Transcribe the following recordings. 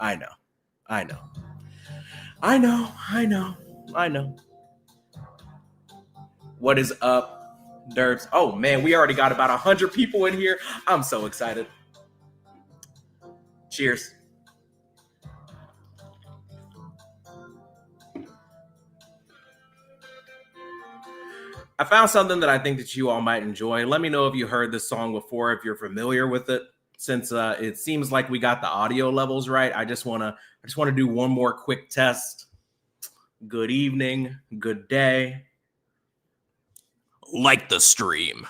I know. I know. I know. I know. I know. What is up, Derbs? Oh, man, we already got about 100 people in here. I'm so excited. Cheers. I found something that I think that you all might enjoy. Let me know if you heard this song before, if you're familiar with it. Since it seems like we got the audio levels right, I just want to do one more quick test. Good evening, good day. Like the stream.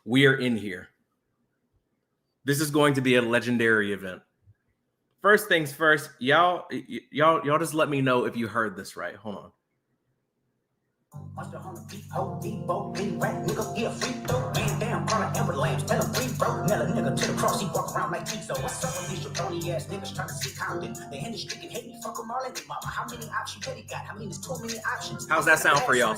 We are in here. This is going to be a legendary event. First things first, y'all just let me know if you heard this right. Hold on. How's that sound for y'all?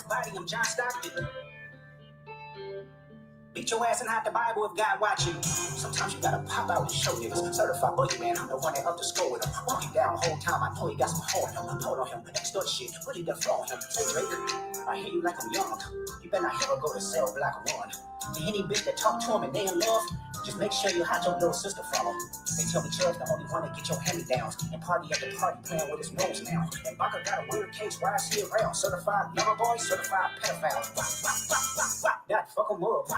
Beat your ass and hide the Bible if God watching. Sometimes you gotta pop out and show niggas. Certified boogeyman, I'm the one that up the score with him. Walking down the whole time, I know he got some hold on him. Hold on him, extort shit, really defraud him. Say Drake, I hear you like I'm young. You better not ever go to cell block one. To any bitch that talk to him and they in love, just make sure you hide your little sister from him. They tell me Chubb's the only one that get your hand-me-downs. And party at the party playing with his nose now. And Baka got a weird case, why is he around? Certified lover boy, certified pedophile. That fuck him up.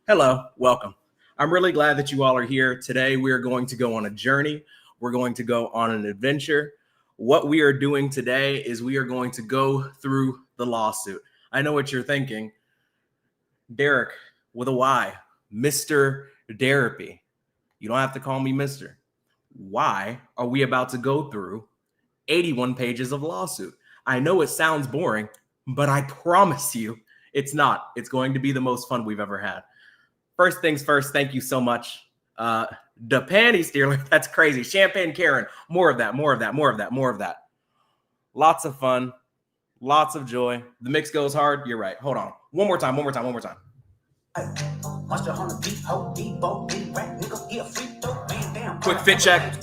Hello, welcome. I'm really glad that you all are here. Today we are going to go on a journey. We're going to go on an adventure. What we are doing today is we are going to go through the lawsuit. I know what you're thinking. Derek with a Y, Mr. Derapy. You don't have to call me Mr. Why are we about to go through 81 pages of lawsuit? I know it sounds boring, but I promise you it's not. It's going to be the most fun we've ever had. First things first, thank you so much. The panty stealer, that's crazy. Champagne Karen, more of that, more of that, more of that, more of that. Lots of fun, lots of joy. The mix goes hard. You're right. Hold on. One more time. Quick fit check.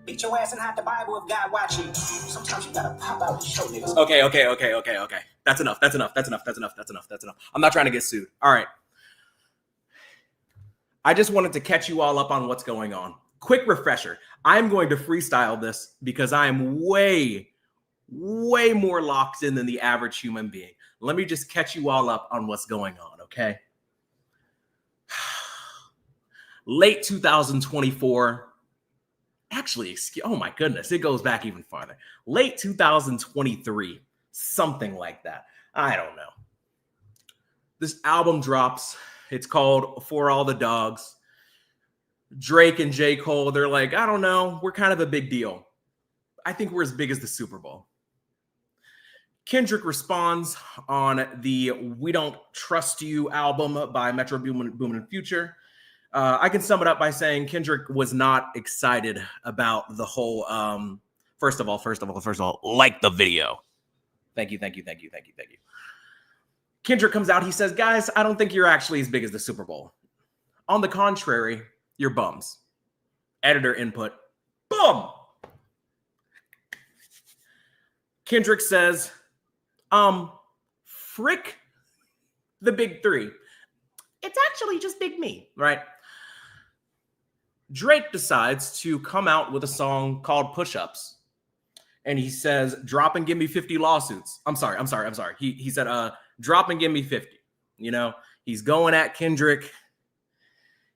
Beat your ass and hide the Bible if God watching. Sometimes you gotta pop out and show niggas. Okay. That's enough. I'm not trying to get sued. All right. I just wanted to catch you all up on what's going on. Quick refresher. I'm going to freestyle this because I am way more locked in than the average human being. Let me just catch you all up on what's going on, okay? Late 2024. Actually, oh my goodness, it goes back even farther. Late 2023, something like that. I don't know. This album drops. It's called For All the Dogs. Drake and J. Cole, they're like, I don't know, we're kind of a big deal. I think we're as big as the Super Bowl. Kendrick responds on the We Don't Trust You album by Metro Boomin and Future. I can sum it up by saying Kendrick was not excited about the whole, first of all, like the video. Thank you. Kendrick comes out, he says, guys, I don't think you're actually as big as the Super Bowl. On the contrary, you're bums. Editor input, bum. Kendrick says, frick the big three. It's actually just big me, right? Drake decides to come out with a song called Push-Ups. And he says, drop and give me 50 lawsuits. I'm sorry. He said, drop and give me 50. You know, he's going at Kendrick.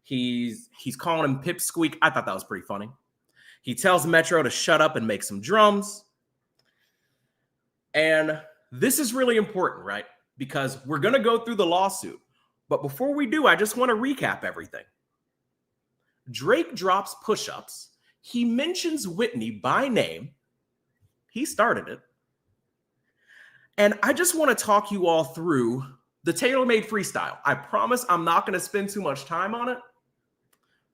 He's calling him Pipsqueak. I thought that was pretty funny. He tells Metro to shut up and make some drums. And this is really important, right? Because we're going to go through the lawsuit. But before we do, I just want to recap everything. Drake drops Push-Ups. He mentions Whitney by name. He started it. And I just want to talk you all through the tailor-made freestyle. I promise I'm not going to spend too much time on it,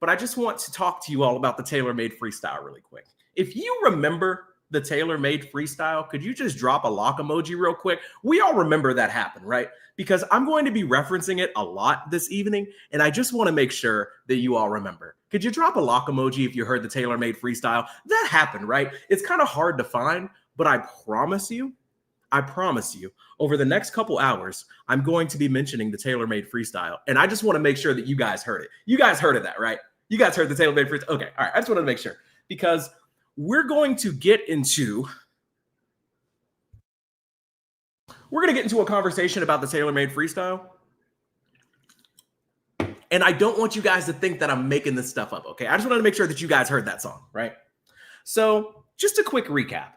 but I just want to talk to you all about the tailor-made freestyle really quick. If you remember the tailor-made freestyle, could you just drop a lock emoji real quick? We all remember that happened, right? Because I'm going to be referencing it a lot this evening, and I just want to make sure that you all remember. Could you drop a lock emoji if you heard the tailor-made freestyle? That happened, right? It's kind of hard to find, but I promise you, over the next couple hours, I'm going to be mentioning the tailor-made freestyle, and I just want to make sure that you guys heard it. You guys heard of that, right? You guys heard the tailor-made freestyle? Okay, all right, I just wanted to make sure, because we're going to get into a conversation about the tailor-made freestyle. And I don't want you guys to think that I'm making this stuff up, okay? I just wanted to make sure that you guys heard that song, right? So just a quick recap.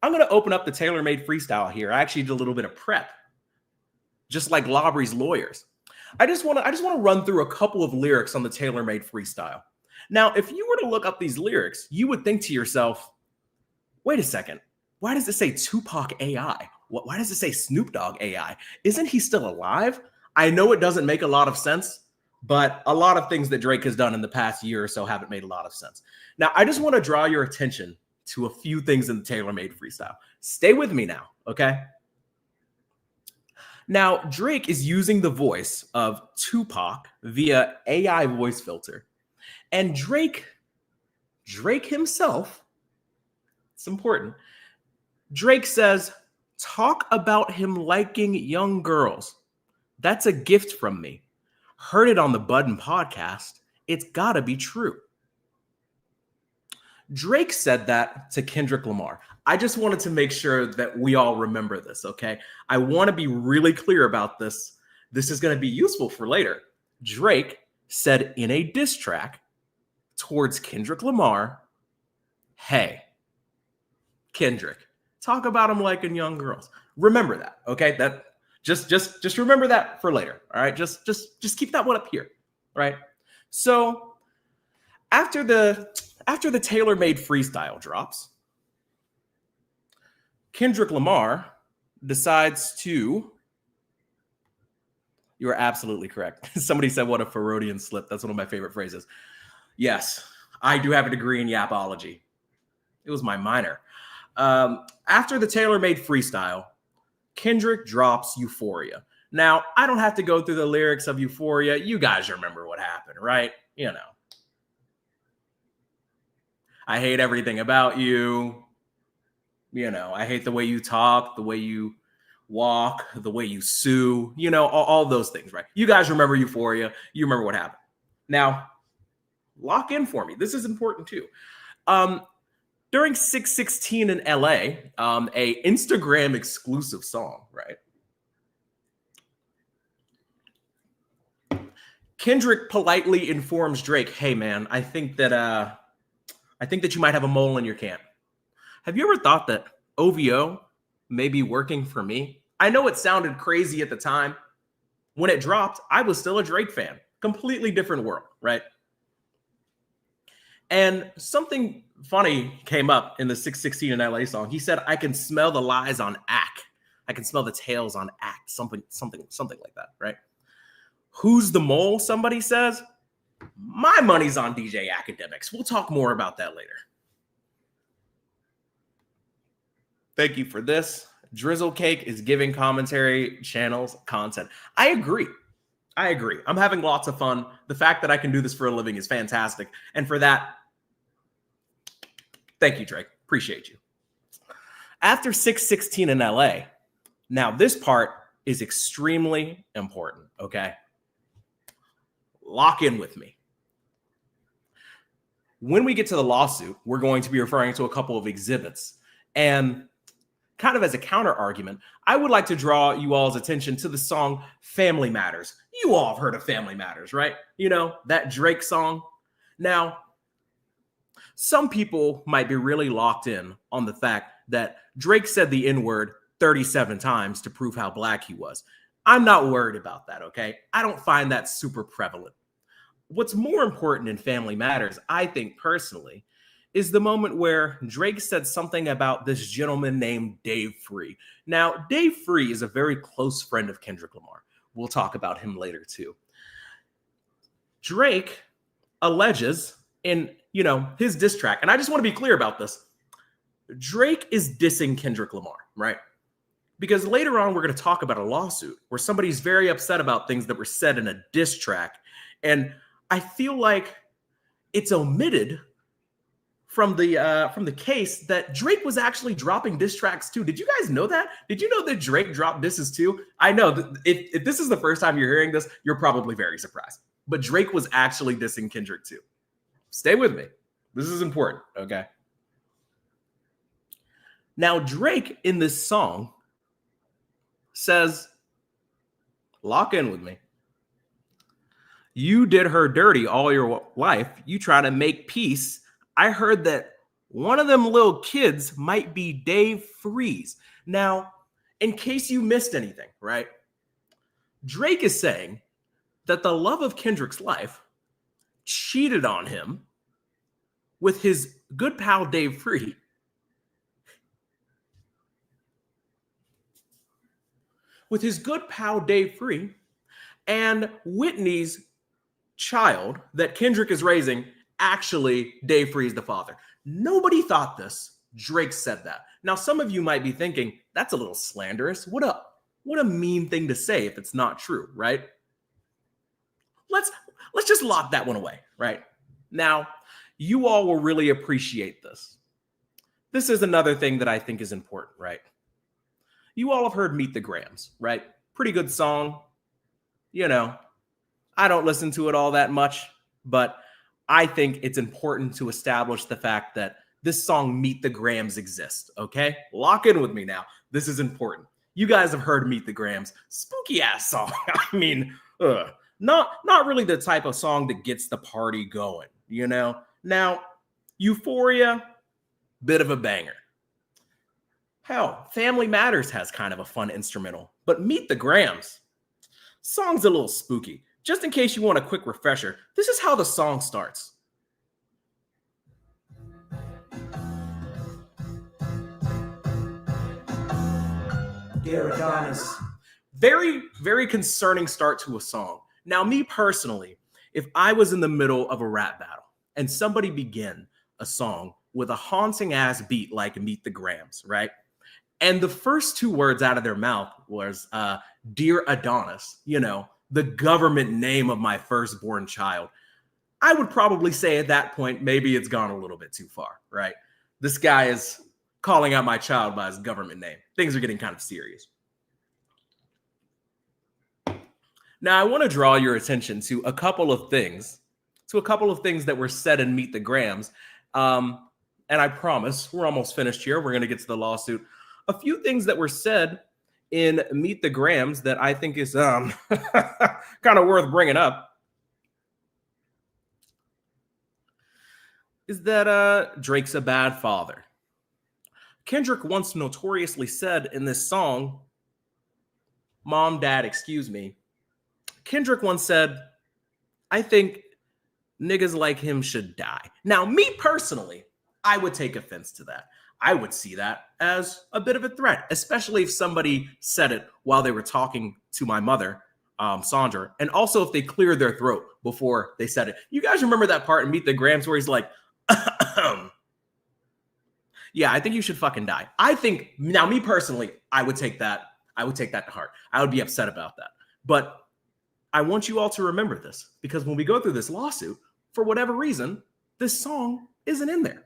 I'm going to open up the tailor-made freestyle here. I actually did a little bit of prep, just like Lawbrey's lawyers. I just want to run through a couple of lyrics on the tailor-made freestyle. Now, if you were to look up these lyrics, you would think to yourself, wait a second, why does it say Tupac AI? Why does it say Snoop Dogg AI? Isn't he still alive? I know it doesn't make a lot of sense, but a lot of things that Drake has done in the past year or so haven't made a lot of sense. Now, I just want to draw your attention to a few things in the tailor-made freestyle. Stay with me now, okay? Now, Drake is using the voice of Tupac via AI voice filter. And Drake himself, it's important, Drake says, talk about him liking young girls. That's a gift from me. Heard it on the Budden podcast. It's gotta be true. Drake said that to Kendrick Lamar. I just wanted to make sure that we all remember this, okay? I want to be really clear about this. This is going to be useful for later. Drake said in a diss track towards Kendrick Lamar, hey, Kendrick, talk about him liking young girls. Remember that, okay? That just remember that for later, all right? Just keep that one up here, all right? So after the tailor-made freestyle drops, Kendrick Lamar decides to, you are absolutely correct. Somebody said, what a Freudian slip. That's one of my favorite phrases. Yes, I do have a degree in yapology. It was my minor. After the tailor-made freestyle, Kendrick drops Euphoria. Now, I don't have to go through the lyrics of Euphoria. You guys remember what happened, right? You know. I hate everything about you. You know, I hate the way you talk, the way you walk, the way you sue, you know, all those things, right? You guys remember Euphoria. You remember what happened. Now, lock in for me. This is important too. During 616 in LA, a Instagram exclusive song, right? Kendrick politely informs Drake, hey man, I think that you might have a mole in your camp. Have you ever thought that OVO may be working for me? I know it sounded crazy at the time. When it dropped, I was still a Drake fan. Completely different world, right? And something funny came up in the 616 in LA song. He said, I can smell the lies on Act. I can smell the tails on Act. Something like that, right? Who's the mole, somebody says? My money's on DJ Academics. We'll talk more about that later. Thank you for this. Drizzle Cake is giving commentary channels content. I agree. I'm having lots of fun. The fact that I can do this for a living is fantastic. And for that, thank you, Drake. Appreciate you. After 616 in LA, now this part is extremely important, okay? Lock in with me. When we get to the lawsuit, we're going to be referring to a couple of exhibits. And kind of as a counter argument, I would like to draw you all's attention to the song Family Matters. You all have heard of Family Matters, right? You know, that Drake song. Now, some people might be really locked in on the fact that Drake said the N-word 37 times to prove how black he was. I'm not worried about that, okay? I don't find that super prevalent. What's more important in Family Matters, I think personally, is the moment where Drake said something about this gentleman named Dave Free. Now, Dave Free is a very close friend of Kendrick Lamar. We'll talk about him later too. Drake alleges in, his diss track, and I just want to be clear about this. Drake is dissing Kendrick Lamar, right? Because later on, we're going to talk about a lawsuit where somebody's very upset about things that were said in a diss track. And I feel like it's omitted from the case that Drake was actually dropping diss tracks too. Did you guys know that? Did you know that Drake dropped disses too? I know that if this is the first time you're hearing this, you're probably very surprised. But Drake was actually dissing Kendrick too. Stay with me. This is important, okay? Now, Drake in this song says, lock in with me. You did her dirty all your life. You try to make peace. I heard that one of them little kids might be Dave Freeze. Now, in case you missed anything, right? Drake is saying that the love of Kendrick's life cheated on him with his good pal Dave Freeze. With his good pal Dave Freeze and Whitney's child that Kendrick is raising, actually Dave Freeze the father. Nobody thought this. Drake said that. Now, some of you might be thinking, that's a little slanderous. What a mean thing to say if it's not true, right? Let's just lock that one away, right? Now, you all will really appreciate this. This is another thing that I think is important, right? You all have heard Meet the Grams, right? Pretty good song. You know, I don't listen to it all that much, but I think it's important to establish the fact that this song Meet the Grams exists, okay? Lock in with me now. This is important. You guys have heard Meet the Grams. Spooky ass song. I mean, not really the type of song that gets the party going, you know? Now, Euphoria, bit of a banger. Hell, Family Matters has kind of a fun instrumental, but Meet the Grams, song's a little spooky. Just in case you want a quick refresher, this is how the song starts. Dear Adonis. Very, very concerning start to a song. Now, me personally, if I was in the middle of a rap battle and somebody began a song with a haunting ass beat like Meet the Grams, right? And the first two words out of their mouth was, Dear Adonis, you know, the government name of my firstborn child. I would probably say at that point, maybe it's gone a little bit too far, right? This guy is calling out my child by his government name. Things are getting kind of serious. Now, I want to draw your attention to a couple of things that were said in Meet the Grams. And I promise we're almost finished here. We're going to get to the lawsuit. A few things that were said in Meet the Grams that I think is kind of worth bringing up is that Drake's a bad father. Kendrick once notoriously said in this song, Mom, Dad, excuse me. Kendrick once said, I think niggas like him should die. Now, me personally, I would take offense to that. I would see that as a bit of a threat, especially if somebody said it while they were talking to my mother, Sandra, and also if they cleared their throat before they said it. You guys remember that part in Meet the Grams where he's like, yeah, I think you should fucking die. I think, now me personally, I would take that to heart. I would be upset about that. But I want you all to remember this, because when we go through this lawsuit, for whatever reason, this song isn't in there.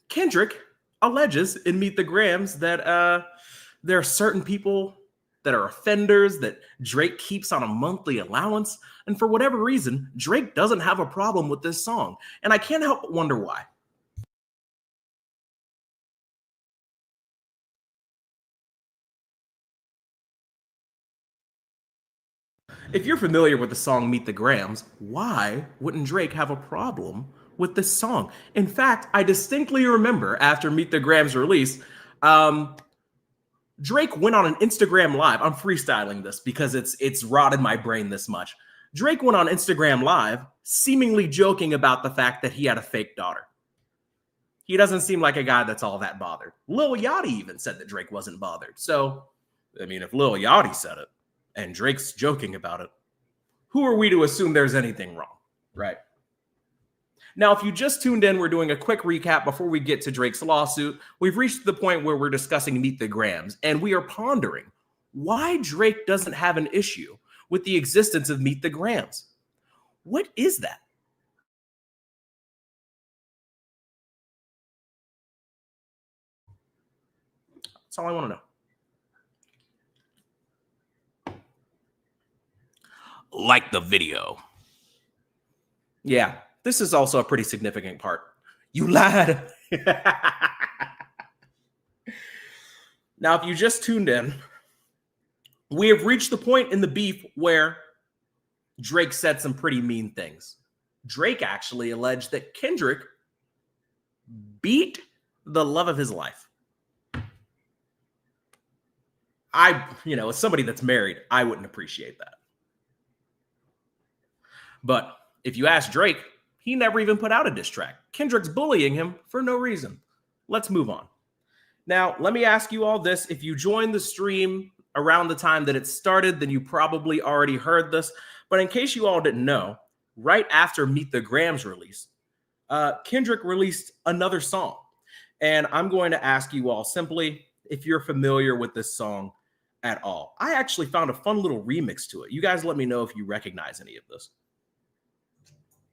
Kendrick alleges in Meet the Grams that there are certain people that are offenders that Drake keeps on a monthly allowance. And for whatever reason, Drake doesn't have a problem with this song. And I can't help but wonder why. If you're familiar with the song Meet the Grams, why wouldn't Drake have a problem with this song? In fact, I distinctly remember after Meet the Grams release, Drake went on an Instagram Live. I'm freestyling this because it's rotted my brain this much. Drake went on Instagram Live, seemingly joking about the fact that he had a fake daughter. He doesn't seem like a guy that's all that bothered. Lil Yachty even said that Drake wasn't bothered. So, I mean, if Lil Yachty said it and Drake's joking about it, who are we to assume there's anything wrong, right? Now, if you just tuned in, we're doing a quick recap before we get to Drake's lawsuit. We've reached the point where we're discussing Meet the Grams, and we are pondering why Drake doesn't have an issue with the existence of Meet the Grams. What is that? That's all I want to know. Like the video. Yeah, this is also a pretty significant part. You lied. Now, if you just tuned in, we have reached the point in the beef where Drake said some pretty mean things. Drake actually alleged that Kendrick beat the love of his life. As somebody that's married, I wouldn't appreciate that. But if you ask Drake, he never even put out a diss track. Kendrick's bullying him for no reason. Let's move on. Now, let me ask you all this. If you joined the stream around the time that it started, then you probably already heard this. But in case you all didn't know, right after Meet the Grams release, Kendrick released another song. And I'm going to ask you all simply if you're familiar with this song at all. I actually found a fun little remix to it. You guys let me know if you recognize any of this.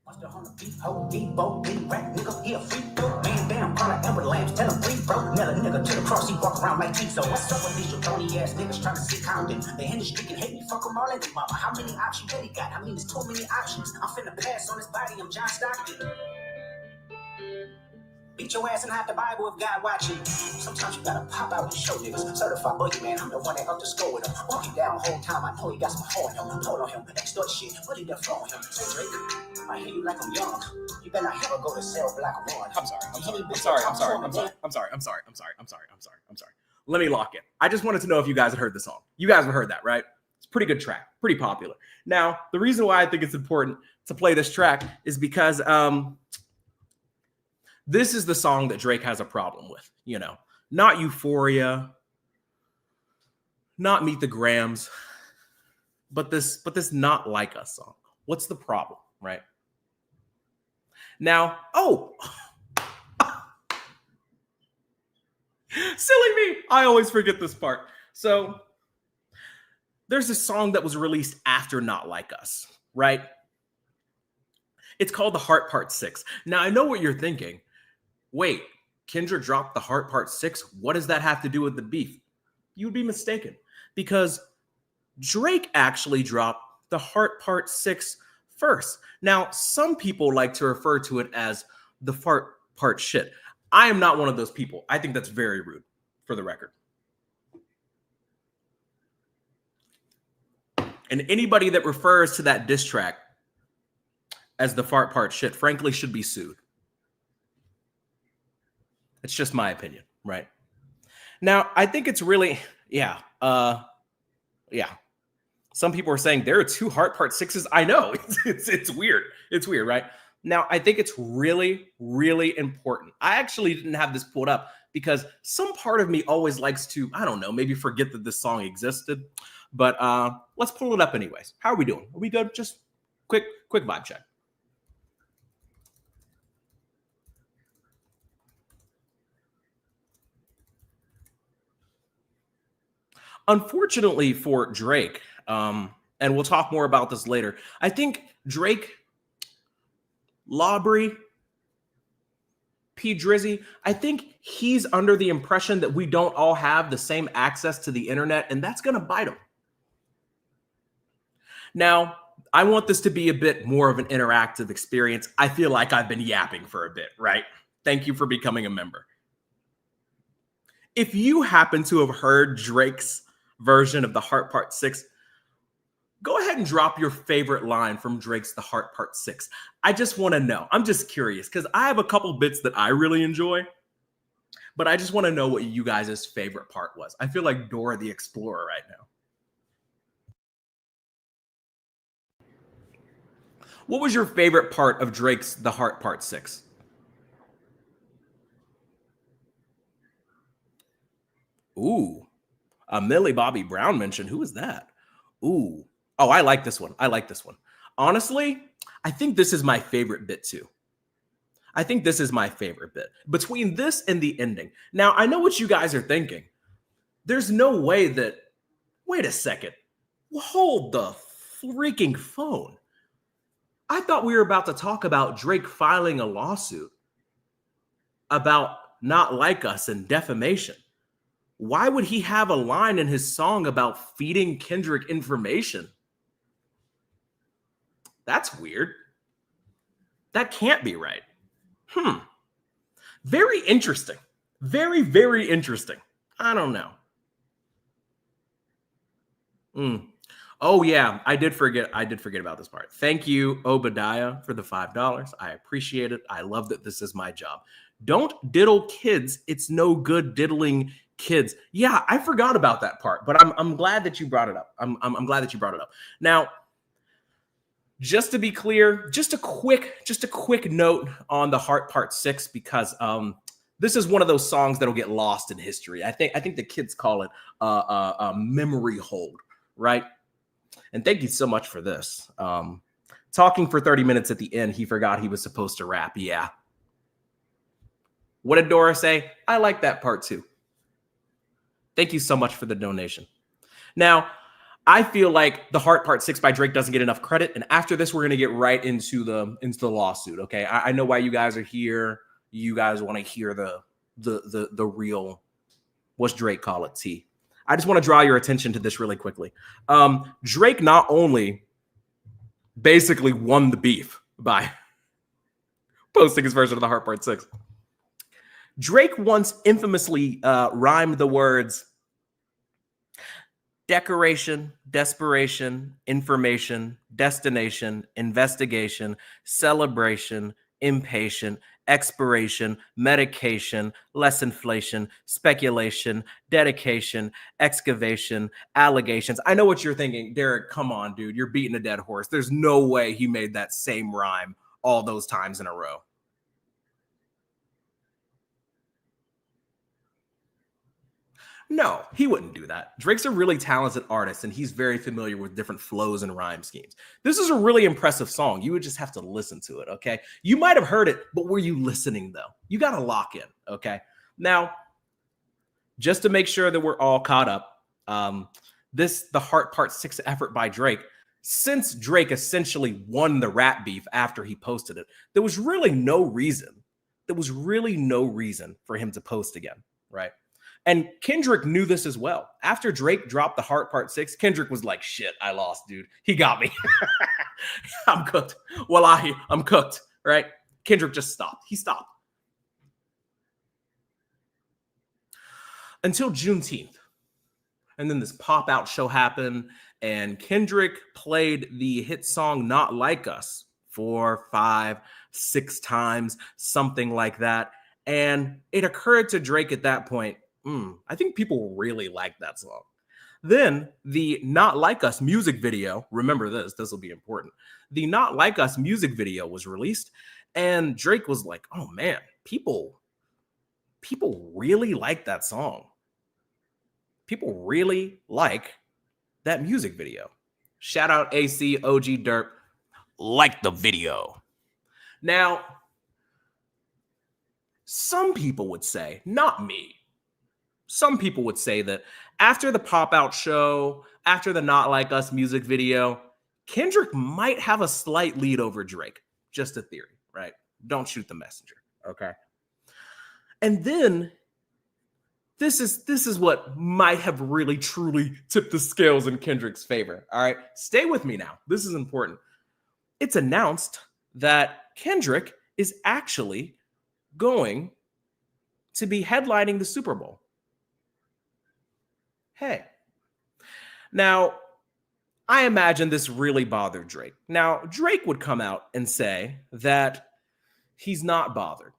Watch the hunter beat, hoe, beat, boat, beat, rap, nigga, he a freak, though. Man down, call like Amber Lambs, tell him free, bro. Nail a nigga to the cross, he walk around like T. So what's up with these jabroni ass niggas trying to see Compton? The industry can hate me, fuck them all in the mama. How many options really got? I mean, there's too many options. I'm finna pass on this body, I'm John Stockton. Beat your ass and hide the Bible if God watching. Sometimes you gotta pop out and show niggas. Certified boogeyman, I'm the one that up to score with him. Walking down the whole time, I know he got some hold on him. Told on him, extort shit, what he done flow on him. Say Drake, I hear you like I'm young. You better not ever go to cell block one. I'm sorry. Let me lock in. I just wanted to know if you guys had heard the song. You guys have heard that, right? It's a pretty good track, pretty popular. Now, the reason why I think it's important to play this track is because this is the song that Drake has a problem with, not Euphoria, not Meet the Grams, but this Not Like Us song. What's the problem, right? Now, silly me. I always forget this part. So there's a song that was released after Not Like Us, right? It's called The Heart Part 6. Now, I know what you're thinking. Wait, Kendrick dropped The Heart Part 6? What does that have to do with the beef? You'd be mistaken, because Drake actually dropped The Heart Part 6 first. Now, some people like to refer to it as the fart part shit. I am not one of those people. I think that's very rude, for the record. And anybody that refers to that diss track as the fart part shit, frankly, should be sued. It's just my opinion, right? Now, I think it's really, yeah. Some people are saying there are 2 Heart Part 6s. I know, it's weird. It's weird, right? Now, I think it's really, really important. I actually didn't have this pulled up because some part of me always likes to, I don't know, maybe forget that this song existed. But let's pull it up anyways. How are we doing? Are we good? Just quick vibe check. Unfortunately for Drake, and we'll talk more about this later, I think Drake, Lawbrey, P. Drizzy, I think he's under the impression that we don't all have the same access to the internet, and that's going to bite him. Now, I want this to be a bit more of an interactive experience. I feel like I've been yapping for a bit, right? Thank you for becoming a member. If you happen to have heard Drake's version of The Heart Part 6, go ahead and drop your favorite line from Drake's The Heart Part 6. I just want to know. I'm just curious because I have a couple bits that I really enjoy, but I just want to know what you guys' favorite part was. I feel like Dora the Explorer right now. What was your favorite part of Drake's The Heart Part 6? Ooh. Millie Bobby Brown mentioned. Who is that? Ooh. Oh, I like this one. Honestly, I think this is my favorite bit too. I think this is my favorite bit. Between this and the ending. Now, I know what you guys are thinking. There's no way that, wait a second, hold the freaking phone. I thought we were about to talk about Drake filing a lawsuit about Not Like Us and defamation. Why would he have a line in his song about feeding Kendrick information? That's weird. That can't be right. Very interesting. Very, very interesting. I don't know. Oh yeah, I did forget about this part. Thank you, Obadiah, for the $5. I appreciate it. I love that this is my job. Don't diddle kids. It's no good diddling kids. Yeah, I forgot about that part, but I'm glad that you brought it up. I'm glad that you brought it up. Now, just to be clear, just a quick note on the Heart Part 6, because this is one of those songs that'll get lost in history. I think the kids call it a memory hold, right? And thank you so much for this. Talking for 30 minutes at the end, he forgot he was supposed to rap. Yeah. What did Dora say? I like that part too. Thank you so much for the donation. Now, I feel like the Heart Part 6 by Drake doesn't get enough credit. And after this, we're going to get right into the lawsuit. Okay. I know why you guys are here. You guys want to hear the real, what's Drake call it, tea. I just want to draw your attention to this really quickly. Drake not only basically won the beef by posting his version of the Heart Part 6. Drake once infamously rhymed the words decoration, desperation, information, destination, investigation, celebration, impatient, expiration, medication, less inflation, speculation, dedication, excavation, allegations. I know what you're thinking. Derek, come on, dude. You're beating a dead horse. There's no way he made that same rhyme all those times in a row. No, he wouldn't do that. Drake's a really talented artist, and he's very familiar with different flows and rhyme schemes. This is a really impressive song. You would just have to listen to it, okay? You might have heard it, but were you listening, though? You got to lock in, okay? Now, just to make sure that we're all caught up, the Heart Part 6 effort by Drake, since Drake essentially won the rap beef after he posted it, there was really no reason for him to post again, right? And Kendrick knew this as well. After Drake dropped the Heart Part 6, Kendrick was like, shit, I lost, dude. He got me. I'm cooked. Wallahi, I'm cooked, right? Kendrick just stopped. He stopped. Until Juneteenth. And then this pop-out show happened, and Kendrick played the hit song Not Like Us 4, 5, 6 times, something like that. And it occurred to Drake at that point, I think people really like that song. Then the Not Like Us music video, remember this will be important. The Not Like Us music video was released, and Drake was like, oh man, people really like that song. People really like that music video. Shout out AC, OG Derp, like the video. Now, some people would say, not me, some people would say that after the pop-out show, after the Not Like Us music video, Kendrick might have a slight lead over Drake. Just a theory, right? Don't shoot the messenger, okay? And then this is what might have really truly tipped the scales in Kendrick's favor, all right? Stay with me now. This is important. It's announced that Kendrick is actually going to be headlining the Super Bowl. Hey. Now, I imagine this really bothered Drake. Now, Drake would come out and say that he's not bothered.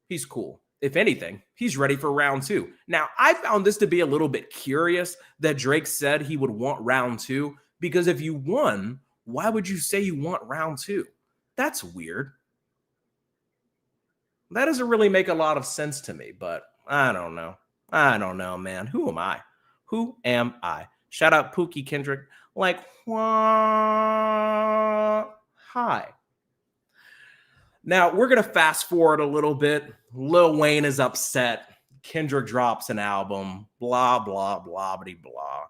He's cool. If anything, he's ready for round 2. Now, I found this to be a little bit curious that Drake said he would want round 2, because if you won, why would you say you want round 2? That's weird. That doesn't really make a lot of sense to me, but I don't know. I don't know, man. Who am I? Who am I? Shout out Pookie Kendrick. Like, hi. Now, we're going to fast forward a little bit. Lil Wayne is upset. Kendrick drops an album, blah, blah, blah, blah, blah.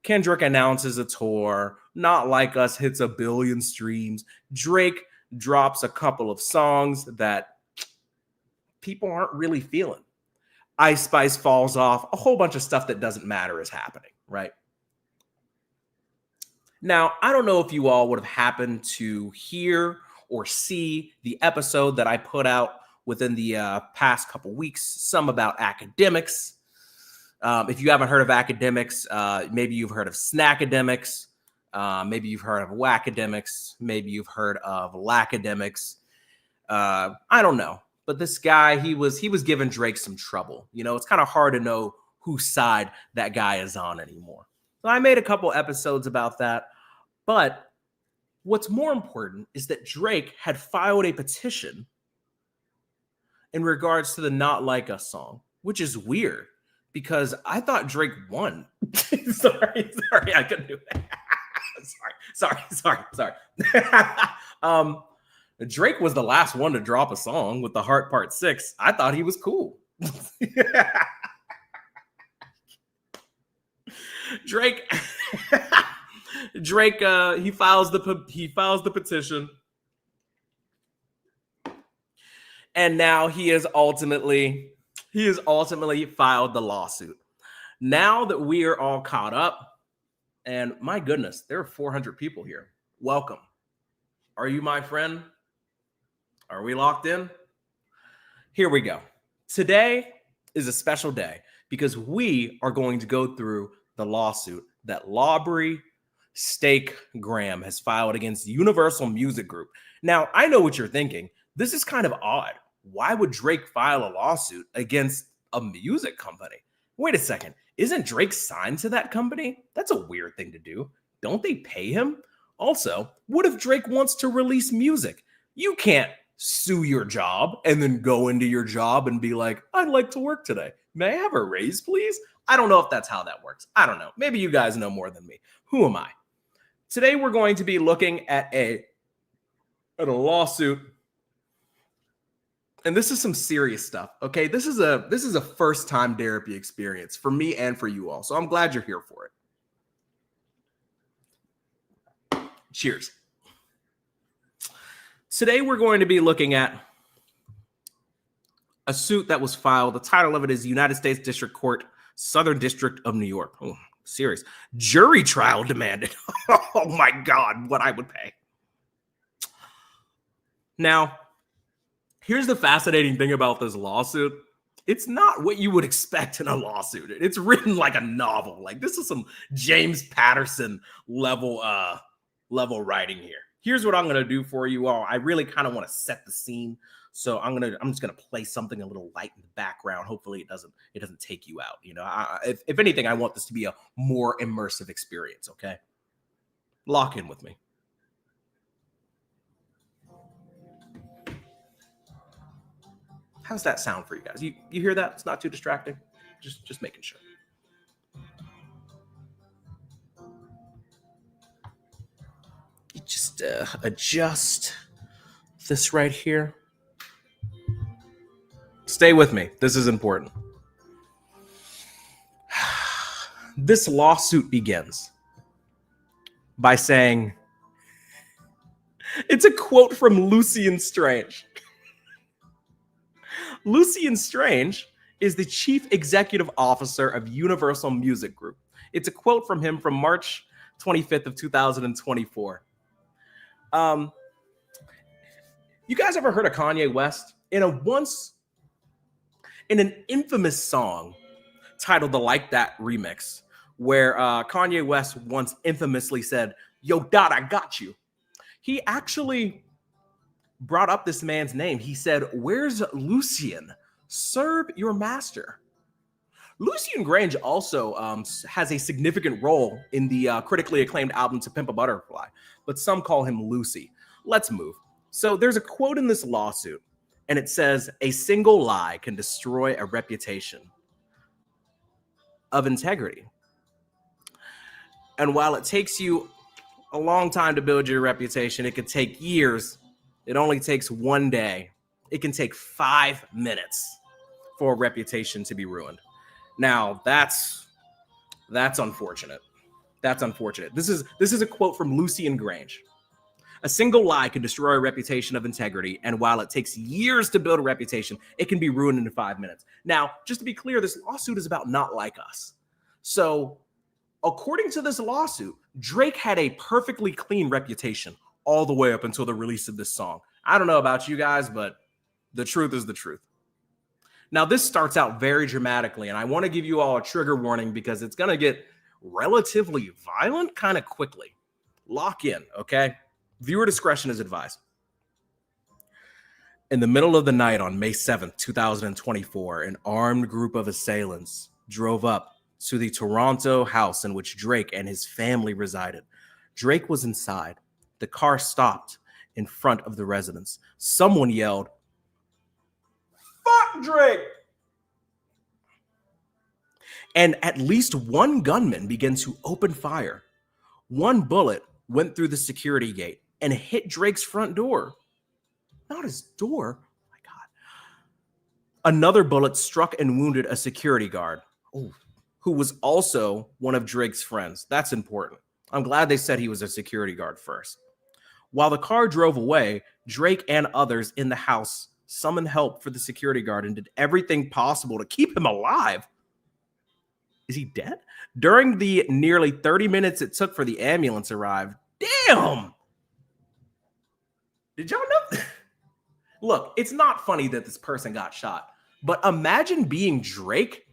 Kendrick announces a tour. Not Like Us hits 1 billion streams. Drake drops a couple of songs that people aren't really feeling. Ice Spice falls off. A whole bunch of stuff that doesn't matter is happening, right? Now, I don't know if you all would have happened to hear or see the episode that I put out within the past couple weeks, some about academics. If you haven't heard of academics, maybe you've heard of snackademics, maybe you've heard of whackademics, maybe you've heard of lackademics. I don't know, but this guy, he was giving Drake some trouble. You know, it's kind of hard to know whose side that guy is on anymore. So I made a couple episodes about that, but what's more important is that Drake had filed a petition in regards to the Not Like Us song, which is weird because I thought Drake won. sorry, I couldn't do it. sorry. Drake was the last one to drop a song with the Heart Part 6. I thought he was cool. Drake he files the petition, and now he has ultimately filed the lawsuit. Now that we are all caught up, and my goodness, there are 400 people here. Welcome. Are you my friend? Are we locked in? Here we go. Today is a special day because we are going to go through the lawsuit that Lawbrey Steak Graham has filed against Universal Music Group. Now, I know what you're thinking. This is kind of odd. Why would Drake file a lawsuit against a music company? Wait a second. Isn't Drake signed to that company? That's a weird thing to do. Don't they pay him? Also, what if Drake wants to release music? You can't sue your job and then go into your job and be like, I'd like to work today. May I have a raise, please? I don't know if that's how that works. I don't know. Maybe you guys know more than me. Who am I? Today, we're going to be looking at a lawsuit. And this is some serious stuff, okay? This is a first-time Derapy experience for me and for you all. So I'm glad you're here for it. Cheers. Today, we're going to be looking at a suit that was filed. The title of it is United States District Court, Southern District of New York. Oh, serious. Jury trial demanded. Oh my God, what I would pay. Now, here's the fascinating thing about this lawsuit. It's not what you would expect in a lawsuit. It's written like a novel. Like this is some James Patterson level writing here. Here's what I'm going to do for you all. I really kind of want to set the scene. So I'm just going to play something a little light in the background. Hopefully it doesn't take you out. You know, if anything, I want this to be a more immersive experience. Okay. Lock in with me. How's that sound for you guys? You hear that? It's not too distracting. Just making sure. You just adjust this right here. Stay with me. This is important. This lawsuit begins by saying, it's a quote from Lucian Strange. Lucian Strange is the chief executive officer of Universal Music Group. It's a quote from him from March 25th of 2024. You guys ever heard of Kanye West? In an infamous song titled the Like That Remix, where Kanye West once infamously said, "Yo, Dot, I got you." He actually brought up this man's name. He said, "Where's Lucian? Serve your master." Lucian Grange also has a significant role in the critically acclaimed album To Pimp a Butterfly, but some call him Lucy. Let's move. So there's a quote in this lawsuit, and it says, "A single lie can destroy a reputation of integrity. And while it takes you a long time to build your reputation, it could take years It only takes one day. It can take 5 minutes for a reputation to be ruined. Now, that's unfortunate. That's unfortunate. This is a quote from Lucian Grange. A single lie can destroy a reputation of integrity, and while it takes years to build a reputation, it can be ruined in 5 minutes. Now, just to be clear, this lawsuit is about Not Like Us. So, according to this lawsuit, Drake had a perfectly clean reputation all the way up until the release of this song. I don't know about you guys, but the truth is the truth. Now, this starts out very dramatically, and I want to give you all a trigger warning because it's going to get relatively violent kind of quickly. Lock in, okay? Viewer discretion is advised. In the middle of the night on May 7th, 2024, an armed group of assailants drove up to the Toronto house in which Drake and his family resided. Drake was inside. The car stopped in front of the residence. Someone yelled, "Fuck Drake!" And at least one gunman began to open fire. One bullet went through the security gate and hit Drake's front door. Not his door. Oh my God. Another bullet struck and wounded a security guard, who was also one of Drake's friends. That's important. I'm glad they said he was a security guard first. While the car drove away, Drake and others in the house summoned help for the security guard and did everything possible to keep him alive. Is he dead? During the nearly 30 minutes it took for the ambulance to arrive. Damn! Did y'all know? Look, it's not funny that this person got shot, but imagine being Drake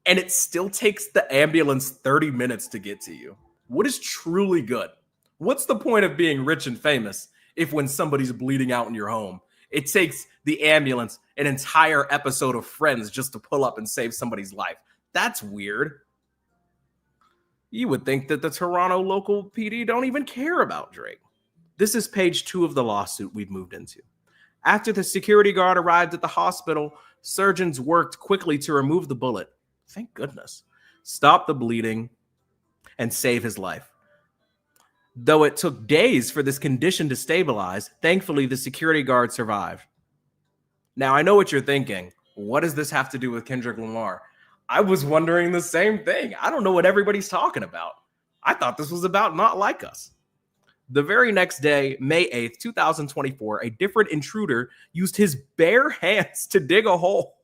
and it still takes the ambulance 30 minutes to get to you. What is truly good? What's the point of being rich and famous if when somebody's bleeding out in your home, it takes the ambulance an entire episode of Friends just to pull up and save somebody's life? That's weird. You would think that the Toronto local PD don't even care about Drake. This is page 2 of the lawsuit we've moved into. After the security guard arrived at the hospital, surgeons worked quickly to remove the bullet. Thank goodness. Stop the bleeding and save his life. Though it took days for this condition to stabilize, thankfully the security guard survived. Now, I know what you're thinking. What does this have to do with Kendrick Lamar? I was wondering the same thing. I don't know what everybody's talking about. I thought this was about Not Like Us. The very next day, May 8th, 2024, a different intruder used his bare hands to dig a hole.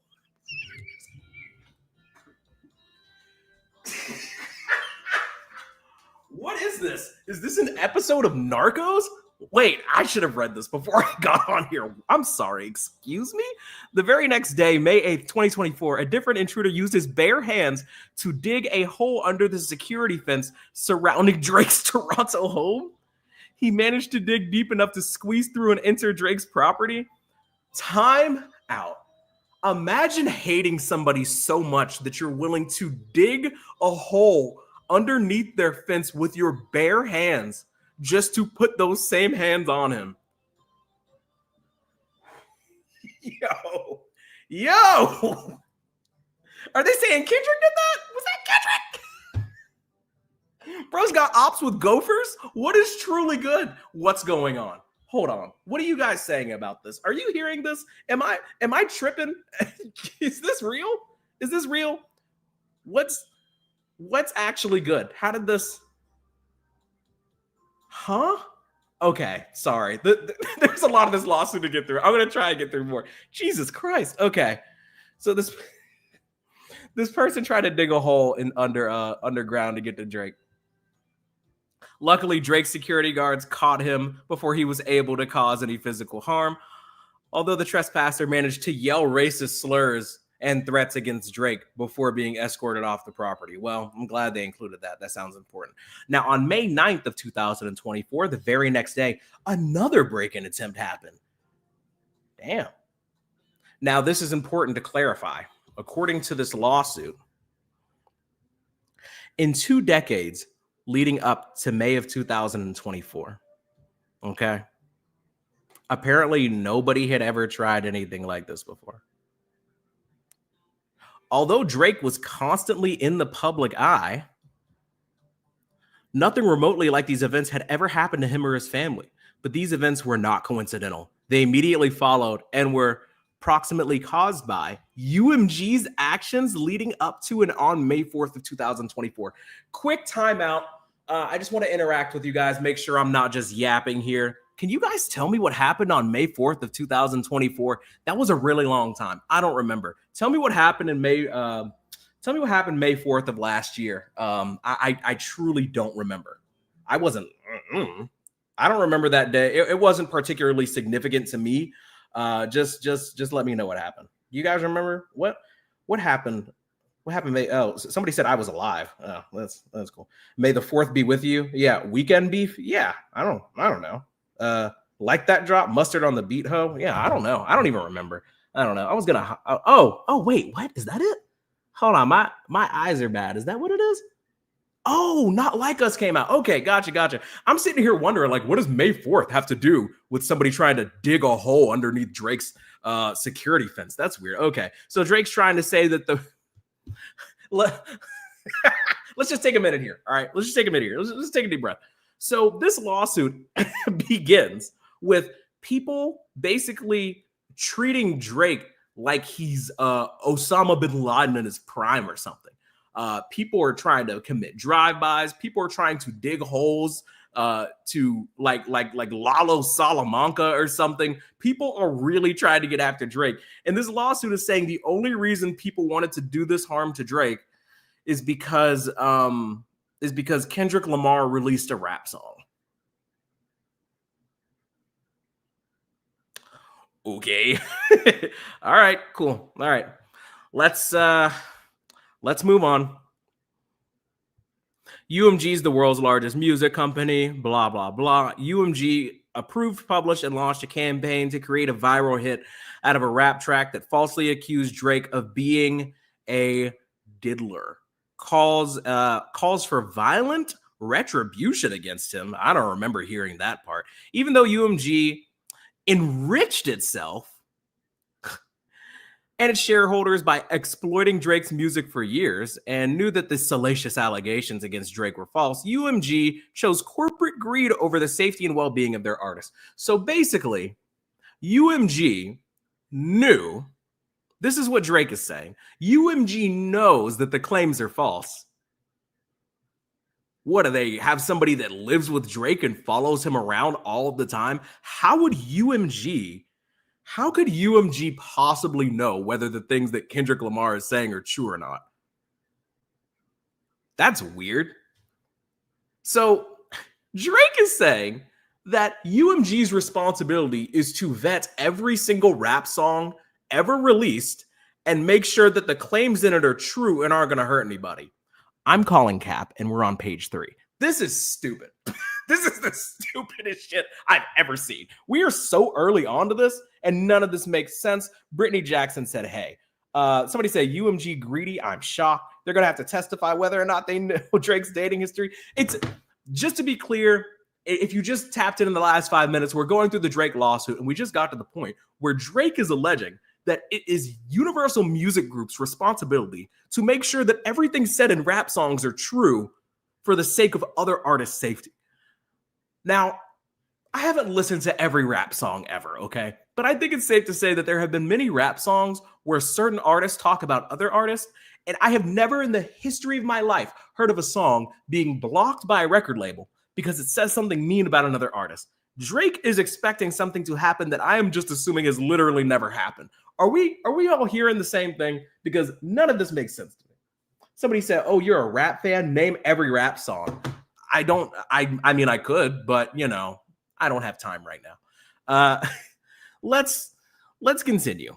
What is this? Is this an episode of Narcos? Wait, I should have read this before I got on here. I'm sorry, excuse me? The very next day, May 8th, 2024, a different intruder used his bare hands to dig a hole under the security fence surrounding Drake's Toronto home. He managed to dig deep enough to squeeze through and enter Drake's property. Time out. Imagine hating somebody so much that you're willing to dig a hole underneath their fence with your bare hands just to put those same hands on him. Yo. Are they saying Kendrick did that? Was that Kendrick? Bro's got ops with gophers? What is truly good? What's going on? Hold on. What are you guys saying about this? Are you hearing this? Am I tripping? Is this real? Is this real? What's actually good? How did this? Huh? Okay, sorry. There's a lot of this lawsuit to get through. I'm gonna try and get through more. Jesus Christ. Okay, so this person tried to dig a hole in underground to get to Drake. Luckily, Drake's security guards caught him before he was able to cause any physical harm. Although the trespasser managed to yell racist slurs and threats against Drake before being escorted off the property. Well, I'm glad they included that. That sounds important. Now, on May 9th of 2024, the very next day, another break-in attempt happened. Damn. Now, this is important to clarify. According to this lawsuit, in 2 decades leading up to May of 2024, okay, apparently nobody had ever tried anything like this before. Although Drake was constantly in the public eye, nothing remotely like these events had ever happened to him or his family. But these events were not coincidental. They immediately followed and were proximately caused by UMG's actions leading up to and on May 4th of 2024. Quick timeout. I just want to interact with you guys, make sure I'm not just yapping here. Can you guys tell me what happened on May 4th of 2024? That was a really long time. I don't remember. Tell me what happened in May. Tell me what happened May 4th of last year. I truly don't remember. I wasn't. I don't remember that day. It wasn't particularly significant to me. Just let me know what happened. You guys remember what happened? What happened? Somebody said I was alive. Oh, that's cool. May the 4th be with you. Yeah, weekend beef. Yeah, I don't know. Like that drop, mustard on the beat hoe. Yeah, I don't know. I don't even remember. I don't know. I was gonna. Oh, wait, what is that? It? Hold on, my eyes are bad. Is that what it is? Oh, Not Like Us came out. Okay, gotcha. I'm sitting here wondering, like, what does May 4th have to do with somebody trying to dig a hole underneath Drake's security fence? That's weird. Okay, so Drake's trying to say that the let's just take a minute here. All right, let's just take a minute here. Let's take a deep breath. So this lawsuit begins with people basically treating Drake like he's Osama bin Laden in his prime or something. People are trying to commit drive-bys. People are trying to dig holes to like Lalo Salamanca or something. People are really trying to get after Drake. And this lawsuit is saying the only reason people wanted to do this harm to Drake is because Kendrick Lamar released a rap song. Okay. All right, cool. All right. Let's move on. UMG is the world's largest music company, blah, blah, blah. UMG approved, published, and launched a campaign to create a viral hit out of a rap track that falsely accused Drake of being a diddler. Calls for violent retribution against him. I don't remember hearing that part. Even though UMG enriched itself and its shareholders by exploiting Drake's music for years and knew that the salacious allegations against Drake were false, UMG chose corporate greed over the safety and well-being of their artists. So basically, UMG knew, this is what Drake is saying, UMG knows that the claims are false. What do they have? Somebody that lives with Drake and follows him around all of the time? How could UMG possibly know whether the things that Kendrick Lamar is saying are true or not? That's weird. So Drake is saying that UMG's responsibility is to vet every single rap song ever released and make sure that the claims in it are true and aren't going to hurt anybody. I'm calling cap, and we're on page 3. This is stupid. This is the stupidest shit I've ever seen. We are so early on to this, and none of this makes sense. Brittany Jackson said, hey. Somebody said, UMG greedy. I'm shocked. They're going to have to testify whether or not they know Drake's dating history. It's just to be clear, if you just tapped in the last 5 minutes, we're going through the Drake lawsuit, and we just got to the point where Drake is alleging that it is Universal Music Group's responsibility to make sure that everything said in rap songs are true for the sake of other artists' safety. Now, I haven't listened to every rap song ever, okay? But I think it's safe to say that there have been many rap songs where certain artists talk about other artists, and I have never in the history of my life heard of a song being blocked by a record label because it says something mean about another artist. Drake is expecting something to happen that I am just assuming has literally never happened. Are we all hearing the same thing? Because none of this makes sense to me. Somebody said, oh, you're a rap fan? Name every rap song. I mean, I could, but, you know, I don't have time right now. Let's continue.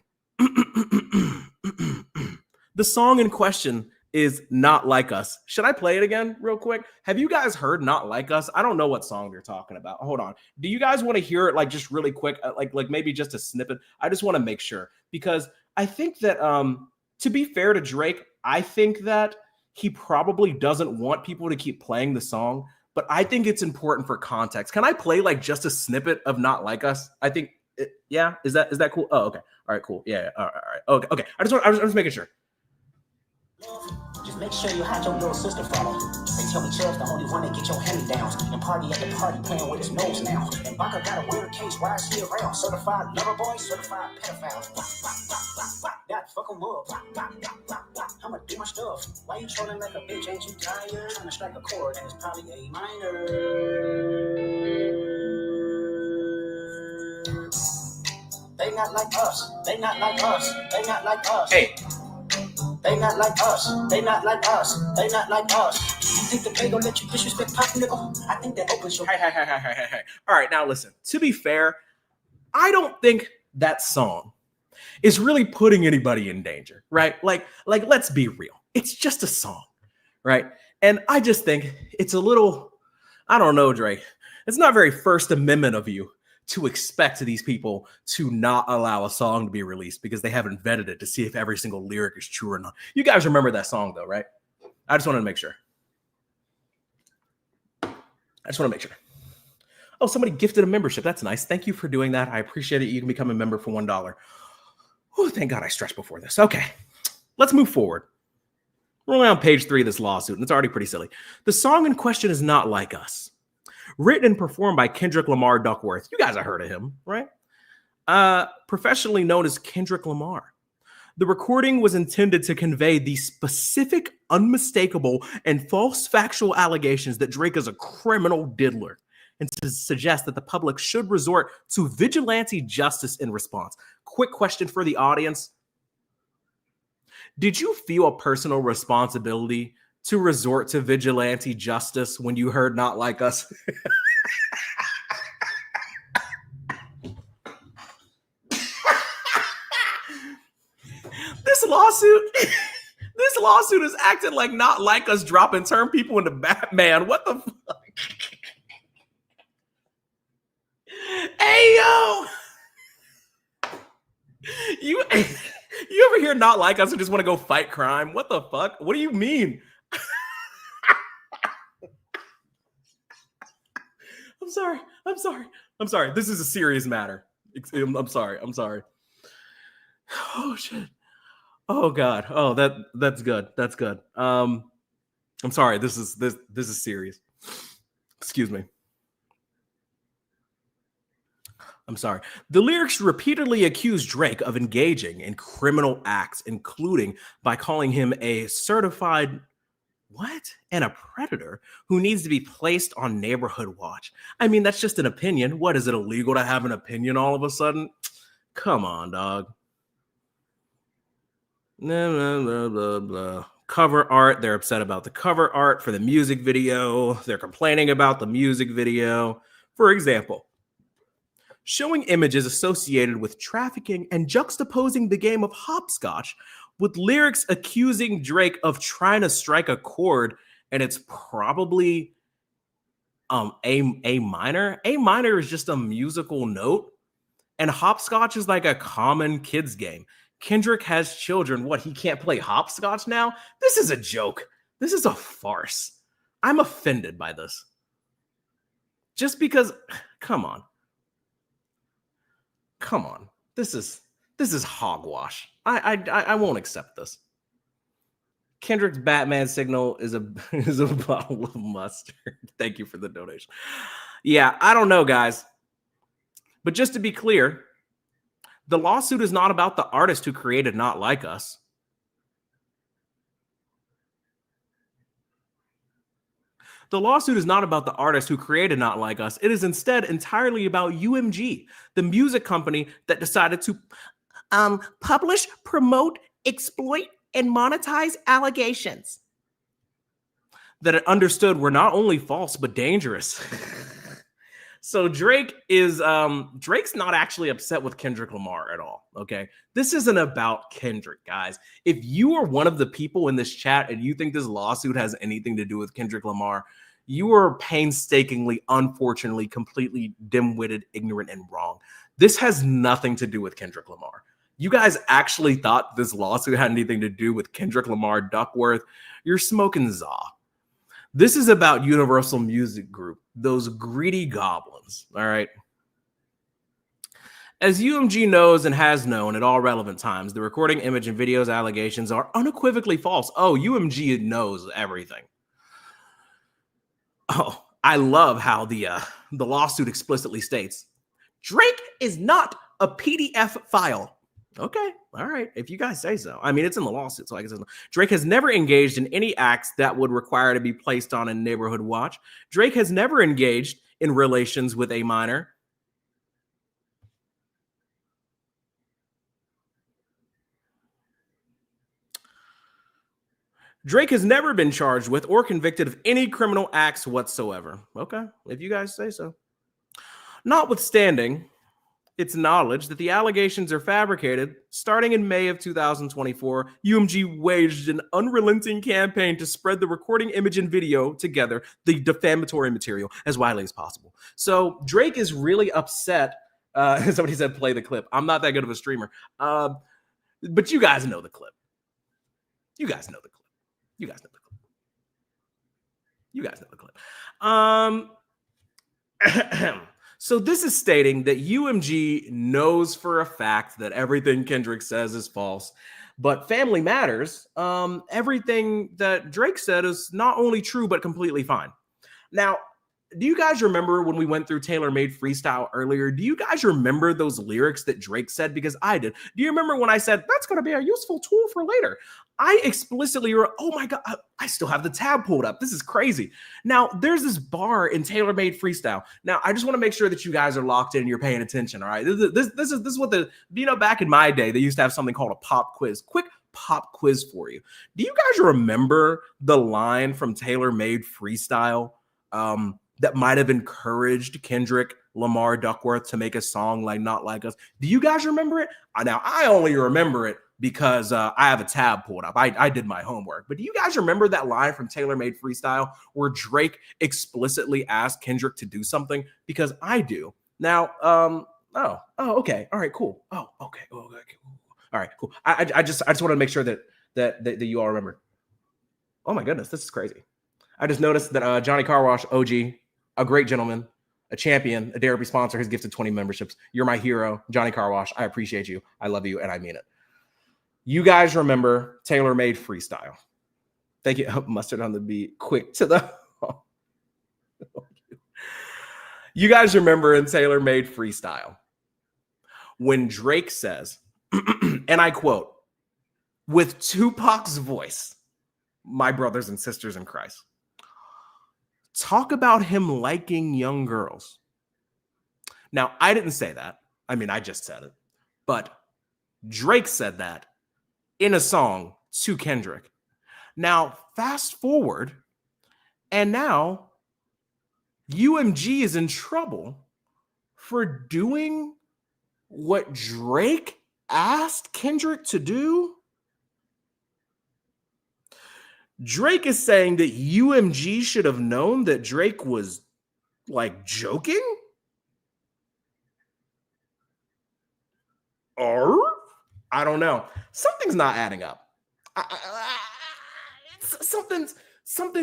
The song in question is Not Like Us. Should I play it again real quick? Have you guys heard Not Like Us? I don't know what song you're talking about. Hold on. Do you guys want to hear it like just really quick? Like maybe just a snippet? I just want to make sure because I think that to be fair to Drake, I think that he probably doesn't want people to keep playing the song, but I think it's important for context. Can I play like just a snippet of Not Like Us? I think yeah, is that cool? Oh, okay. All right, cool. Yeah, all right. Okay. I was just making sure. Just make sure you had your little sister follow. tell me Chubb's the only one that get your hand-me-downs. And party at the party playing with his nose now. And Baca got a weird case, why is he around? Certified lover boy, certified pedophiles. That fuck 'em up. I'ma do my stuff. Why you trolling like a bitch? Ain't you tired? Trying to strike a chord and it's probably A minor. They not like us. They not like us. They not like us. Hey. They not like us. They not like us. They not like us. You think the pay gon' let you disrespect Pop, nigga? I think that opens your... Hey. All right, now listen. To be fair, I don't think that song is really putting anybody in danger, right? Like, let's be real. It's just a song, right? And I just think it's a little, I don't know, Drake. It's not very First Amendment of you to expect these people to not allow a song to be released because they haven't vetted it to see if every single lyric is true or not. You guys remember that song though, right? I just wanted to make sure. Oh, somebody gifted a membership. That's nice. Thank you for doing that. I appreciate it. You can become a member for $1. Oh, thank God I stretched before this. Okay, let's move forward. We're only on page 3 of this lawsuit, and it's already pretty silly. The song in question is Not Like Us. Written and performed by Kendrick Lamar Duckworth. You guys have heard of him, right? Professionally known as Kendrick Lamar. The recording was intended to convey the specific, unmistakable, and false factual allegations that Drake is a criminal diddler, and to suggest that the public should resort to vigilante justice in response. Quick question for the audience. Did you feel a personal responsibility to resort to vigilante justice when you heard Not Like Us? This lawsuit is acting like Not Like Us drop and turn people into Batman. What the fuck? Hey, yo! You ever hear Not Like Us and just want to go fight crime? What the fuck? What do you mean? I'm sorry. This is a serious matter. I'm sorry. Oh shit. Oh God. Oh, that's good. I'm sorry. This is serious. Excuse me. I'm sorry. The lyrics repeatedly accuse Drake of engaging in criminal acts, including by calling him a certified and a predator who needs to be placed on neighborhood watch. I mean, that's just an opinion. What, is it illegal to have an opinion all of a sudden? Come on, dog. Blah, blah, blah, blah. Cover art. They're upset about the cover art for the music video. They're complaining about the music video. For example, showing images associated with trafficking and juxtaposing the game of hopscotch with lyrics accusing Drake of trying to strike a chord, and it's probably A minor. A minor is just a musical note, and hopscotch is like a common kids game. Kendrick has children. What, he can't play hopscotch now? This is a joke. This is a farce. I'm offended by this. Just because, come on. This is hogwash. I won't accept this. Kendrick's Batman signal is a bottle of mustard. Thank you for the donation. Yeah, I don't know, guys. But just to be clear, the lawsuit is not about the artist who created Not Like Us. The lawsuit is not about the artist who created Not Like Us. It is instead entirely about UMG, the music company that decided to publish, promote, exploit, and monetize allegations that it understood were not only false, but dangerous. So Drake's not actually upset with Kendrick Lamar at all, okay? This isn't about Kendrick, guys. If you are one of the people in this chat and you think this lawsuit has anything to do with Kendrick Lamar, you are painstakingly, unfortunately, completely dim-witted, ignorant, and wrong. This has nothing to do with Kendrick Lamar. You guys actually thought this lawsuit had anything to do with Kendrick Lamar Duckworth? You're smoking za. This is about Universal Music Group, those greedy goblins, all right? As UMG knows and has known at all relevant times, the recording, image, and videos allegations are unequivocally false. Oh, UMG knows everything. Oh, I love how the lawsuit explicitly states Drake is not a PDF file. Okay, all right, if you guys say so. I mean, it's in the lawsuit, so I guess Drake has never engaged in any acts that would require to be placed on a neighborhood watch. Drake has never engaged in relations with a minor. Drake has never been charged with or convicted of any criminal acts whatsoever. Okay, if you guys say so. Notwithstanding, it's knowledge that the allegations are fabricated. Starting in May of 2024, UMG waged an unrelenting campaign to spread the recording, image, and video together, the defamatory material, as widely as possible. So Drake is really upset. Somebody said, play the clip. I'm not that good of a streamer. But you guys know the clip. You guys know the clip. You guys know the clip. You guys know the clip. So this is stating that UMG knows for a fact that everything Kendrick says is false, but Family Matters, everything that Drake said is not only true, but completely fine. Now, do you guys remember when we went through Tailor Made Freestyle earlier? Do you guys remember those lyrics that Drake said? Because I did. Do you remember when I said, that's going to be a useful tool for later? I explicitly wrote, oh my God, I still have the tab pulled up. This is crazy. Now, there's this bar in Tailor Made Freestyle. Now, I just want to make sure that you guys are locked in and you're paying attention, all right? This is what back in my day, they used to have something called a pop quiz. Quick pop quiz for you. Do you guys remember the line from Tailor Made Freestyle that might have encouraged Kendrick Lamar Duckworth to make a song like Not Like Us? Do you guys remember it? Now, I only remember it because I have a tab pulled up. I did my homework. But do you guys remember that line from Tailor Made Freestyle where Drake explicitly asked Kendrick to do something? Because I do. Now, okay. All right, cool. Oh, okay. All right, cool. I just want to make sure that you all remember. Oh my goodness, this is crazy. I just noticed that Johnny Car Wash, OG, a great gentleman, a champion, a Derapy sponsor, has gifted 20 memberships. You're my hero, Johnny Car Wash. I appreciate you. I love you, and I mean it. You guys remember Tailor Made Freestyle. Thank you. Mustard on the beat. Quick to the... You guys remember in Tailor Made Freestyle when Drake says, and I quote, with Tupac's voice, my brothers and sisters in Christ, talk about him liking young girls. Now, I didn't say that. I mean, I just said it. But Drake said that in a song to Kendrick. Now, fast forward, and now UMG is in trouble for doing what Drake asked Kendrick to do. Drake is saying that UMG should have known that Drake was like joking. Or I don't know. Something's not adding up. Something's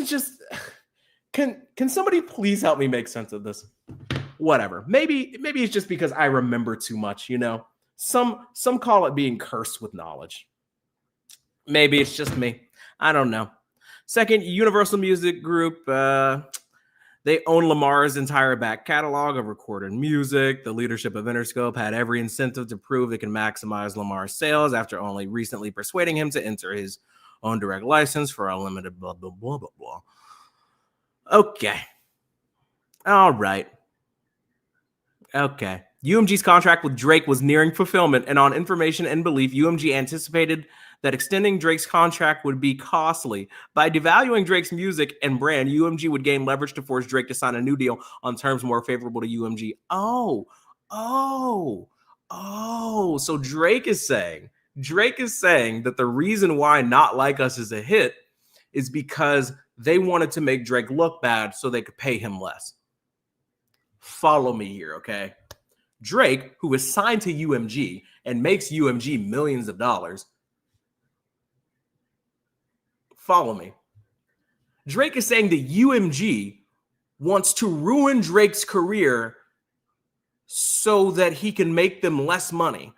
just. Can somebody please help me make sense of this? Whatever. Maybe it's just because I remember too much. You know, some call it being cursed with knowledge. Maybe it's just me. I don't know. Second, Universal Music Group. They own Lamar's entire back catalog of recorded music. The leadership of Interscope had every incentive to prove it can maximize Lamar's sales after only recently persuading him to enter his own direct license for unlimited blah, blah, blah, blah, blah. Okay. All right. Okay. UMG's contract with Drake was nearing fulfillment, and on information and belief, UMG anticipated that extending Drake's contract would be costly. By devaluing Drake's music and brand, UMG would gain leverage to force Drake to sign a new deal on terms more favorable to UMG. So Drake is saying that the reason why Not Like Us is a hit is because they wanted to make Drake look bad so they could pay him less. Follow me here, okay? Drake, who is signed to UMG and makes UMG millions of dollars, follow me. Drake is saying that UMG wants to ruin Drake's career so that he can make them less money.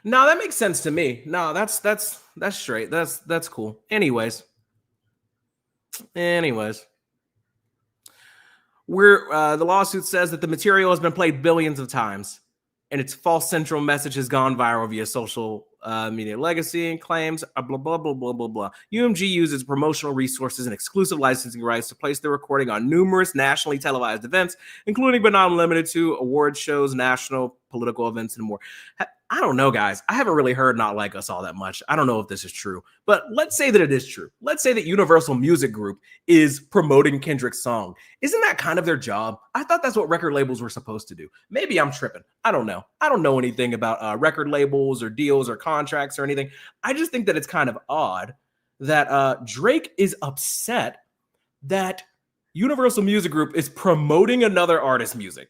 No, that makes sense to me. No, that's straight. That's cool. Anyways, the lawsuit says that the material has been played billions of times, and its false central message has gone viral via social media legacy and claims blah blah blah blah blah blah. UMG uses promotional resources and exclusive licensing rights to place the recording on numerous nationally televised events, including but not limited to award shows, national political events, and more. I don't know, guys. I haven't really heard Not Like Us all that much. I don't know if this is true, but let's say that it is true. Let's say that Universal Music Group is promoting Kendrick's song. Isn't that kind of their job? I thought that's what record labels were supposed to do. Maybe I'm tripping. I don't know. I don't know anything about record labels or deals or contracts or anything. I just think that it's kind of odd that Drake is upset that Universal Music Group is promoting another artist's music.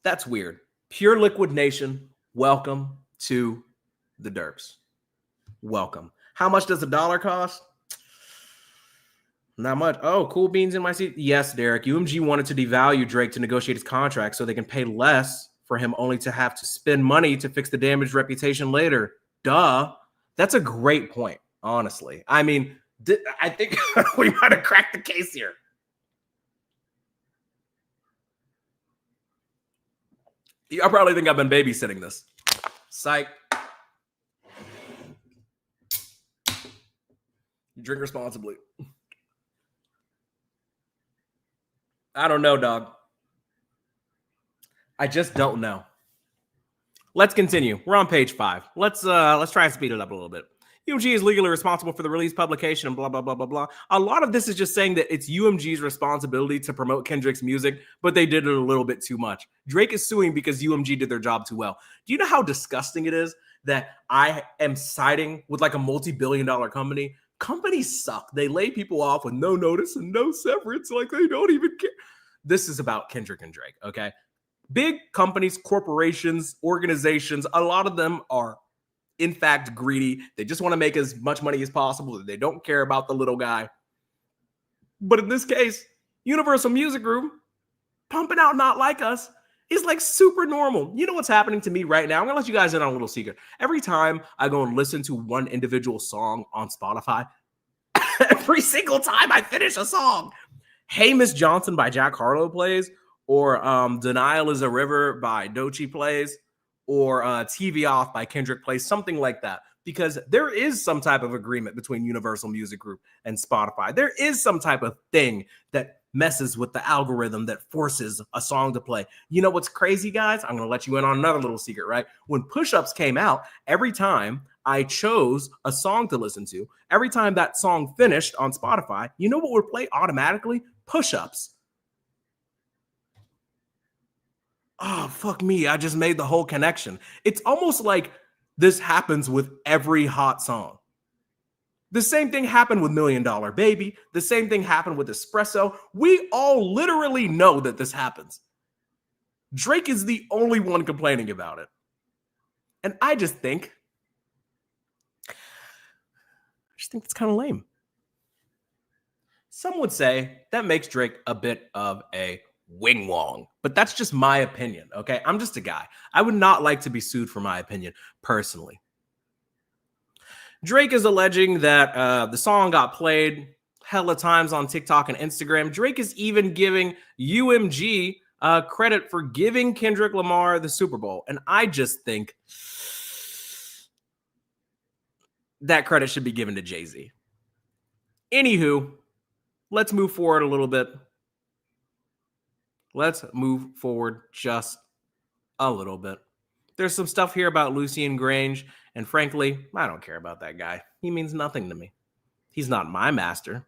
That's weird. Pure Liquid Nation, welcome to the Derps. Welcome. How much does $1 cost? Not much. Oh, cool beans in my seat. Yes, Derek. UMG wanted to devalue Drake to negotiate his contract so they can pay less for him, only to have to spend money to fix the damaged reputation later. Duh. That's a great point, honestly. I mean, I think we might have cracked the case here. I probably think I've been babysitting this. Psych. Drink responsibly. I don't know, dog. I just don't know. Let's continue. We're on page 5. Let's try and speed it up a little bit. UMG is legally responsible for the release, publication, and blah, blah, blah, blah, blah. A lot of this is just saying that it's UMG's responsibility to promote Kendrick's music, but they did it a little bit too much. Drake is suing because UMG did their job too well. Do you know how disgusting it is that I am siding with like a multi-billion-dollar company? Companies suck. They lay people off with no notice and no severance. Like they don't even care. This is about Kendrick and Drake, okay? Big companies, corporations, organizations, a lot of them are in fact greedy. They just want to make as much money as possible. They don't care about the little guy. But in this case, Universal Music Group pumping out Not Like Us is like super normal. You know what's happening to me right now? I'm gonna let you guys in on a little secret. Every time I go and listen to one individual song on Spotify, every single time I finish a song, Hey Miss Johnson by Jack Harlow plays, or Denial is a River by Doechii plays, or TV Off by Kendrick plays, something like that. Because there is some type of agreement between Universal Music Group and Spotify. There is some type of thing that messes with the algorithm that forces a song to play. You know what's crazy, guys? I'm going to let you in on another little secret, right? When Push-Ups came out, every time I chose a song to listen to, every time that song finished on Spotify, you know what would play automatically? Push-Ups. Oh, fuck me. I just made the whole connection. It's almost like this happens with every hot song. The same thing happened with $1 Million Baby. The same thing happened with Espresso. We all literally know that this happens. Drake is the only one complaining about it. And I just think it's kind of lame. Some would say that makes Drake a bit of a wing wong, but that's just my opinion, okay? I'm just a guy. I would not like to be sued for my opinion personally. Drake is alleging that the song got played hella times on TikTok and Instagram. Drake is even giving UMG credit for giving Kendrick Lamar the Super Bowl, and I just think that credit should be given to Jay-Z. Anywho, let's move forward a little bit. Let's move forward just a little bit. There's some stuff here about Lucien Grange, and frankly, I don't care about that guy. He means nothing to me. He's not my master.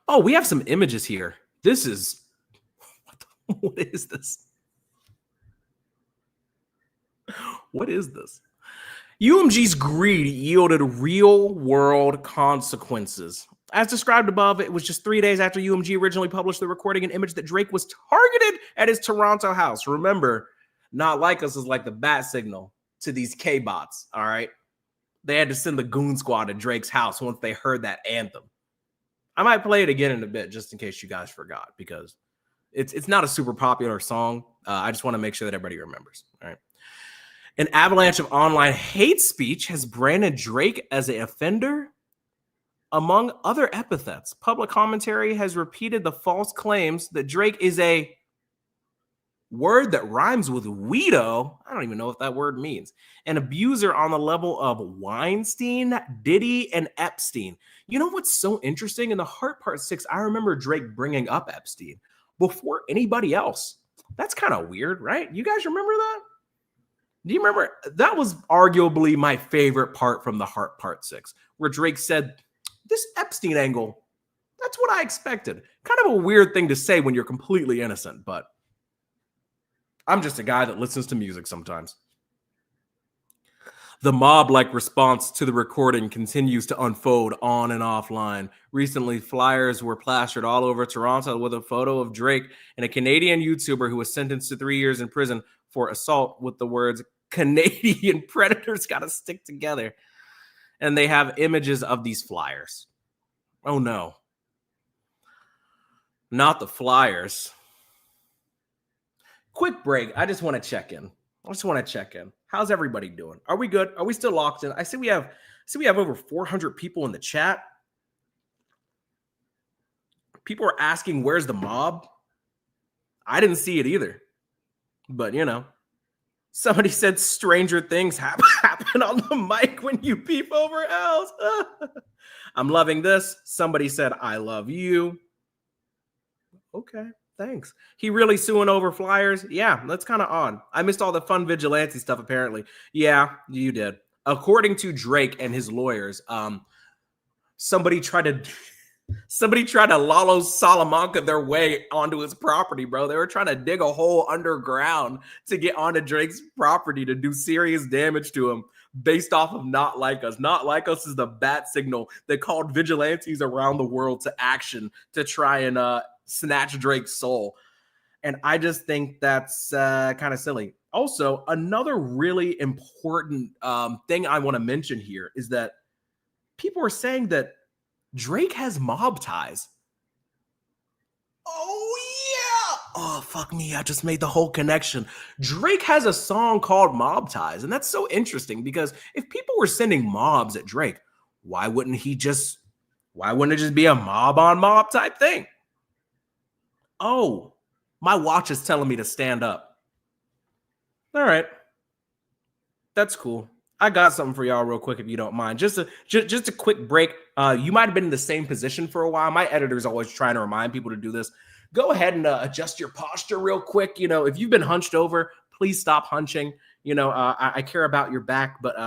Oh, we have some images here. This is... What is this? What is this? UMG's greed yielded real-world consequences. As described above, it was just 3 days after UMG originally published the recording and image that Drake was targeted at his Toronto house. Remember, Not Like Us is like the bat signal to these K-bots, all right? They had to send the goon squad to Drake's house once they heard that anthem. I might play it again in a bit just in case you guys forgot, because It's not a super popular song. I just want to make sure that everybody remembers. All right. An avalanche of online hate speech has branded Drake as an offender, among other epithets. Public commentary has repeated the false claims that Drake is a word that rhymes with weedo. I don't even know what that word means. An abuser on the level of Weinstein, Diddy, and Epstein. You know what's so interesting? In the Heart Part 6, I remember Drake bringing up Epstein before anybody else. That's kind of weird, right? You guys remember that? Do you remember? That was arguably my favorite part from the Heart Part 6, where Drake said, this Epstein angle, that's what I expected. Kind of a weird thing to say when you're completely innocent, but I'm just a guy that listens to music sometimes. The mob-like response to the recording continues to unfold on and offline. Recently, flyers were plastered all over Toronto with a photo of Drake and a Canadian YouTuber who was sentenced to 3 years in prison for assault with the words, Canadian predators gotta stick together. And they have images of these flyers. Oh no. Not the flyers. Quick break. I just want to check in. How's everybody doing? Are we good? Are we still locked in? I see we have over 400 people in the chat. People are asking, where's the mob? I didn't see it either. But, you know, somebody said stranger things happen on the mic when you peep over else. I'm loving this. Somebody said, I love you. Okay. Thanks. He really suing over flyers? Yeah, that's kind of odd. I missed all the fun vigilante stuff, apparently. Yeah, you did. According to Drake and his lawyers, somebody tried to Lalo Salamanca their way onto his property, bro. They were trying to dig a hole underground to get onto Drake's property to do serious damage to him based off of Not Like Us. Not Like Us is the bat signal that called vigilantes around the world to action to try and snatch Drake's soul. And I just think that's kind of silly. Also, another really important thing I want to mention here is that people are saying that Drake has mob ties. Oh, yeah. Oh, fuck me. I just made the whole connection. Drake has a song called Mob Ties. And that's so interesting because if people were sending mobs at Drake, why wouldn't it just be a mob on mob type thing? Oh, my watch is telling me to stand up. All right. That's cool. I got something for y'all real quick if you don't mind. Just a quick break. You might have been in the same position for a while. My editor's always trying to remind people to do this. Go ahead and adjust your posture real quick. You know, if you've been hunched over, please stop hunching. You know, I care about your back, but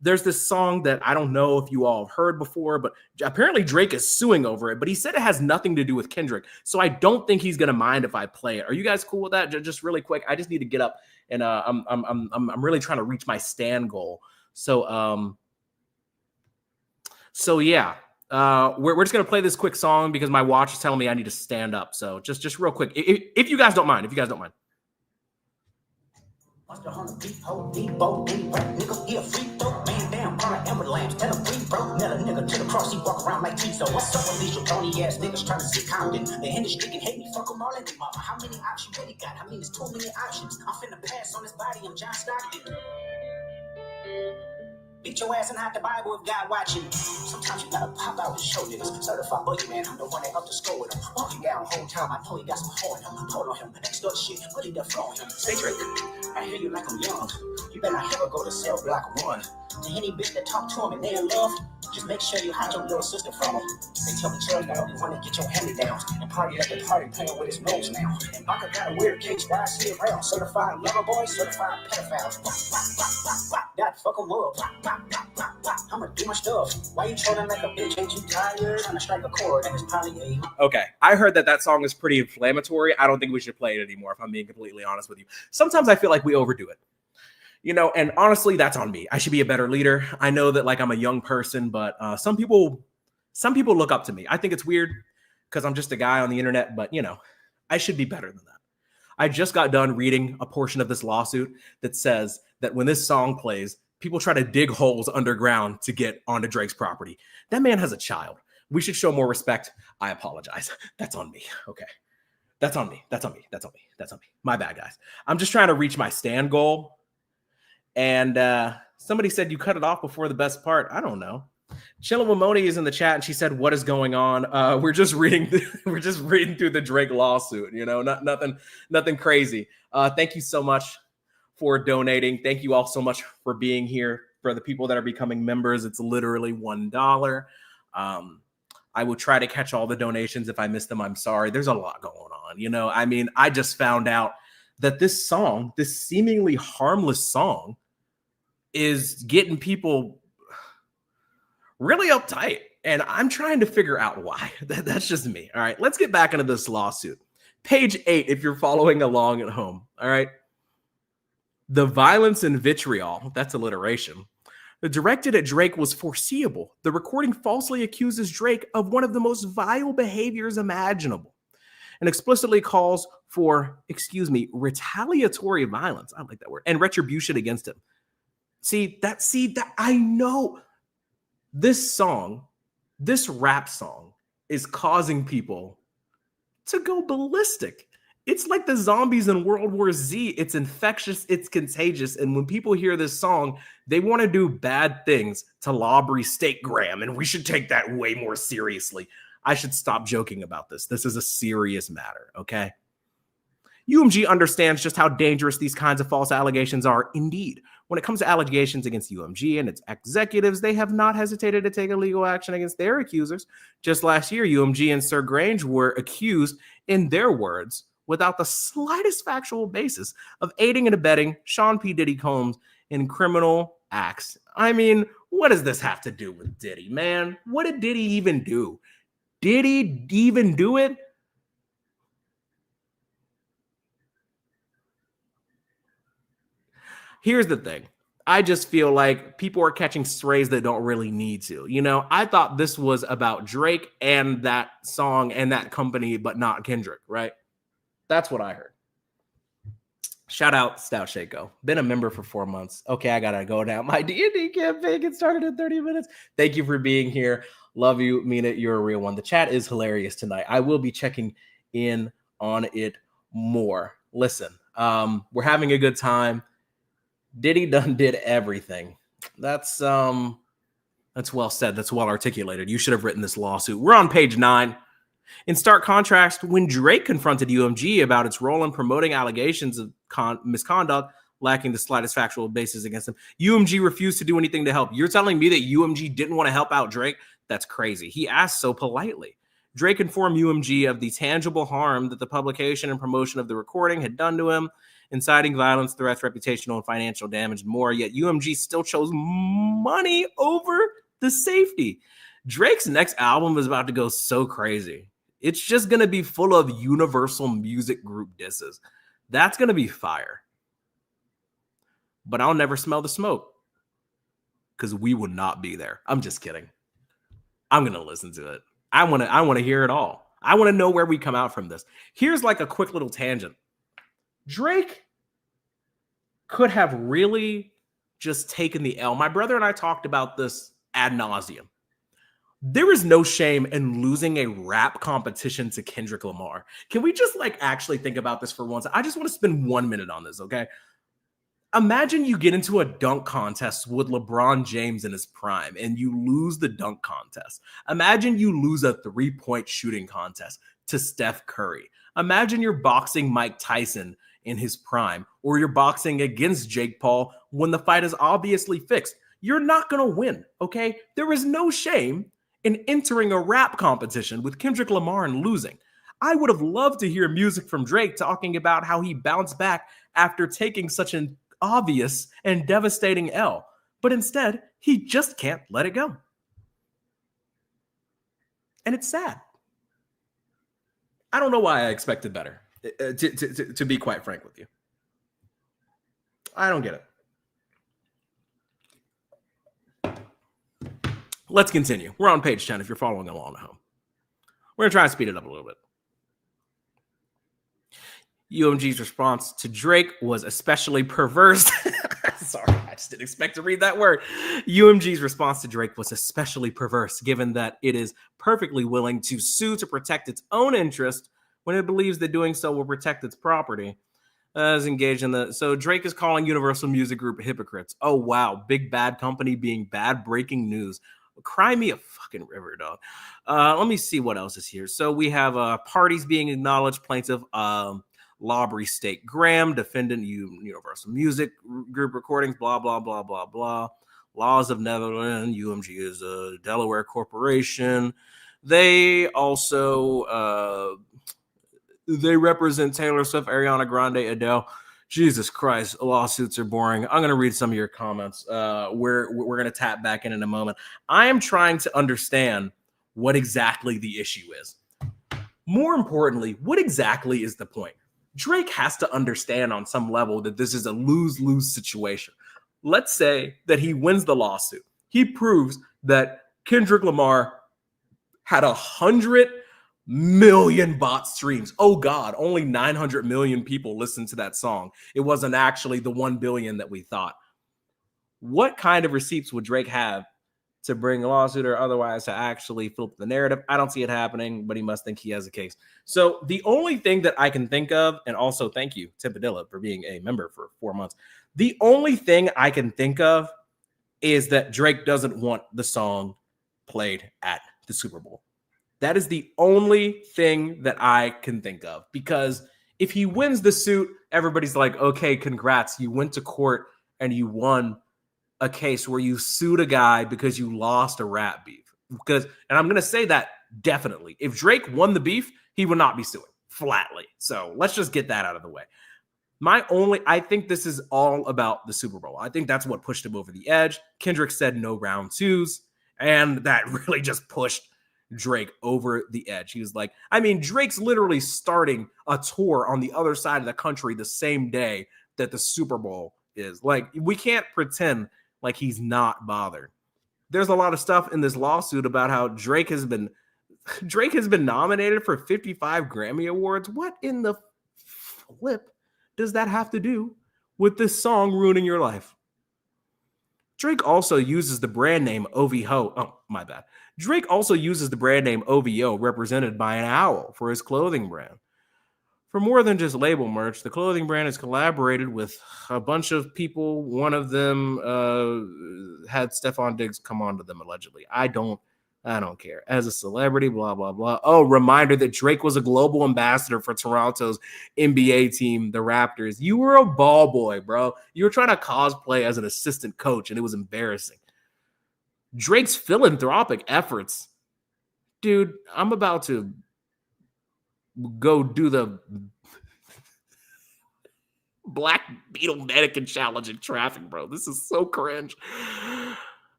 there's this song that I don't know if you all have heard before, but apparently Drake is suing over it, but he said it has nothing to do with Kendrick. So I don't think he's going to mind if I play it. Are you guys cool with that? Just really quick. I just need to get up and I'm really trying to reach my stand goal. So yeah, we're just going to play this quick song because my watch is telling me I need to stand up. So just real quick, if you guys don't mind, Once the 100 deep, hold deep, boat, deep, right, nigga, he a free throw, man down, call an ambulance, tell him free bro, nail a nigga to the cross, he walk around like Tizo. What's up with these jabroni ass niggas trying to sit Compton? The industry can hate me, fuck them all in their mama. How many options really got? I mean, there's too many options. I'm finna pass on this body, I'm John Stockton. Beat your ass and hide the Bible if God watching. Sometimes you gotta pop out and show niggas. Certified boogeyman, I'm the one that up the score with him. Walking down whole time, I know he got some horn on him. Hold on him, extort shit, really the flow on him. Stay Drake, I hear you like I'm young. You better not ever go to cell block 1. To any bitch that talk to him and they in love, just make sure you hide your little sister from him. They tell me Charles not only want to get your hand-me-downs and party at the party playing with his nose now. And Baka got a weird case, why I see it around. Certified lover boy, certified pedophiles. That fuck him up. I'ma do my stuff. Why you trolling like a bitch? Ain't you tired? Trying to strike a chord and it's probably a... Okay, I heard that song is pretty inflammatory. I don't think we should play it anymore, if I'm being completely honest with you. Sometimes I feel like we overdo it. You know, and honestly, that's on me. I should be a better leader. I know that like I'm a young person, but some people look up to me. I think it's weird because I'm just a guy on the internet, but you know, I should be better than that. I just got done reading a portion of this lawsuit that says that when this song plays, people try to dig holes underground to get onto Drake's property. That man has a child. We should show more respect. I apologize. That's on me. Okay. That's on me. That's on me. That's on me. That's on me. My bad, guys. I'm just trying to reach my stand goal. And somebody said you cut it off before the best part. I don't know. Chilla Wimoni is in the chat and she said, "What is going on?" We're just reading. We're just reading through the Drake lawsuit. You know, nothing crazy. Thank you so much for donating. Thank you all so much for being here. For the people that are becoming members, it's literally $1. I will try to catch all the donations. If I miss them, I'm sorry. There's a lot going on. You know, I mean, I just found out that this song, this seemingly harmless song, is getting people really uptight. And I'm trying to figure out why. That's just me. All right, let's get back into this lawsuit. Page 8, if you're following along at home. All right. The violence and vitriol, that's alliteration, directed at Drake was foreseeable. The recording falsely accuses Drake of one of the most vile behaviors imaginable and explicitly calls for, retaliatory violence. I like that word. And retribution against him. See that I know this song, this rap song is causing people to go ballistic. It's like the zombies in World War Z. It's infectious, it's contagious. And when people hear this song, they want to do bad things to Lawbrey State Graham. And we should take that way more seriously. I should stop joking about this. This is a serious matter, okay? UMG understands just how dangerous these kinds of false allegations are indeed. When it comes to allegations against UMG and its executives, they have not hesitated to take illegal action against their accusers. Just last year, UMG and Sir Grange were accused, in their words, without the slightest factual basis, of aiding and abetting Sean P. Diddy Combs in criminal acts. I mean, what does this have to do with Diddy, man? What did Diddy even do? Did he even do it? Here's the thing. I just feel like people are catching strays that don't really need to. You know, I thought this was about Drake and that song and that company, but not Kendrick, right? That's what I heard. Shout out Stout Shaco. Been a member for 4 months. Okay, I gotta go now. My D&D campaign gets started in 30 minutes. Thank you for being here. Love you. Mean it. You're a real one. The chat is hilarious tonight. I will be checking in on it more. Listen, we're having a good time. Diddy done did everything. That's well said. That's well articulated. You should have written this lawsuit. We're on page 9. In stark contrast, when Drake confronted UMG about its role in promoting allegations of misconduct lacking the slightest factual basis against him, UMG refused to do anything to help. You're telling me that UMG didn't want to help out Drake? That's crazy. He asked so politely. Drake informed UMG of the tangible harm that the publication and promotion of the recording had done to him, inciting violence, threats, reputational and financial damage, and more. Yet UMG still chose money over the safety. Drake's next album is about to go so crazy. It's just going to be full of Universal Music Group disses. That's going to be fire. But I'll never smell the smoke because we will not be there. I'm just kidding. I'm going to listen to it. I want to hear it all. I want to know where we come out from this. Here's like a quick little tangent. Drake could have really just taken the L. My brother and I talked about this ad nauseum. There is no shame in losing a rap competition to Kendrick Lamar. Can we just actually think about this for once? I just want to spend 1 minute on this, okay? Imagine you get into a dunk contest with LeBron James in his prime and you lose the dunk contest. Imagine you lose a 3-point shooting contest to Steph Curry. Imagine you're boxing Mike Tyson in his prime, or you're boxing against Jake Paul when the fight is obviously fixed. You're not going to win, okay? There is no shame in entering a rap competition with Kendrick Lamar and losing. I would have loved to hear music from Drake talking about how he bounced back after taking such an obvious and devastating L, but instead, he just can't let it go. And it's sad. I don't know why I expected better, to be quite frank with you. I don't get it. Let's continue. We're on page 10 if you're following along at home. We're going to try and speed it up a little bit. UMG's response to Drake was especially perverse. Sorry, I just didn't expect to read that word. UMG's response to Drake was especially perverse, given that it is perfectly willing to sue to protect its own interest when it believes that doing so will protect its property. Is engaged in the so Drake is calling Universal Music Group hypocrites. Oh wow, big bad company being bad. Breaking news. Cry me a fucking river, dog. Let me see what else is here. So we have parties being acknowledged. Plaintiff Lawbrey State Graham, defendant Universal Music Group recordings. Blah blah blah blah blah. Laws of Netherlands. UMG is a Delaware corporation. They also they represent Taylor Swift, Ariana Grande, Adele. Jesus Christ, lawsuits are boring. I'm going to read some of your comments. We're going to tap back in a moment. I am trying to understand what exactly the issue is. More importantly, what exactly is the point? Drake has to understand on some level that this is a lose-lose situation. Let's say that he wins the lawsuit. He proves that Kendrick Lamar had 100 million bot streams. Oh God, only 900 million people listened to that song. It wasn't actually the 1 billion that we thought. What kind of receipts would Drake have to bring a lawsuit or otherwise to actually flip the narrative? I don't see it happening, but he must think he has a case. So the only thing that I can think of, and also thank you, Tipadilla, for being a member for 4 months. The only thing I can think of is that Drake doesn't want the song played at the Super Bowl. That is the only thing that I can think of, because if he wins the suit, everybody's like, okay, congrats. You went to court and you won a case where you sued a guy because you lost a rap beef. And I'm going to say that definitely. If Drake won the beef, he would not be suing flatly. So let's just get that out of the way. I think this is all about the Super Bowl. I think that's what pushed him over the edge. Kendrick said no round twos, and that really just pushed Drake over the edge. He was like, I mean, Drake's literally starting a tour on the other side of the country the same day that the Super Bowl is. Like, we can't pretend like he's not bothered. There's a lot of stuff in this lawsuit about how Drake has been nominated for 55 Grammy Awards. What in the flip does that have to do with this song ruining your life? Drake also uses the brand name OVO. Oh, my bad. Drake also uses the brand name OVO, represented by an owl, for his clothing brand. For more than just label merch, the clothing brand has collaborated with a bunch of people. One of them had Stephon Diggs come on to them, allegedly. I don't care. As a celebrity, blah, blah, blah. Oh, reminder that Drake was a global ambassador for Toronto's NBA team, the Raptors. You were a ball boy, bro. You were trying to cosplay as an assistant coach, and it was embarrassing. Drake's philanthropic efforts. Dude, I'm about to go do the Black Beetle mannequin challenge in traffic, bro. This is so cringe.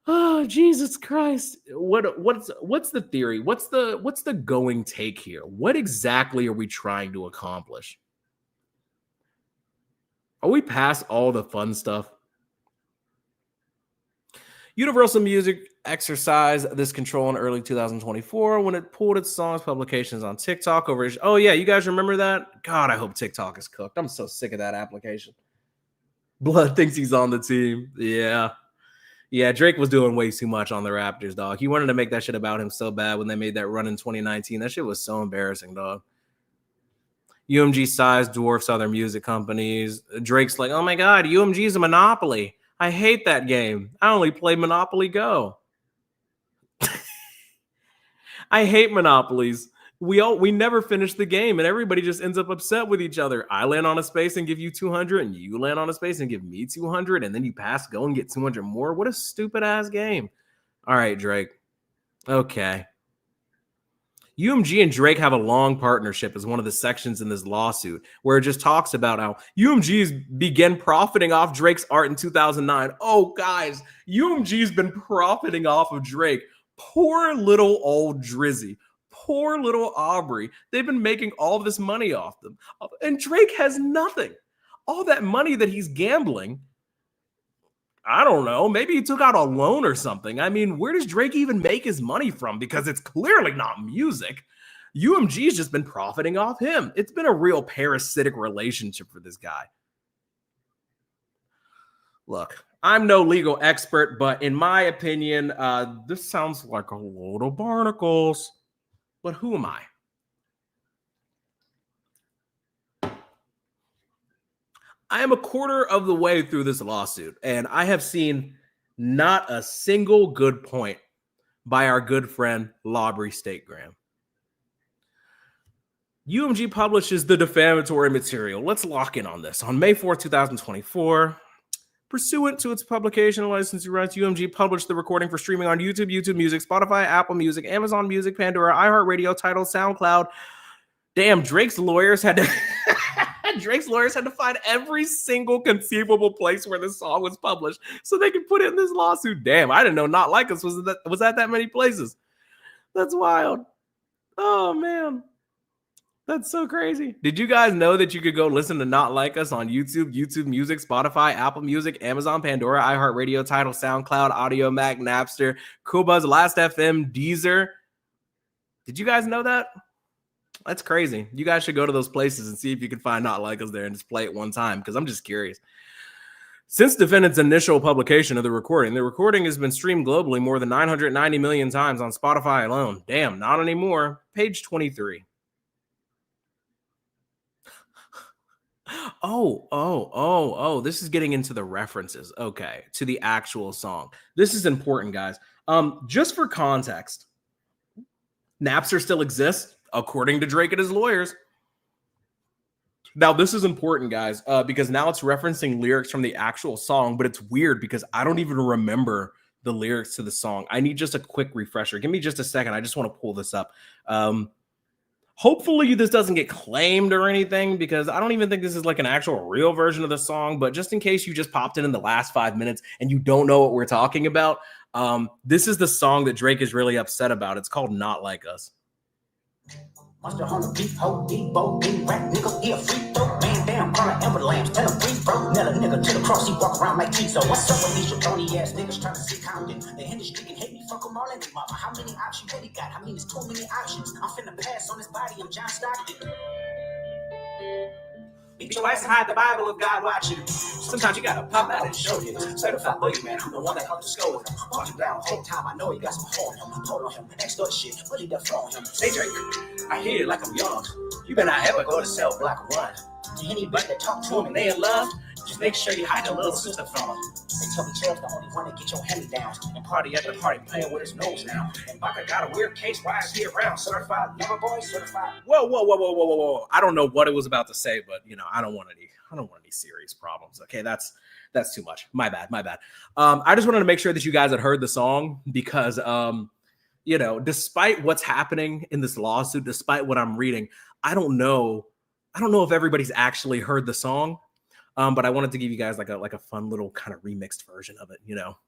Oh, Jesus Christ. What's the theory? What's the going take here? What exactly are we trying to accomplish? Are we past all the fun stuff? Universal Music exercised this control in early 2024 when it pulled its songs publications on TikTok over. Oh yeah, you guys remember that? God, I hope TikTok is cooked. I'm so sick of that application. Blood thinks he's on the team. Yeah, Drake was doing way too much on the Raptors, dog. He wanted to make that shit about him so bad when they made that run in 2019. That shit was so embarrassing, dog. UMG size dwarfs other music companies. Drake's like, oh my God, UMG is a monopoly. I hate that game. I only play Monopoly Go. I hate monopolies. We never finish the game, and everybody just ends up upset with each other. I land on a space and give you 200, and you land on a space and give me 200, and then you pass go and get 200 more. What a stupid ass game. All right, Drake. Okay. UMG and Drake have a long partnership as one of the sections in this lawsuit, where it just talks about how UMG's began profiting off Drake's art in 2009. Oh, guys, UMG's been profiting off of Drake. Poor little old Drizzy. Poor little Aubrey. They've been making all this money off them. And Drake has nothing. All that money that he's gambling, I don't know. Maybe he took out a loan or something. I mean, where does Drake even make his money from? Because it's clearly not music. UMG's just been profiting off him. It's been a real parasitic relationship for this guy. Look, I'm no legal expert, but in my opinion, this sounds like a load of barnacles. But who am I? I am a quarter of the way through this lawsuit, and I have seen not a single good point by our good friend Lawbrey State Graham. UMG publishes the defamatory material. Let's lock in on this. On May 4th, 2024, pursuant to its publication and licensing rights, UMG published the recording for streaming on YouTube, YouTube Music, Spotify, Apple Music, Amazon Music, Pandora, iHeartRadio, Tidal, SoundCloud. Damn, Drake's lawyers had to find every single conceivable place where this song was published so they could put it in this lawsuit. Damn, I didn't know Not Like Us was at that many places. That's wild. Oh man. That's so crazy. Did you guys know that you could go listen to Not Like Us on YouTube, YouTube Music, Spotify, Apple Music, Amazon, Pandora, iHeartRadio, Tidal, SoundCloud, Audio Mac, Napster, Coolbuzz, Last.fm, Deezer? Did you guys know that? That's crazy. You guys should go to those places and see if you can find Not Like Us there and just play it one time, because I'm just curious. Since defendant's initial publication of the recording has been streamed globally more than 990 million times on Spotify alone. Damn, not anymore. Page 23. Oh, this is getting into the references. Okay, to the actual song. This is important, guys. Just for context, Napster still exists, according to Drake and his lawyers. Now, this is important, guys, because now it's referencing lyrics from the actual song, but it's weird because I don't even remember the lyrics to the song. I need just a quick refresher. Give me just a second. I just want to pull this up. Hopefully this doesn't get claimed or anything, because I don't even think this is like an actual real version of the song, but just in case you just popped in the last 5 minutes and you don't know what we're talking about, this is the song that Drake is really upset about. It's called Not Like Us. Monster on the beat, ho, Debo, big rap nigga, he a free throw, man down, call an ambulance, tell him free throw, nail a nigga to the cross, he walk around like T, so what's up with these jabroni ass niggas trying to see Compton, the industry can hate me, fuck them all in the mama, how many options really got, I mean, it's too many options, I'm finna pass on this body, I'm John Stockton. Beat your ass and hide the Bible if God watching. Sometimes you gotta pop out and show you. Certified boogeyman, I'm the one that helped to score with him. Walking down whole time, I know he got some horn on him. Hold on him, extort shit, really defraud him. Say Drake, I hear it like I'm young. You better not ever go to cell block one. To anybody that talk to him and they in love, just make sure you hide your little sister from him. They tell me Cheryl's the only one that get your hand-me-downs. And party at the party playing with his nose now. And Baka got a weird case, why is he around? Certified lover boy, certified. Whoa. I don't know what it was about to say, but I don't want any serious problems. Okay, that's too much. My bad. I just wanted to make sure that you guys had heard the song, because despite what's happening in this lawsuit, despite what I'm reading, I don't know if everybody's actually heard the song. But I wanted to give you guys like a fun little kind of remixed version of it,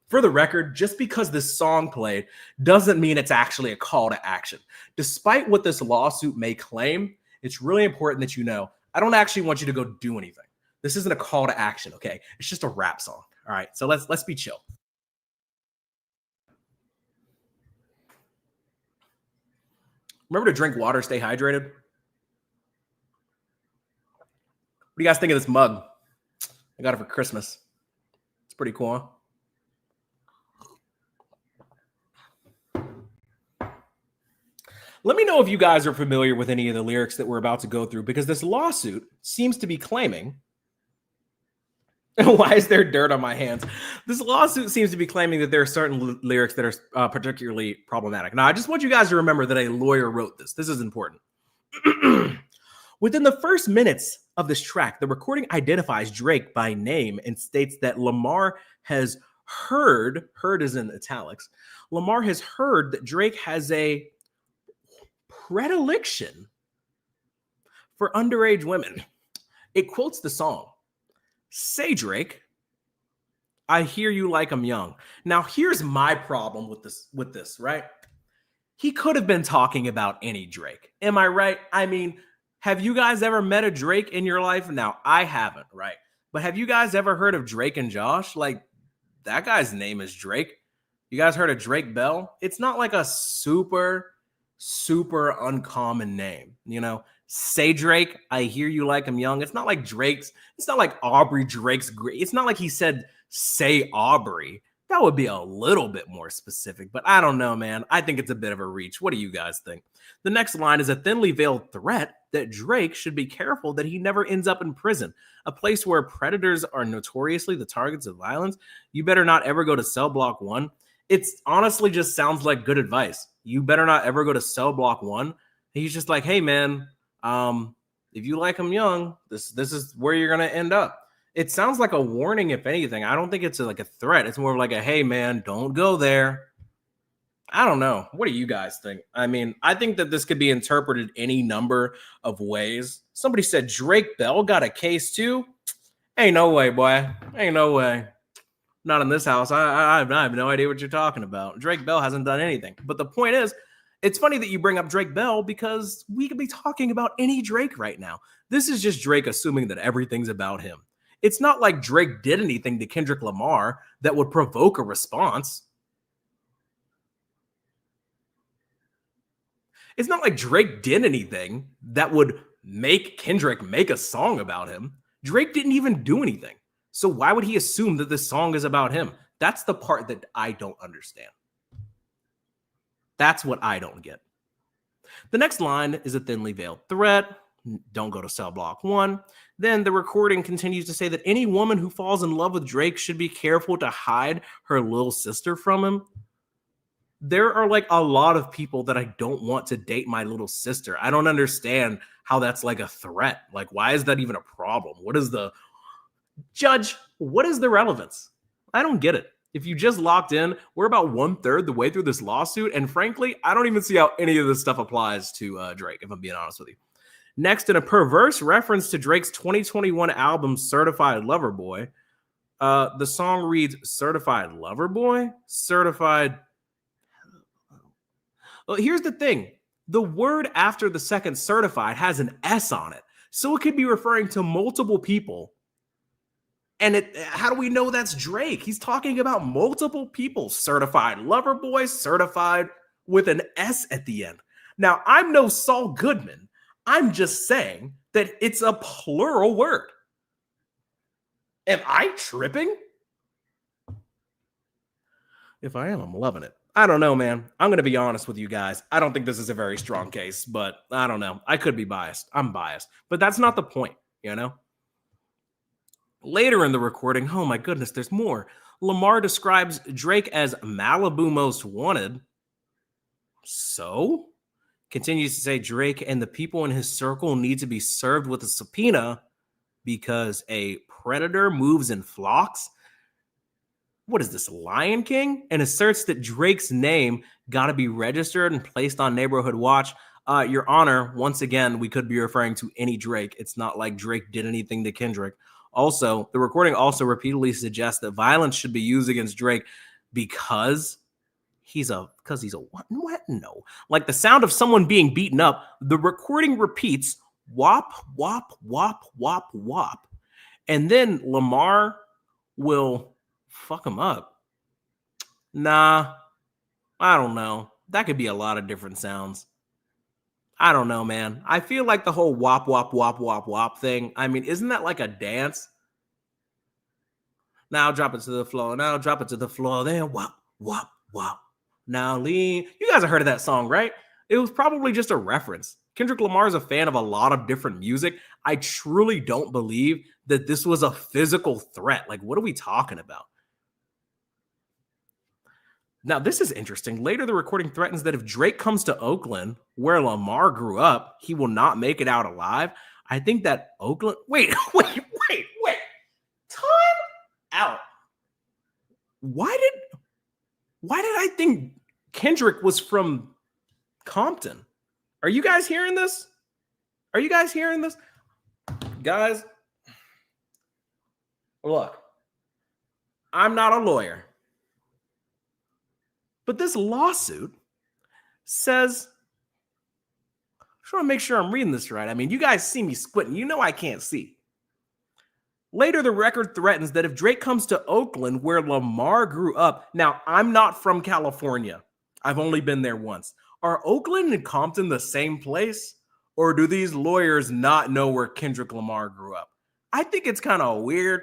For the record, just because this song played doesn't mean it's actually a call to action. Despite what this lawsuit may claim, it's really important that I don't actually want you to go do anything. This isn't a call to action, okay? It's just a rap song. All right, so let's be chill. Remember to drink water, stay hydrated. What do you guys think of this mug? I got it for Christmas. It's pretty cool, huh? Let me know if you guys are familiar with any of the lyrics that we're about to go through, because this lawsuit seems to be claiming... Why is there dirt on my hands? This lawsuit seems to be claiming that there are certain lyrics that are particularly problematic. Now, I just want you guys to remember that a lawyer wrote this. This is important. Within the first minutes of this track, the recording identifies Drake by name and states that Lamar has heard is in italics, Lamar has heard that Drake has a predilection for underage women. It quotes the song. Say Drake, I hear you like I'm young. Now, here's my problem with this, right? He could have been talking about any Drake. Am I right? I mean, have you guys ever met a Drake in your life? Now, I haven't, right? But have you guys ever heard of Drake and Josh? Like, that guy's name is Drake. You guys heard of Drake Bell? It's not like a super uncommon name, Say Drake, I hear you like I'm young. It's not like Aubrey Drake's great. It's not like he said, say Aubrey. That would be a little bit more specific, but I don't know, man. I think it's a bit of a reach. What do you guys think? The next line is a thinly veiled threat that Drake should be careful that he never ends up in prison, a place where predators are notoriously the targets of violence. You better not ever go to cell block 1. It's honestly just sounds like good advice. You better not ever go to cell block 1. He's just like, hey, man, if you like him young, this is where you're going to end up. It sounds like a warning, if anything. I don't think it's like a threat. It's more of like a, hey, man, don't go there. I don't know. What do you guys think? I mean, I think that this could be interpreted any number of ways. Somebody said Drake Bell got a case too. Ain't no way, boy. Ain't no way. Not in this house. I have no idea what you're talking about. Drake Bell hasn't done anything. But the point is, it's funny that you bring up Drake Bell because we could be talking about any Drake right now. This is just Drake assuming that everything's about him. It's not like Drake did anything to Kendrick Lamar that would provoke a response. It's not like Drake did anything that would make Kendrick make a song about him. Drake didn't even do anything. So why would he assume that this song is about him? That's the part that I don't understand. That's what I don't get. The next line is a thinly veiled threat. Don't go to cell block 1. Then the recording continues to say that any woman who falls in love with Drake should be careful to hide her little sister from him. There are like a lot of people that I don't want to date my little sister. I don't understand how that's like a threat. Like, why is that even a problem? What is the judge? What is the relevance? I don't get it. If you just locked in, we're about 1/3 the way through this lawsuit. And frankly, I don't even see how any of this stuff applies to Drake, if I'm being honest with you. Next, in a perverse reference to Drake's 2021 album, Certified Lover Boy, the song reads, Certified Lover Boy? Certified. Well, here's the thing. The word after the second certified has an S on it. So it could be referring to multiple people. And how do we know that's Drake? He's talking about multiple people. Certified Lover Boy, certified with an S at the end. Now, I'm no Saul Goodman. I'm just saying that it's a plural word. Am I tripping? If I am, I'm loving it. I don't know, man. I'm going to be honest with you guys. I don't think this is a very strong case, but I don't know. I could be biased. I'm biased. But that's not the point, you know? Later in the recording, oh my goodness, there's more. Lamar describes Drake as Malibu Most Wanted. So? Continues to say Drake and the people in his circle need to be served with a subpoena because a predator moves in flocks. What is this, Lion King? And asserts that Drake's name got to be registered and placed on Neighborhood Watch. Your Honor, once again, we could be referring to any Drake. It's not like Drake did anything to Kendrick. Also, the recording also repeatedly suggests that violence should be used against Drake because he's a what? No. Like the sound of someone being beaten up, the recording repeats whop, whop, whop, whop, whop. And then Lamar will fuck him up. Nah, I don't know. That could be a lot of different sounds. I don't know, man. I feel like the whole whop, whop, whop, whop, whop thing. I mean, isn't that like a dance? Now drop it to the floor. Now drop it to the floor. Then whop, whop, whop. Now lean. You guys have heard of that song, right? It was probably just a reference. Kendrick Lamar is a fan of a lot of different music. I truly don't believe that this was a physical threat. Like, what are we talking about? Now, this is interesting. Later, the recording threatens that if Drake comes to Oakland, where Lamar grew up, he will not make it out alive. I think that Oakland... Wait. Time out. Why did I think Kendrick was from Compton? Are you guys hearing this? Guys, look, I'm not a lawyer. But this lawsuit says, I just want to make sure I'm reading this right. I mean, you guys see me squinting. You know I can't see. Later, the record threatens that if Drake comes to Oakland, where Lamar grew up. Now, I'm not from California. I've only been there once. Are Oakland and Compton the same place? Or do these lawyers not know where Kendrick Lamar grew up? I think it's kind of weird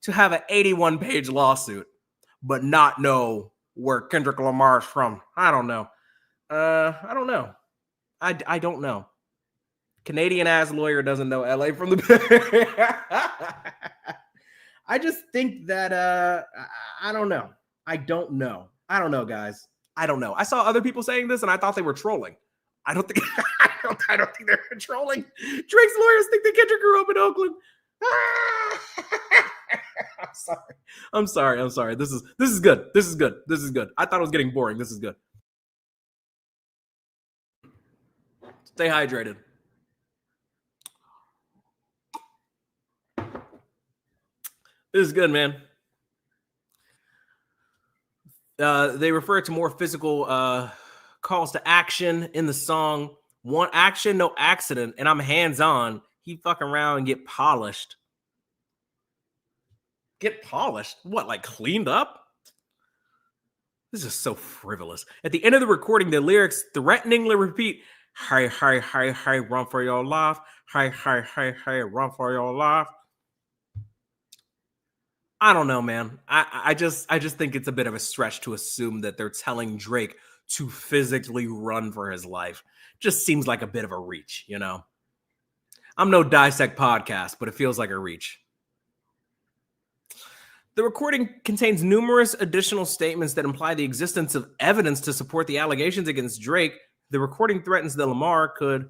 to have an 81-page lawsuit, but not know where Kendrick Lamar's from. I don't know. I don't know. I don't know. Canadian ass lawyer doesn't know LA from the Bay. I just think that I don't know. I don't know. I don't know, guys. I don't know. I saw other people saying this and I thought they were trolling. I don't think I don't think they're trolling. Drake's lawyers think that Kendrick grew up in Oakland. I'm sorry. This is good. This is good. I thought it was getting boring. This is good. Stay hydrated. This is good, man. They refer to more physical calls to action in the song. One action, no accident, and I'm hands-on. He fucking around and get polished. Get polished? What, like cleaned up? This is so frivolous. At the end of the recording, the lyrics threateningly repeat, "Hey, hey, hey, hey, run for your life. Hey, hey, hey, hey, run for your life." I don't know, man. I just think it's a bit of a stretch to assume that they're telling Drake to physically run for his life. Just seems like a bit of a reach, you know? I'm no Dissect podcast, but it feels like a reach. The recording contains numerous additional statements that imply the existence of evidence to support the allegations against Drake. The recording threatens that Lamar could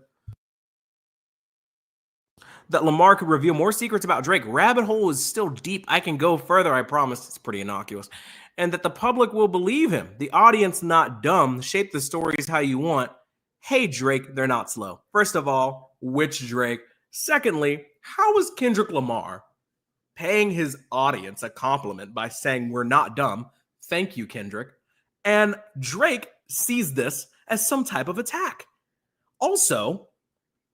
reveal more secrets about Drake. Rabbit hole is still deep. I can go further, I promise. It's pretty innocuous. And that the public will believe him. The audience, not dumb. Shape the stories how you want. Hey, Drake, they're not slow. First of all, which Drake? Secondly, how is Kendrick Lamar paying his audience a compliment by saying we're not dumb? Thank you, Kendrick. And Drake sees this as some type of attack. Also,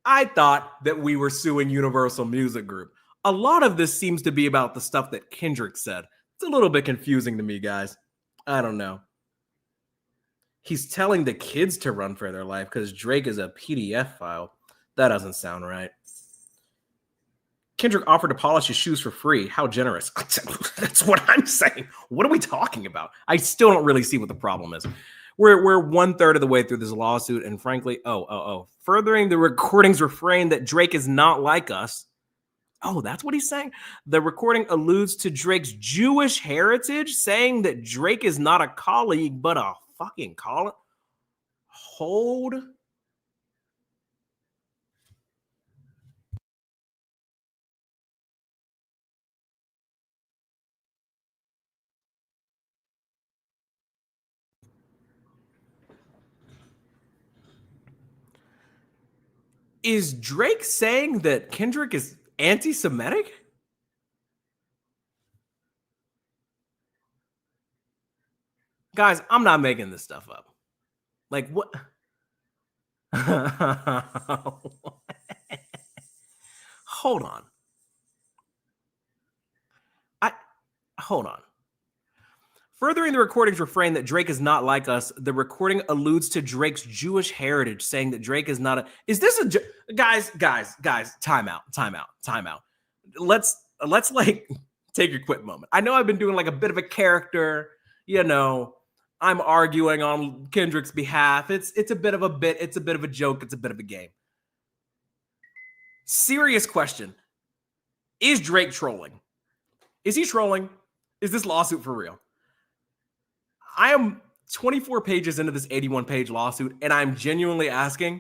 I thought that we were suing Universal Music Group. A lot of this seems to be about the stuff that Kendrick said. It's a little bit confusing to me, guys. I don't know. He's telling the kids to run for their life because Drake is a PDF file. That doesn't sound right. Kendrick offered to polish his shoes for free. How generous. That's what I'm saying. What are we talking about? I still don't really see what the problem is. We're 1/3 of the way through this lawsuit, and frankly, furthering the recording's refrain that Drake is not like us. Oh, that's what he's saying? The recording alludes to Drake's Jewish heritage, saying that Drake is not a colleague, but a fucking colleague. Hold. Is Drake saying that Kendrick is anti-Semitic? Guys, I'm not making this stuff up. Like, what? Hold on. Hold on. Furthering the recording's refrain that Drake is not like us, the recording alludes to Drake's Jewish heritage, saying that Drake is not a... Is this a... Guys, time out. Let's like take a quick moment. I know I've been doing like a bit of a character, you know, I'm arguing on Kendrick's behalf. It's a bit of a bit, it's a bit of a joke, it's a bit of a game. Serious question. Is Drake trolling? Is he trolling? Is this lawsuit for real? I am 24 pages into this 81-page lawsuit, and I'm genuinely asking,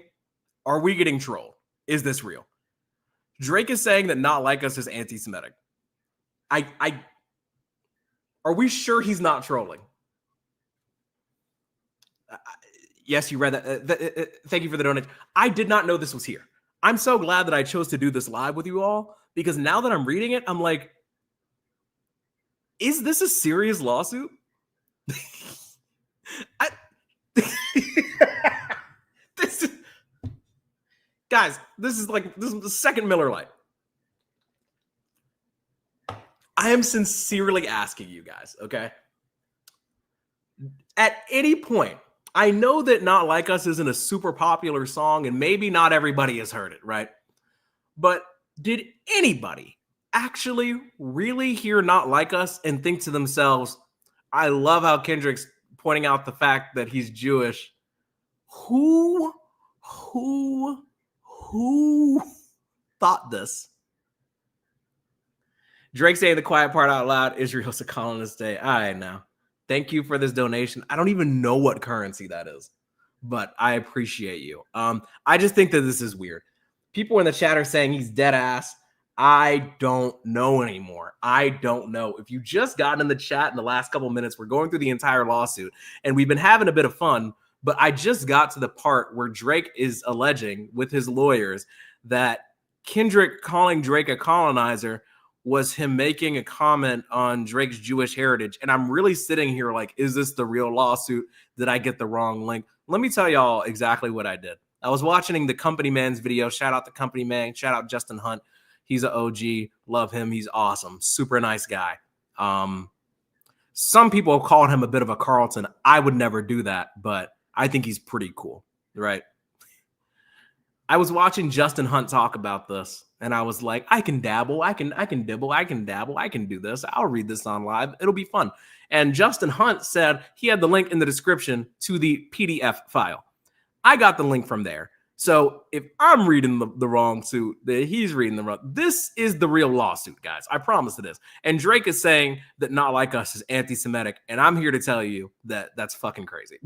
are we getting trolled? Is this real? Drake is saying that not like us is anti-Semitic. Are we sure he's not trolling? Yes, you read that. Thank you for the donation. I did not know this was here. I'm so glad that I chose to do this live with you all, because now that I'm reading it, I'm like, is this a serious lawsuit? Guys, this is the second Miller Lite. I am sincerely asking you guys, okay? At any point, I know that Not Like Us isn't a super popular song, and maybe not everybody has heard it, right? But did anybody actually really hear Not Like Us and think to themselves, I love how Kendrick's pointing out the fact that he's Jewish. Who thought this? Drake saying the quiet part out loud. Israel's a colonist day. All right, now. Thank you for this donation. I don't even know what currency that is, but I appreciate you. I just think that this is weird. People in the chat are saying he's dead ass. I don't know anymore. I don't know. If you just got in the chat in the last couple minutes, we're going through the entire lawsuit and we've been having a bit of fun, but I just got to the part where Drake is alleging with his lawyers that Kendrick calling Drake a colonizer was him making a comment on Drake's Jewish heritage. And I'm really sitting here like, is this the real lawsuit? Did I get the wrong link? Let me tell y'all exactly what I did. I was watching the Company Man's video. Shout out the Company Man. Shout out Justin Hunt. He's an OG. Love him. He's awesome. Super nice guy. Some people have called him a bit of a Carlton. I would never do that, but I think he's pretty cool, right? I was watching Justin Hunt talk about this, and I was like, I can dabble, I can dibble, I can dabble, I can do this. I'll read this on live. It'll be fun. And Justin Hunt said he had the link in the description to the PDF file. I got the link from there. So if I'm reading the wrong suit, that he's reading the wrong. This is the real lawsuit, guys. I promise it is. And Drake is saying that Not Like Us is anti-Semitic, and I'm here to tell you that that's fucking crazy.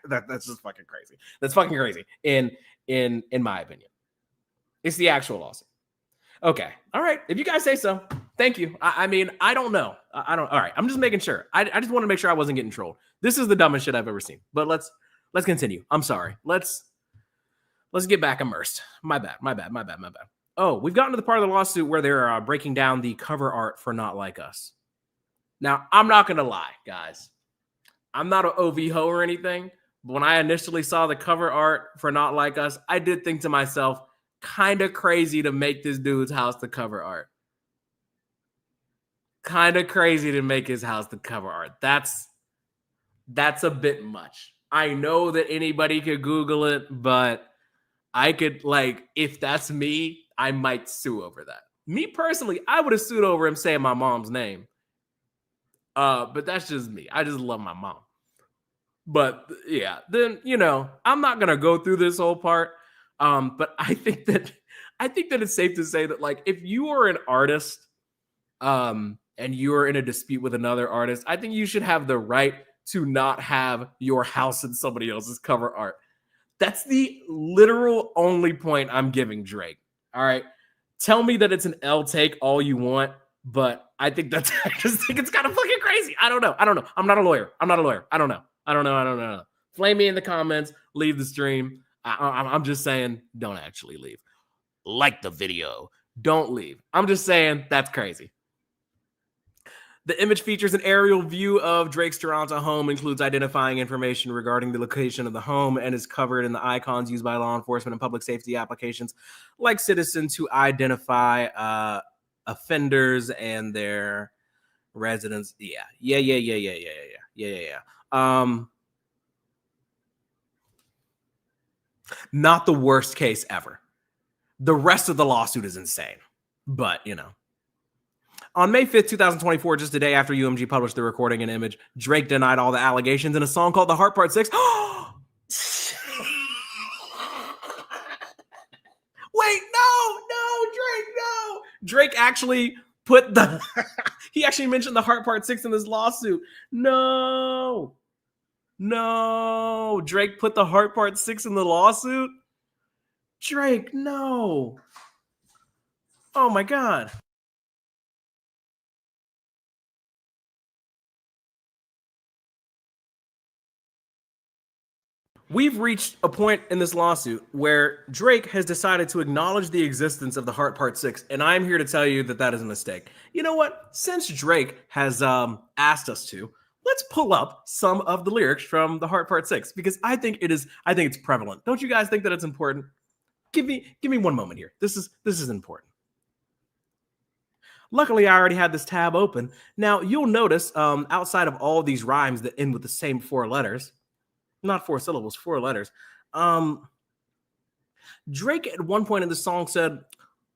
That's just fucking crazy. That's fucking crazy. In my opinion, it's the actual lawsuit. Okay, all right. If you guys say so, thank you. I mean, I don't know. I don't. All right, I'm just making sure. I just want to make sure I wasn't getting trolled. This is the dumbest shit I've ever seen. But let's continue. I'm sorry. Let's get back immersed. My bad. Oh, we've gotten to the part of the lawsuit where they're breaking down the cover art for Not Like Us. Now, I'm not gonna lie, guys. I'm not an OV ho or anything. But when I initially saw the cover art for Not Like Us, I did think to myself, kind of crazy to make this dude's house the cover art. Kind of crazy to make his house the cover art. That's a bit much. I know that anybody could Google it, but I could, like, if that's me, I might sue over that. Me personally, I would have sued over him saying my mom's name. But that's just me. I just love my mom. But yeah, then, you know, I'm not gonna go through this whole part. But I think that it's safe to say that, like, if you are an artist, and you are in a dispute with another artist, I think you should have the right to not have your house in somebody else's cover art. That's the literal only point I'm giving Drake. All right. Tell me that it's an L take all you want, but I think I just think it's kind of fucking crazy. I don't know. I'm not a lawyer. I don't know. Flame me in the comments. Leave the stream. I'm just saying, don't actually leave. Like the video. Don't leave. I'm just saying, that's crazy. The image features an aerial view of Drake's Toronto home, includes identifying information regarding the location of the home, and is covered in the icons used by law enforcement and public safety applications like Citizen to identify offenders and their residents. Yeah. Not the worst case ever. The rest of the lawsuit is insane, but you know. On May 5th, 2024, just a day after UMG published the recording and image, Drake denied all the allegations in a song called The Heart Part 6. Wait, no, Drake, no. Drake actually put he actually mentioned The Heart Part 6 in this lawsuit. No, Drake put The Heart Part 6 in the lawsuit? Drake, no. Oh my God. We've reached a point in this lawsuit where Drake has decided to acknowledge the existence of The Heart Part 6, and I'm here to tell you that that is a mistake. You know what? Since Drake has asked us to, let's pull up some of the lyrics from The Heart Part 6, because I think it's prevalent. Don't you guys think that it's important? Give me one moment here. This is important. Luckily, I already had this tab open. Now, you'll notice outside of all these rhymes that end with the same 4 letters, not 4 syllables, 4 letters. Drake at one point in the song said,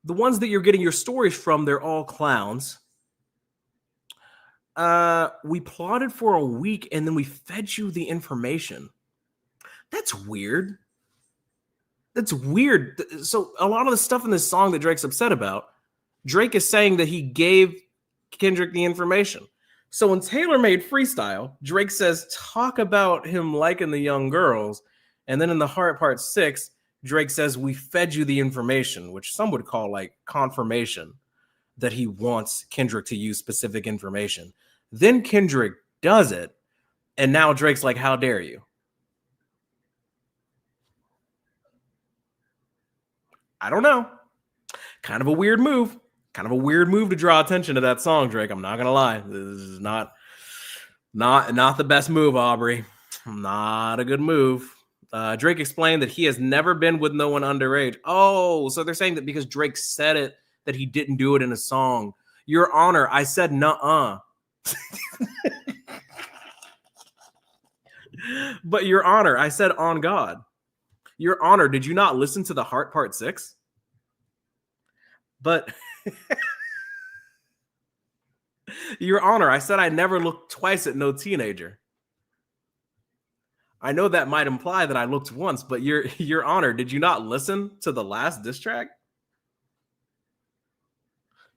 the ones that you're getting your stories from, they're all clowns. We plotted for a week and then we fed you the information. That's weird. That's weird. So a lot of the stuff in this song that Drake's upset about, Drake is saying that he gave Kendrick the information. So in Taylor Made Freestyle, Drake says, talk about him liking the young girls. And then in the Heart Part 6, Drake says, we fed you the information, which some would call like confirmation that he wants Kendrick to use specific information. Then Kendrick does it. And now Drake's like, how dare you? I don't know. Kind of a weird move. Kind of a weird move to draw attention to that song, Drake. I'm not gonna lie. This is not the best move, Aubrey. Not a good move. Drake explained that he has never been with no one underage. Oh, so they're saying that because Drake said it, that he didn't do it in a song. Your Honor, I said nuh-uh. But Your Honor, I said on God. Your Honor, did you not listen to the Heart Part 6? But Your Honor, I said I never looked twice at no teenager. I know that might imply that I looked once, but Your Honor, did you not listen to the last diss track?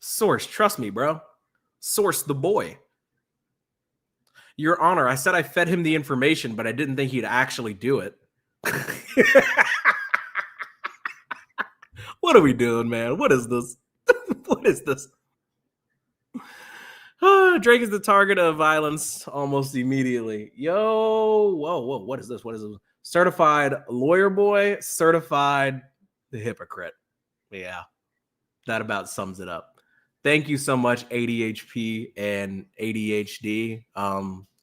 Source, trust me, bro. Source the boy. Your Honor, I said I fed him the information, but I didn't think he'd actually do it. What are we doing, man? What is this? What is this? Drake is the target of violence almost immediately. Yo, whoa, what is this? What is this? Certified lawyer boy, certified the hypocrite. Yeah, that about sums it up. Thank you so much, ADHP and ADHD.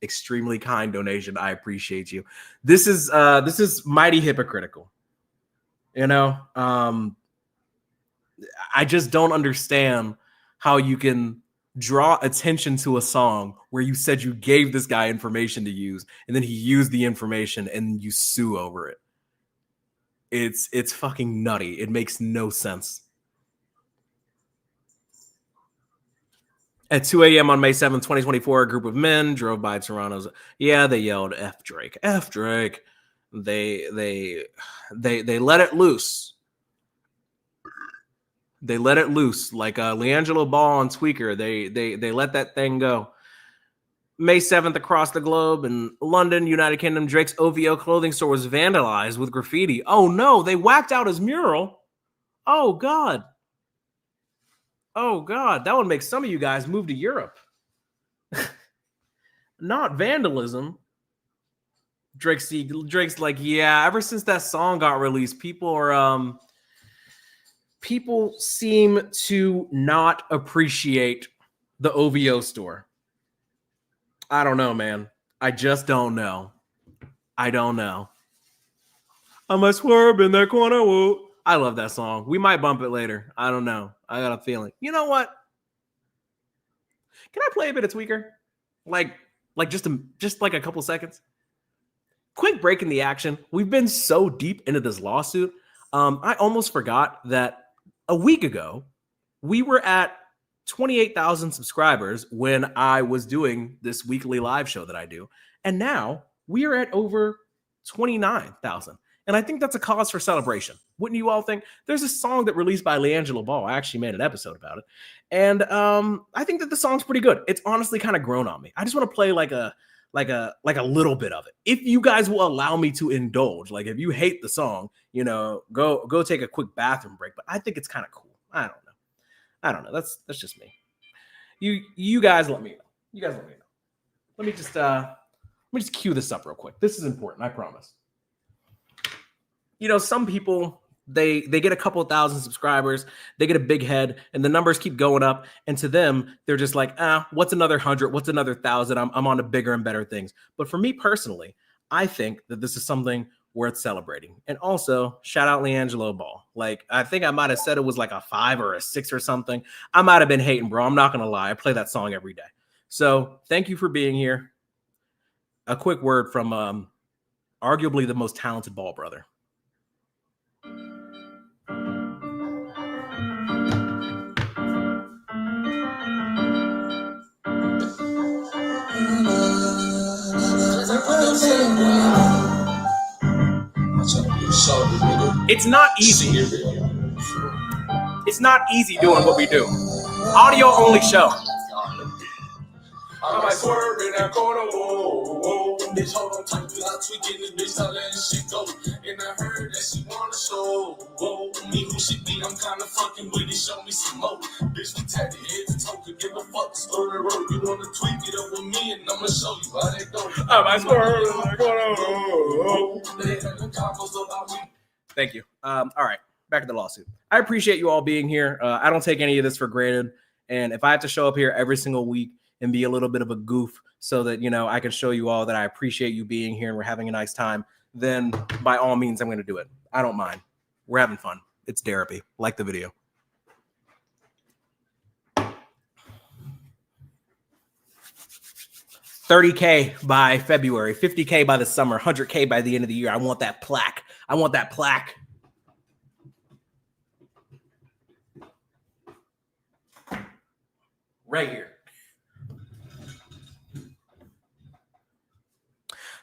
Extremely kind donation. I appreciate you. This is mighty hypocritical. You know, I just don't understand how you can draw attention to a song where you said you gave this guy information to use, and then he used the information and you sue over it. It's fucking nutty. It makes no sense. At 2 a.m. on May 7th, 2024, a group of men drove by Toronto's. Yeah, they yelled F Drake, F Drake. They let it loose. They let it loose like LiAngelo Ball on Tweaker. They let that thing go. May 7th, across the globe in London, United Kingdom, Drake's OVO clothing store was vandalized with graffiti. Oh no, they whacked out his mural. Oh God. Oh God, that would make some of you guys move to Europe. Not vandalism. Drake's like, yeah, ever since that song got released, people seem to not appreciate the OVO store. I don't know, man. I just don't know. I don't know. I must swerve in that corner. Whoa. I love that song. We might bump it later. I don't know. I got a feeling. You know what? Can I play a bit of Tweaker? Like just like a couple seconds? Quick break in the action. We've been so deep into this lawsuit. I almost forgot that a week ago, we were at 28,000 subscribers when I was doing this weekly live show that I do. And now we are at over 29,000. And I think that's a cause for celebration. Wouldn't you all think? There's a song that released by LiAngelo Ball. I actually made an episode about it. And I think that the song's pretty good. It's honestly kind of grown on me. I just want to play like a little bit of it. If you guys will allow me to indulge, like if you hate the song, you know, go take a quick bathroom break. But I think it's kind of cool. I don't know. That's just me. You guys let me know. You guys let me know. Let me just cue this up real quick. This is important, I promise. You know, some people they get a couple of thousand subscribers, they get a big head, and the numbers keep going up. And to them, they're just like, what's another 100? What's another 1,000? I'm on to bigger and better things. But for me personally, I think that this is something worth celebrating. And also, shout out LiAngelo Ball. Like, I think I might have said it was like a 5 or a 6 or something. I might have been hating, bro. I'm not gonna lie. I play that song every day. So thank you for being here. A quick word from arguably the most talented Ball brother. It's not easy. It's not easy doing what we do. Audio only show. I might swerve in that corner, whoa, whoa. Bitch, hold on tight, cause I tweaking this bitch, I letting shit go. And I heard that she wanna show, whoa. Me who she be, I'm kinda fucking with it, show me some more. Bitch, we tatted head to toe, could give a fuck, the story road. You wanna tweak it up with me, and I'ma show you how that go. I might swerve in that corner, whoa. They had the combos about me. Thank you. All right, back to the lawsuit. I appreciate you all being here. I don't take any of this for granted. And if I have to show up here every single week and be a little bit of a goof so that, you know, I can show you all that I appreciate you being here and we're having a nice time, then by all means, I'm going to do it. I don't mind. We're having fun. It's Derapy. Like the video. $30K by February, $50K by the summer, $100K by the end of the year. I want that plaque. I want that plaque. Right here.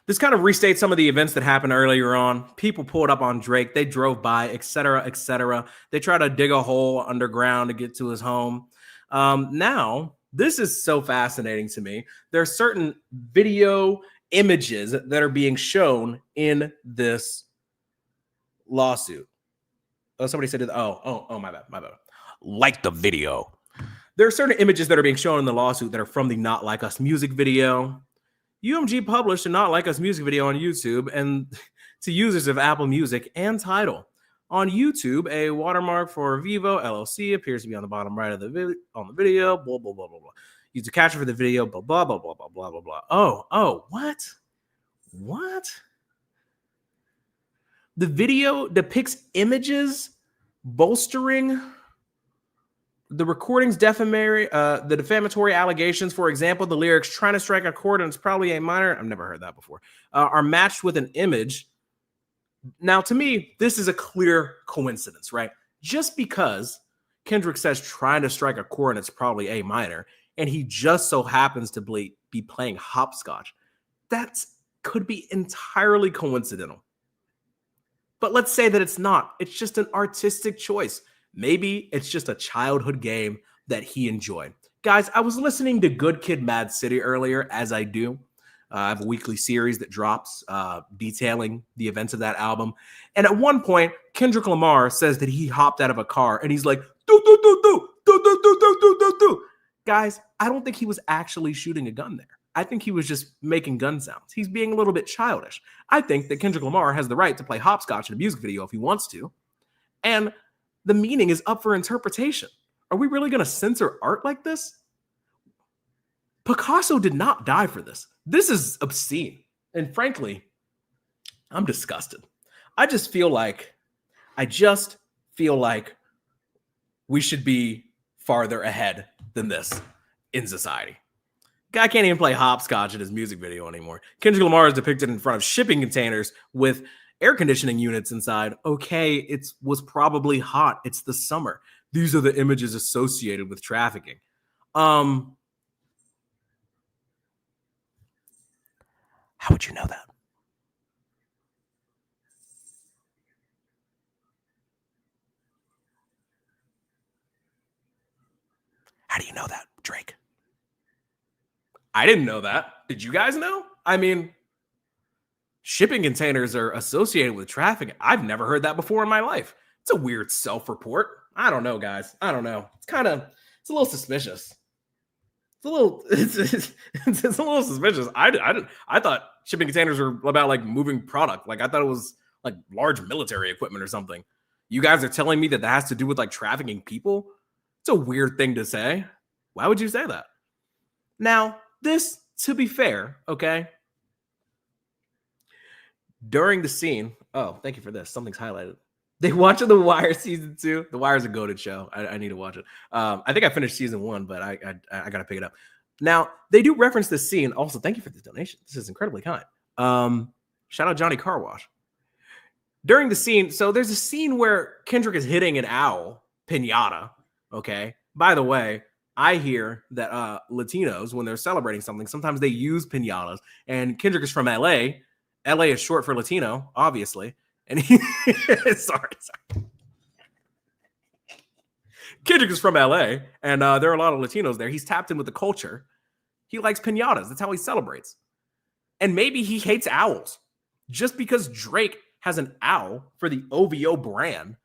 This kind of restates some of the events that happened earlier on. People pulled up on Drake. They drove by, etc., etc. They tried to dig a hole underground to get to his home. Now, this is so fascinating to me. There are certain video images that are being shown in this lawsuit. Oh, somebody said, oh, my bad. Like the video. There are certain images that are being shown in the lawsuit that are from the Not Like Us music video. UMG published a Not Like Us music video on YouTube and to users of Apple Music and Tidal. On YouTube, a watermark for Vivo LLC appears to be on the bottom right of the video. Blah, blah, blah, blah, blah. Use a caption for the video. Blah, blah, blah, blah, blah, blah, blah, blah. Oh, what? What? The video depicts images bolstering the recording's the defamatory allegations. For example, the lyrics "trying to strike a chord and it's probably a minor." I've never heard that before. Are matched with an image. Now, to me, this is a clear coincidence, right? Just because Kendrick says "trying to strike a chord and it's probably a minor," and he just so happens to be playing hopscotch, that could be entirely coincidental. But let's say that it's not. It's just an artistic choice. Maybe it's just a childhood game that he enjoyed. Guys, I was listening to Good Kid, Mad City earlier, as I do. I have a weekly series that drops detailing the events of that album. And at one point, Kendrick Lamar says that he hopped out of a car and he's like, do, do, do, do, do, do, do, do, do, do, do. Guys, I don't think he was actually shooting a gun there. I think he was just making gun sounds. He's being a little bit childish. I think that Kendrick Lamar has the right to play hopscotch in a music video if he wants to. And the meaning is up for interpretation. Are we really going to censor art like this? Picasso did not die for this. This is obscene. And frankly, I'm disgusted. I just feel like we should be farther ahead than this in society. Guy can't even play hopscotch in his music video anymore. Kendrick Lamar is depicted in front of shipping containers with air conditioning units inside. Okay, it was probably hot. It's the summer. These are the images associated with trafficking. How would you know that? How do you know that, Drake? I didn't know that. Did you guys know? I mean, shipping containers are associated with trafficking. I've never heard that before in my life. It's a weird self-report. I don't know, guys. I don't know. It's a little suspicious. It's a little suspicious. I thought shipping containers were about like moving product. Like I thought it was like large military equipment or something. You guys are telling me that has to do with like trafficking people? It's a weird thing to say. Why would you say that? Now, this, to be fair, okay? During the scene, oh, thank you for this. Something's highlighted. They watching The Wire season 2. The Wire is a goated show. I need to watch it. I think I finished season 1, but I got to pick it up. Now, they do reference this scene. Also, thank you for this donation. This is incredibly kind. Shout out Johnny Car Wash. During the scene, so there's a scene where Kendrick is hitting an owl, pinata, okay? By the way, I hear that Latinos, when they're celebrating something, sometimes they use piñatas. And Kendrick is from LA. LA is short for Latino, obviously. And he, sorry. Kendrick is from LA, and there are a lot of Latinos there. He's tapped in with the culture. He likes piñatas. That's how he celebrates. And maybe he hates owls. Just because Drake has an owl for the OVO brand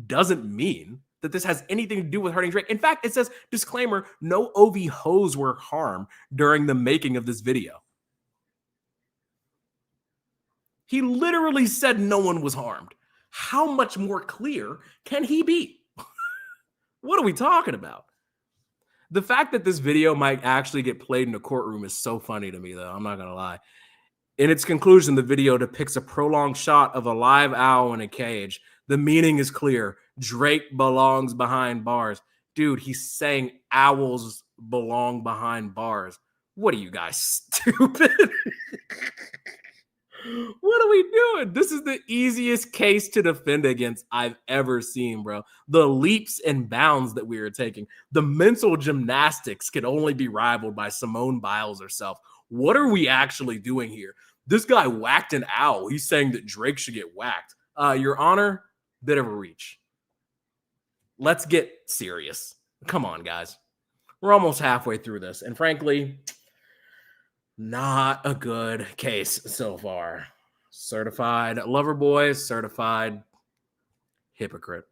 doesn't mean that this has anything to do with hurting Drake. In fact, it says, disclaimer, no OVOs were harmed during the making of this video. He literally said no one was harmed. How much more clear can he be? What are we talking about? The fact that this video might actually get played in a courtroom is so funny to me, though. I'm not going to lie. In its conclusion, the video depicts a prolonged shot of a live owl in a cage. The meaning is clear. Drake belongs behind bars. Dude, he's saying owls belong behind bars. What are you guys, stupid? What are we doing? This is the easiest case to defend against I've ever seen, bro. The leaps and bounds that we are taking. The mental gymnastics can only be rivaled by Simone Biles herself. What are we actually doing here? This guy whacked an owl. He's saying that Drake should get whacked. Your Honor, bit of a reach. Let's get serious. Come on, guys. We're almost halfway through this. And frankly, not a good case so far. Certified lover boy, certified hypocrite.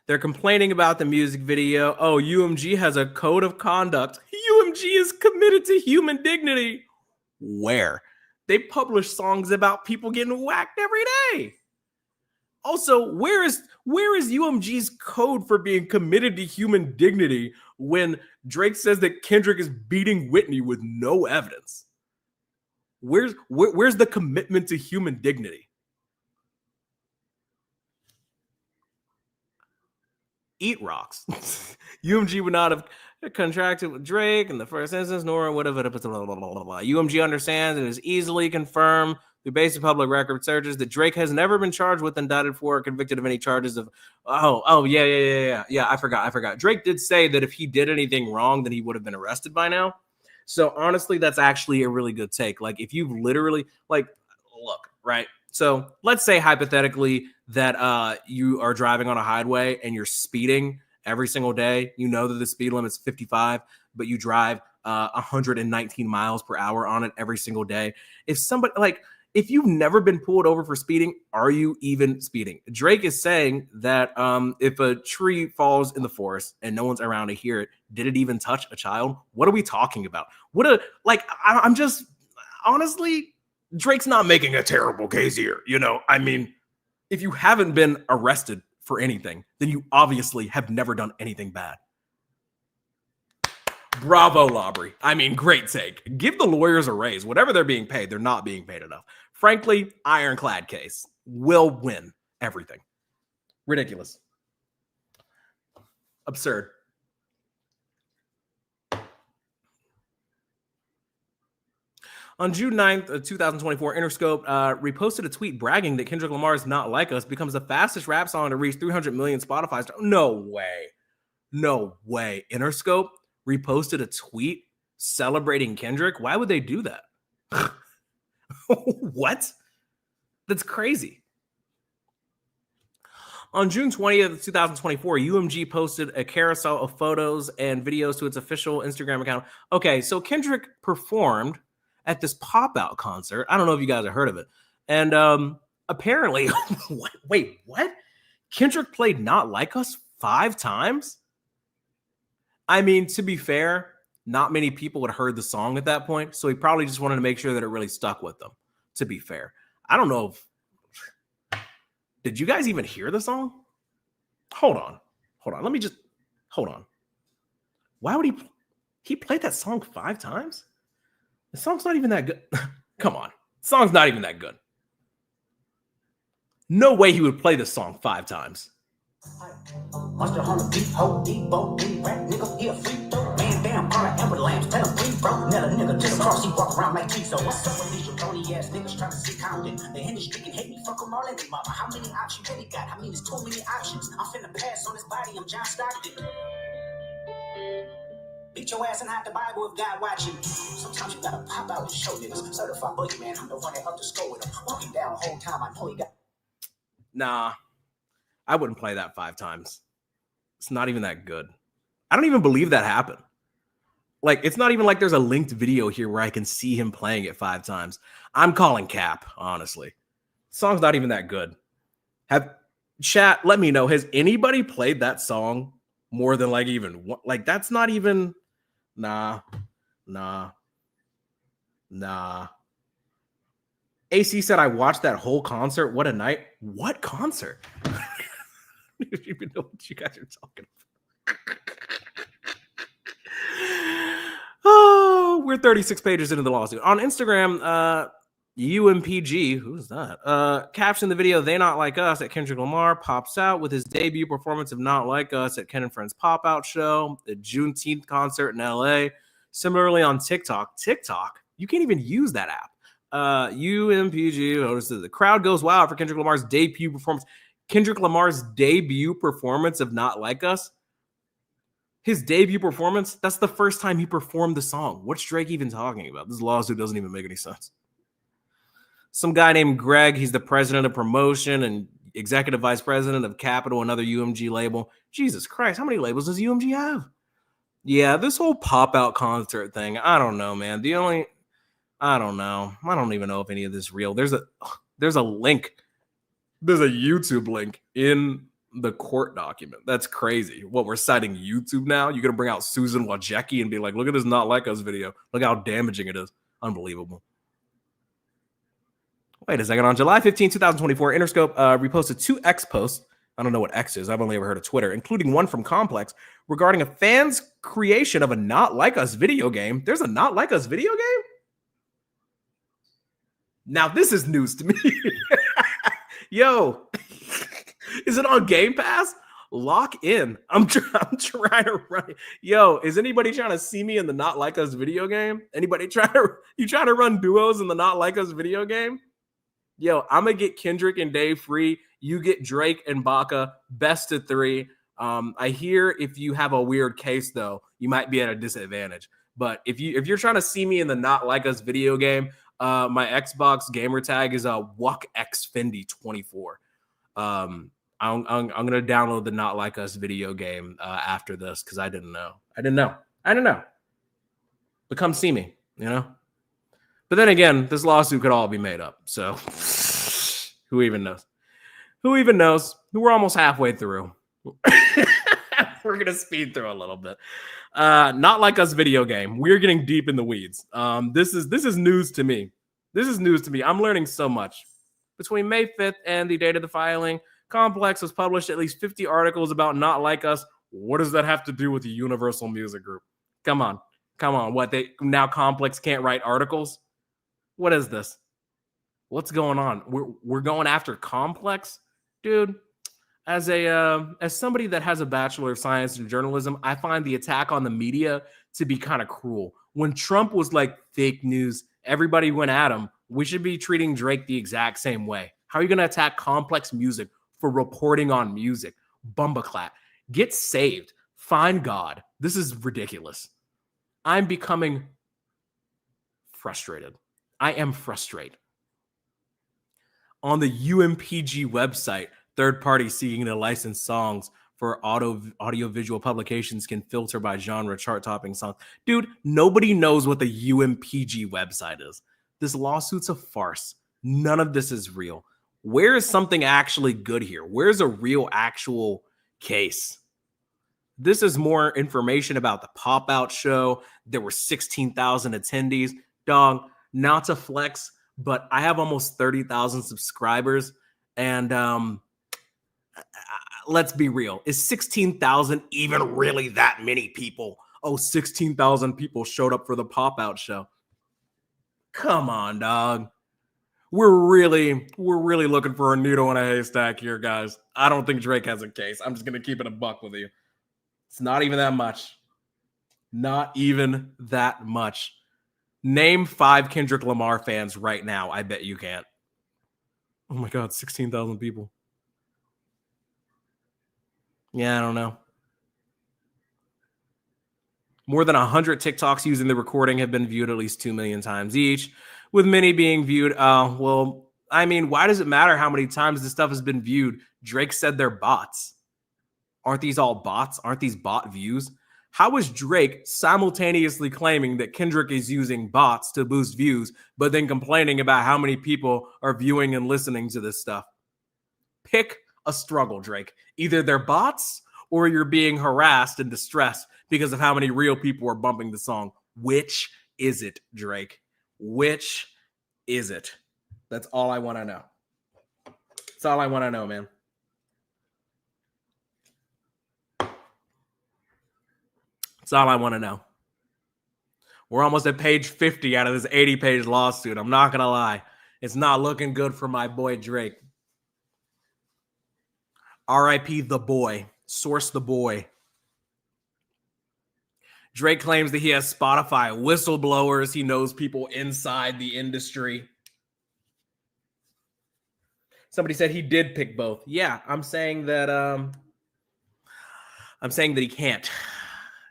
They're complaining about the music video. Oh, UMG has a code of conduct. UMG is committed to human dignity. Where? They publish songs about people getting whacked every day. Also, where is UMG's code for being committed to human dignity when Drake says that Kendrick is beating Whitney with no evidence? Where's the commitment to human dignity? Eat rocks. UMG would not have contracted with Drake in the first instance, nor would have UMG understands and is easily confirmed through basic public record searches that Drake has never been charged with, indicted for, or convicted of any charges of. Yeah. I forgot. Drake did say that if he did anything wrong, then he would have been arrested by now. So honestly, that's actually a really good take. Like if you've literally look, right? So let's say hypothetically that you are driving on a highway and you're speeding every single day. You know that the speed limit is 55, but you drive 119 miles per hour on it every single day. If you've never been pulled over for speeding, are you even speeding? Drake is saying that if a tree falls in the forest and no one's around to hear it, did it even touch a child? What are we talking about? I'm just honestly, Drake's not making a terrible case here. You know, I mean, if you haven't been arrested for anything, then you obviously have never done anything bad. Bravo, Lawbrey. I mean, great take. Give the lawyers a raise. Whatever they're being paid, they're not being paid enough. Frankly, ironclad case. Will win everything. Ridiculous. Absurd. On June 9th, 2024, Interscope reposted a tweet bragging that Kendrick Lamar's Not Like Us becomes the fastest rap song to reach 300 million Spotify. No way. Interscope reposted a tweet celebrating Kendrick. Why would they do that? What? That's crazy. On June 20th, 2024, UMG posted a carousel of photos and videos to its official Instagram account. Okay, so Kendrick performed at this pop-out concert. I don't know if you guys have heard of it. And apparently, wait, what? Kendrick played Not Like Us 5 times? I mean, to be fair, not many people had heard the song at that point, so he probably just wanted to make sure that it really stuck with them, to be fair. I don't know if... Did you guys even hear the song? Hold on. Let me just... Hold on. Why would he played that song 5 times? The song's not even that good. Come on. The song's not even that good. No way he would play this song 5 times. Monster on the beat, hold deep, boat, rap, nigga, he a freak, man down, on an avalanche, tell him free, bro, net a nigga to the cross, he walk around like Chiso. What's up with these jabroni ass niggas trying to see Compton? The industry can hate me, fuck them all in me, mama. How many options really got? I mean, there's too many options. I'm finna pass on this body, I'm John Stockton. Beat your ass and hide the Bible if God watching. Sometimes you gotta pop out and show niggas. Certified boogeyman, I'm the one that up the score with him. Walking down the whole time, I know he got. Nah, I wouldn't play that 5 times. It's not even that good. I don't even believe that happened. Like, it's not even like there's a linked video here where I can see him playing it 5 times. I'm calling cap, honestly. The song's not even that good. Chat, let me know. Has anybody played that song more than like even one? Like, that's not even. Nah. AC said, I watched that whole concert. What a night. What concert? I don't even know what you guys are talking about. Oh, we're 36 pages into the lawsuit. On Instagram, UMPG, who's that? Captioned the video, They Not Like Us at Kendrick Lamar pops out with his debut performance of Not Like Us at Ken and Friends Pop-Out Show, the Juneteenth concert in LA. Similarly on TikTok, you can't even use that app. UMPG notices the crowd goes wild for Kendrick Lamar's debut performance. Kendrick Lamar's debut performance of Not Like Us? His debut performance? That's the first time he performed the song. What's Drake even talking about? This lawsuit doesn't even make any sense. Some guy named Greg, he's the president of promotion and executive vice president of Capital, another UMG label. Jesus Christ, how many labels does UMG have? Yeah, this whole pop-out concert thing, I don't know, man. I don't know. I don't even know if any of this is real. There's a link. There's a YouTube link in the court document. That's crazy. What, we're citing YouTube now? You're going to bring out Susan Wojcicki and be like, look at this Not Like Us video. Look how damaging it is. Unbelievable. Wait a second. On July 15, 2024, Interscope reposted 2 X posts. I don't know what X is. I've only ever heard of Twitter, including one from Complex regarding a fan's creation of a Not Like Us video game. There's a Not Like Us video game? Now, this is news to me. Yo, is it on Game Pass? Lock in. I'm trying to run. Yo, is anybody trying to see me in the Not Like Us video game? Anybody trying to run duos in the Not Like Us video game? Yo, I'm gonna get Kendrick and Dave free. You get Drake and Baca, best of 3. I hear if you have a weird case though, you might be at a disadvantage. But if you're trying to see me in the Not Like Us video game, my Xbox gamer tag is WuckXFendi24. I'm gonna download the Not Like Us video game after this because I didn't know. But come see me, you know. But then again, this lawsuit could all be made up. So who even knows? We're almost halfway through. We're gonna speed through a little bit. Not Like Us video game. We're getting deep in the weeds. This is news to me. I'm learning so much. Between May 5th and the date of the filing, Complex has published at least 50 articles about Not Like Us. What does that have to do with the Universal Music Group? Come on. What, they now Complex can't write articles? What is this? What's going on? We're going after Complex, dude. As somebody that has a Bachelor of Science in journalism, I find the attack on the media to be kind of cruel. When Trump was like fake news, everybody went at him. We should be treating Drake the exact same way. How are you going to attack Complex Music for reporting on music? Bumbaclat. Get saved. Find God. This is ridiculous. I'm becoming frustrated. I am frustrated. On the UMPG website, third parties seeking to license songs for audio-visual publications can filter by genre, chart-topping songs. Dude, nobody knows what the UMPG website is. This lawsuit's a farce. None of this is real. Where is something actually good here? Where's a real actual case? This is more information about the pop-out show. There were 16,000 attendees. Dog, not to flex, but I have almost 30,000 subscribers. And let's be real. Is 16,000 even really that many people? Oh, 16,000 people showed up for the pop-out show. Come on, dog. We're really looking for a needle in a haystack here, guys. I don't think Drake has a case. I'm just going to keep it a buck with you. It's not even that much. Not even that much. Name 5 Kendrick Lamar fans right now. I bet you can't. Oh my God, 16,000 people. Yeah, I don't know. More than 100 TikToks using the recording have been viewed at least 2 million times each, with many being viewed. Well, I mean, why does it matter how many times this stuff has been viewed? Drake said they're bots. Aren't these all bots? Aren't these bot views? How is Drake simultaneously claiming that Kendrick is using bots to boost views, but then complaining about how many people are viewing and listening to this stuff? Pick a struggle, Drake. Either they're bots or you're being harassed and distressed because of how many real people are bumping the song. Which is it, Drake? Which is it? That's all I want to know. That's all I want to know, man. That's all I want to know. We're almost at page 50 out of this 80-page lawsuit. I'm not going to lie. It's not looking good for my boy Drake. R.I.P. the boy. Source the boy. Drake claims that he has Spotify whistleblowers. He knows people inside the industry. Somebody said he did pick both. Yeah, I'm saying that he can't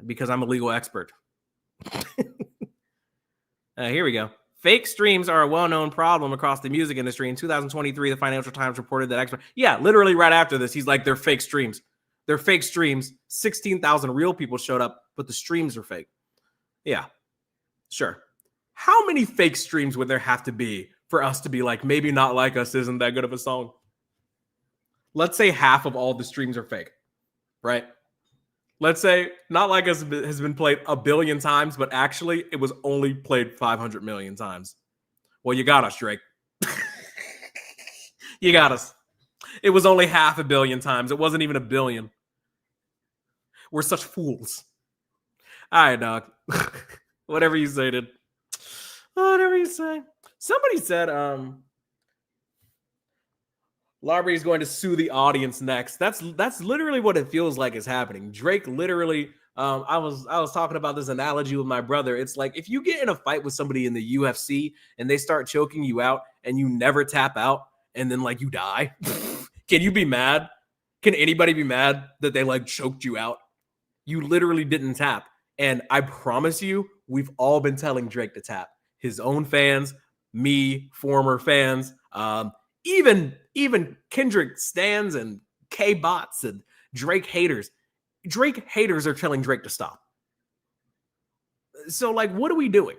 because I'm a legal expert. Here we go. Fake streams are a well-known problem across the music industry. In 2023, the Financial Times reported that expert. Yeah, literally right after this, he's like, they're fake streams. They're fake streams. 16,000 real people showed up, but the streams are fake. Yeah, sure. How many fake streams would there have to be for us to be like, maybe Not Like Us isn't that good of a song? Let's say half of all the streams are fake, right? Let's say Not Like Us has been played 1 billion times, but actually it was only played 500 million times. Well, you got us, Drake. You got us. It was only 500 million times. It wasn't even 1 billion. We're such fools. All right, dog. Whatever you say, dude. Whatever you say. Somebody said Lawbrey is going to sue the audience next. That's literally what it feels like is happening. Drake literally, I was talking about this analogy with my brother. It's like if you get in a fight with somebody in the UFC and they start choking you out and you never tap out and then like you die. Can you be mad? Can anybody be mad that they like choked you out? You literally didn't tap. And I promise you, we've all been telling Drake to tap. His own fans, me, former fans, even Kendrick stans and K-bots and Drake haters. Drake haters are telling Drake to stop. So, like, what are we doing?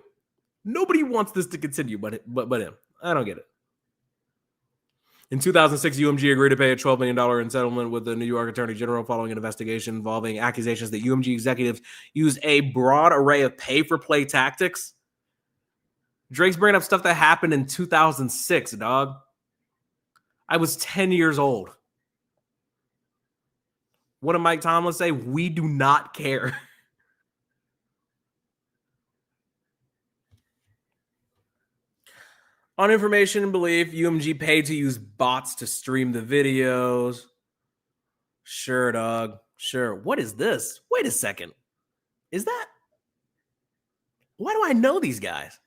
Nobody wants this to continue but him. I don't get it. In 2006, UMG agreed to pay a $12 million in settlement with the New York Attorney General following an investigation involving accusations that UMG executives used a broad array of pay-for-play tactics. Drake's bringing up stuff that happened in 2006, dog. I was 10 years old. What did Mike Tomlin say? We do not care. On information and belief, UMG paid to use bots to stream the videos. Sure, dog. Sure. What is this? Wait a second. Is that? Why do I know these guys?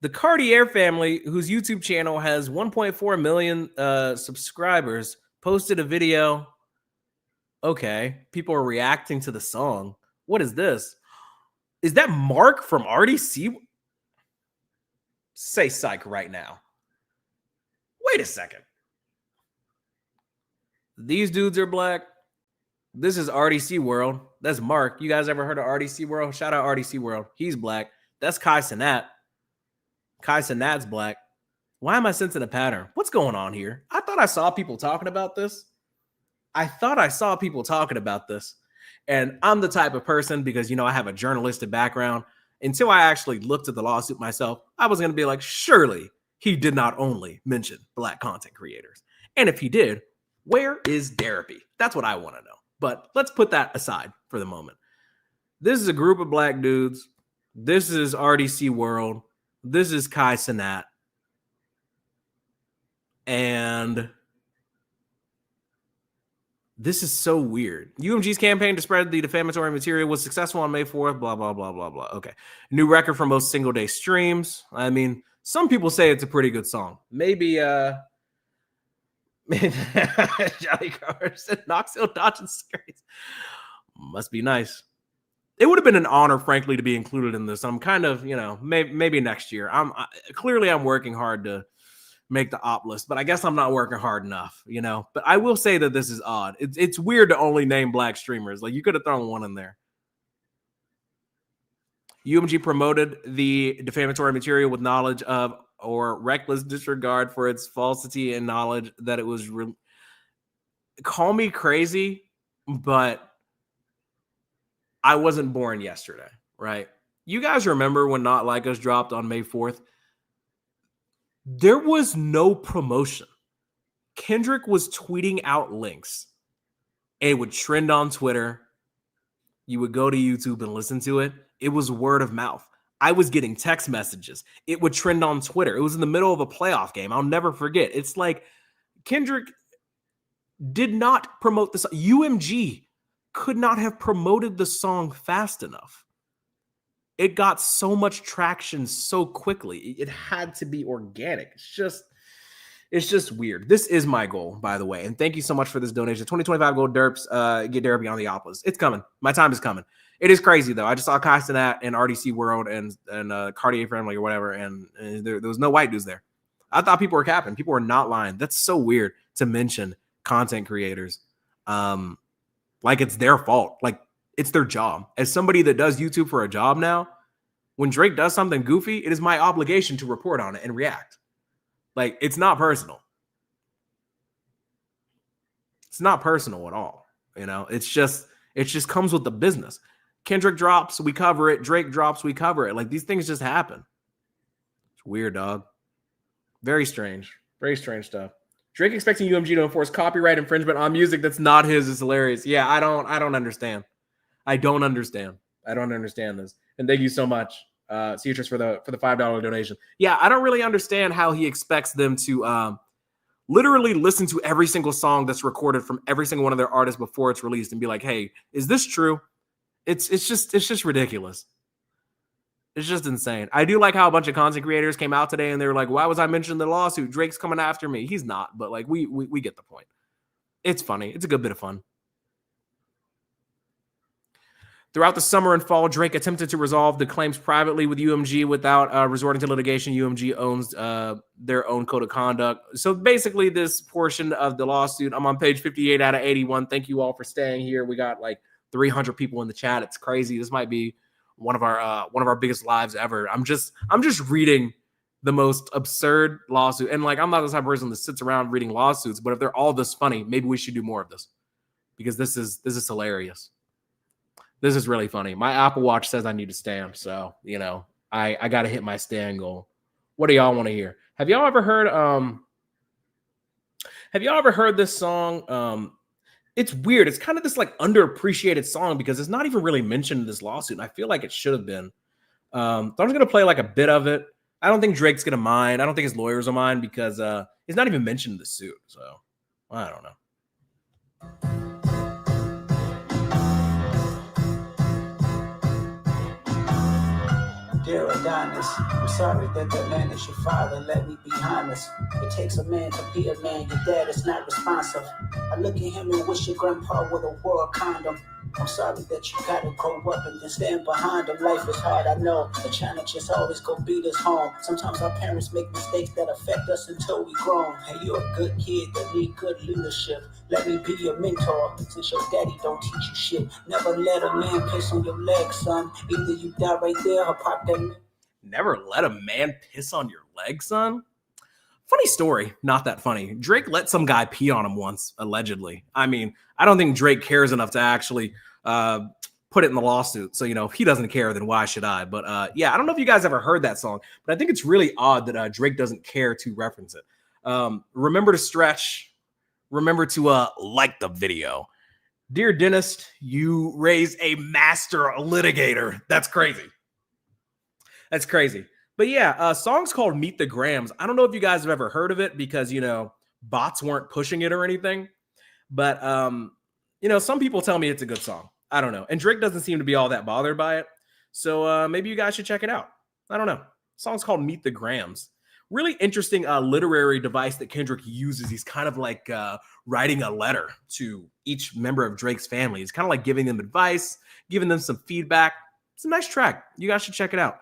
The Cartier family, whose YouTube channel has 1.4 million subscribers, posted a video. Okay, people are reacting to the song. What is this? Is that Mark from RDC? Say psych right now. Wait a second. These dudes are black. This is RDC World. That's Mark. You guys ever heard of RDC World? Shout out RDC World. He's black. That's Kai Cenat. Kai Cenat's black. Why am I sensing a pattern? What's going on here? I thought I saw people talking about this. And I'm the type of person, because, you know, I have a journalistic background. Until I actually looked at the lawsuit myself, I was going to be like, surely he did not only mention black content creators. And if he did, where is Derapy? That's what I want to know. But let's put that aside for the moment. This is a group of black dudes. This is RDC World. This is Kai Cenat. And this is so weird. UMG's campaign to spread the defamatory material was successful on May 4th, blah, blah, blah, blah, blah. Okay. New record for most single-day streams. I mean, some people say it's a pretty good song. Maybe Johnny Carter said Knoxville dodging skirts. Must be nice. it would have been an honor, frankly, to be included in this. I'm kind of, maybe next year. Clearly I'm working hard to make the op list, but I guess I'm not working hard enough, But I will say that this is odd. It's weird to only name black streamers. Like, you could have thrown one in there. UMG promoted the defamatory material with knowledge of or reckless disregard for its falsity and knowledge that it was. Call me crazy, but I wasn't born yesterday, right? You guys remember when Not Like Us dropped on May 4th? There was no promotion. Kendrick was tweeting out links. It would trend on Twitter. You would go to YouTube and listen to it. It was word of mouth. I was getting text messages. It would trend on Twitter. It was in the middle of a playoff game. I'll never forget. It's like Kendrick did not promote this. UMG could not have promoted the song fast enough. It got so much traction so quickly. It had to be organic. It's just weird. This is my goal, by the way. And thank you so much for this donation. 2025 gold derps, get Derapy on the op list. It's coming. My time is coming. It is crazy, though. I just saw Castanat and RDC World and Cartier Family or whatever, and there was no white dudes there. I thought people were capping. People were not lying. That's so weird to mention content creators like it's their fault. Like, it's their job. As somebody that does YouTube for a job now, when Drake does something goofy, it is my obligation to report on it and react. Like, it's not personal. It's not personal at all. It just comes with the business. Kendrick drops, we cover it. Drake drops, we cover it. Like, these things just happen. It's weird, dog. Very strange. Very strange stuff. Drake expecting UMG to enforce copyright infringement on music that's not his is hilarious. Yeah, I don't understand. I don't understand this. And thank you so much, Ceatrix, for the $5 donation. Yeah, I don't really understand how he expects them to literally listen to every single song that's recorded from every single one of their artists before it's released and be like, hey, is this true? It's just ridiculous. It's just insane. I do like how a bunch of content creators came out today and they were like, why was I mentioning the lawsuit? Drake's coming after me. He's not, but like we get the point. It's funny. It's a good bit of fun. Throughout the summer and fall, Drake attempted to resolve the claims privately with UMG without resorting to litigation. UMG owns their own code of conduct. So basically this portion of the lawsuit, I'm on page 58 out of 81. Thank you all for staying here. We got like 300 people in the chat. It's crazy. This might be one of our biggest lives ever. I'm just reading the most absurd lawsuit. And like, I'm not the type of person that sits around reading lawsuits, but if they're all this funny, maybe we should do more of this because this is hilarious. This is really funny. My Apple Watch says I need to stamp. So, I got to hit my stand goal. What do y'all want to hear? Have y'all ever heard this song? It's weird. It's kind of this like underappreciated song because it's not even really mentioned in this lawsuit. And I feel like it should have been. So I'm just going to play like a bit of it. I don't think Drake's going to mind. I don't think his lawyers will mind because it's not even mentioned in the suit. So I don't know. Dear Adonis, I'm sorry that the man is your father let me behind us. It takes a man to be a man, your dad is not responsive. I look at him and wish your grandpa would have wore a condom. I'm sorry that you gotta grow up and then stand behind him. Life is hard, I know. The challenges always go beat us home. Sometimes our parents make mistakes that affect us until we grown. Hey, you're a good kid that need good leadership. Let me be your mentor, since your daddy don't teach you shit. Never let a man piss on your leg, son. Either you die right there or pop that. Never let a man piss on your leg, son? Funny story. Not that funny. Drake let some guy pee on him once, allegedly. I mean, I don't think Drake cares enough to actually put it in the lawsuit. So, if he doesn't care, then why should I? But yeah, I don't know if you guys ever heard that song, but I think it's really odd that Drake doesn't care to reference it. Remember to stretch. Remember to like the video. Dear dentist, you raise a master litigator. That's crazy. That's crazy. But yeah, song's called Meet the Grams. I don't know if you guys have ever heard of it because, bots weren't pushing it or anything. But, some people tell me it's a good song. I don't know. And Drake doesn't seem to be all that bothered by it. So maybe you guys should check it out. I don't know. The song's called Meet the Grams. Really interesting literary device that Kendrick uses. He's kind of like writing a letter to each member of Drake's family. It's kind of like giving them advice, giving them some feedback. It's a nice track. You guys should check it out.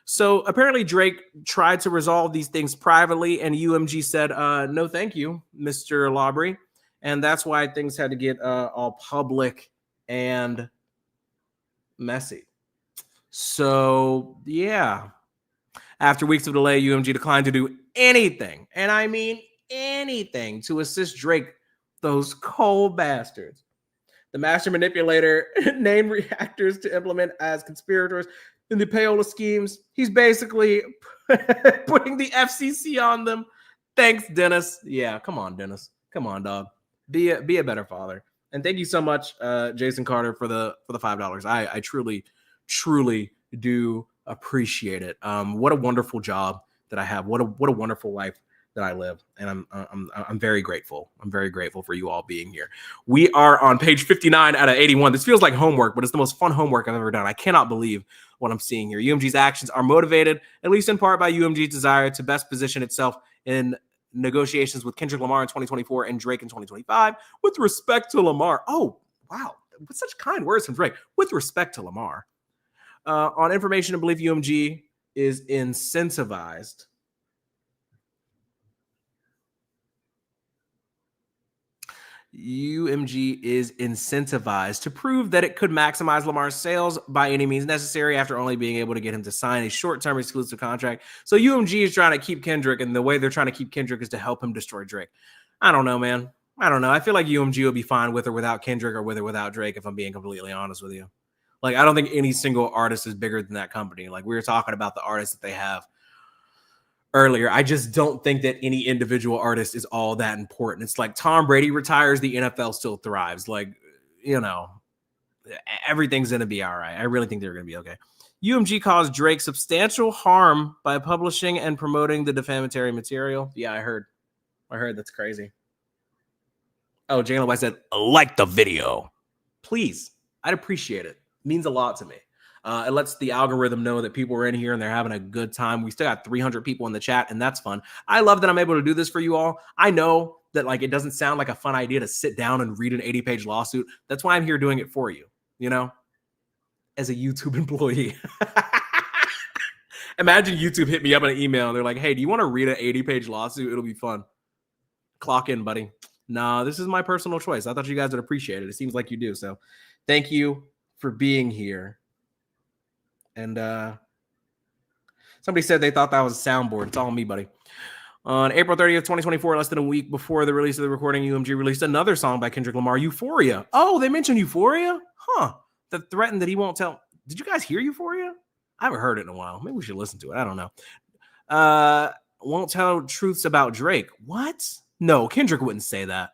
So apparently Drake tried to resolve these things privately, and UMG said, no, thank you, Mr. Lawbrey. And that's why things had to get all public and messy. So, yeah. After weeks of delay, UMG declined to do anything, and I mean anything, to assist Drake, those cold bastards. The master manipulator named reactors to implement as conspirators in the payola schemes. He's basically putting the FCC on them. Thanks, Dennis. Yeah, come on, Dennis. Come on, dog. Be a better father. And thank you so much, Jason Carter, for the $5. I truly do appreciate it. What a wonderful job that I have. What a wonderful life that I live, and I'm very grateful. I'm very grateful for you all being here. We are on page 59 out of 81. This feels like homework, but it's the most fun homework I've ever done. I cannot believe what I'm seeing here. UMG's actions are motivated, at least in part, by UMG's desire to best position itself in negotiations with Kendrick Lamar in 2024 and Drake in 2025. With respect to Lamar, oh wow, with such kind words from Drake. With respect to Lamar, on information and belief, UMG is incentivized. UMG is incentivized to prove that it could maximize Lamar's sales by any means necessary after only being able to get him to sign a short-term exclusive contract. So UMG is trying to keep Kendrick, and the way they're trying to keep Kendrick is to help him destroy Drake. I don't know, man. I don't know. I feel like UMG will be fine with or without Kendrick, or with or without Drake, if I'm being completely honest with you. Like, I don't think any single artist is bigger than that company. Like, we were talking about the artists that they have earlier. I just don't think that any individual artist is all that important. It's like Tom Brady retires, the NFL still thrives. Like, you know, everything's going to be all right. I really think they're going to be okay. UMG caused Drake substantial harm by publishing and promoting the defamatory material. Yeah, I heard. That's crazy. Oh, Jalen White said, like the video. Please. I'd appreciate it. It means a lot to me. It lets the algorithm know that people are in here and they're having a good time. We still got 300 people in the chat, and that's fun. I love that I'm able to do this for you all. I know that, like, it doesn't sound like a fun idea to sit down and read an 80-page lawsuit. That's why I'm here doing it for you, you know, as a YouTube employee. Imagine YouTube hit me up in an email and they're like, hey, do you want to read an 80-page lawsuit? It'll be fun. Clock in, buddy. Nah, this is my personal choice. I thought you guys would appreciate it. It seems like you do. So thank you for being here. And somebody said they thought that was a soundboard. It's all me, buddy. On April 30th, 2024, less than a week before the release of the recording, UMG released another song by Kendrick Lamar, Euphoria. Oh, they mentioned Euphoria? Huh. That threatened that he won't tell. Did you guys hear Euphoria? I haven't heard it in a while. Maybe we should listen to it. I don't know. Won't tell truths about Drake. What? No, Kendrick wouldn't say that.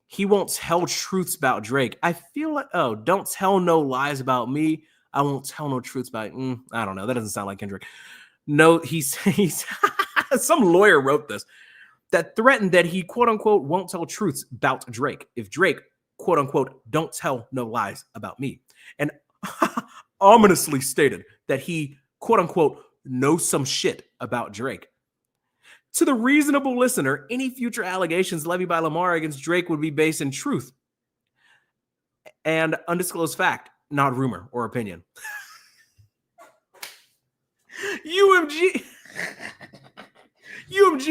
He won't tell truths about Drake. I feel like, oh, don't tell no lies about me. I won't tell no truths about I don't know. That doesn't sound like Kendrick. No, he's some lawyer wrote this that threatened that he, quote unquote, won't tell truths about Drake if Drake, quote unquote, don't tell no lies about me. And ominously stated that he, quote unquote, knows some shit about Drake. To the reasonable listener, any future allegations levied by Lamar against Drake would be based in truth and undisclosed fact, not rumor or opinion. UMG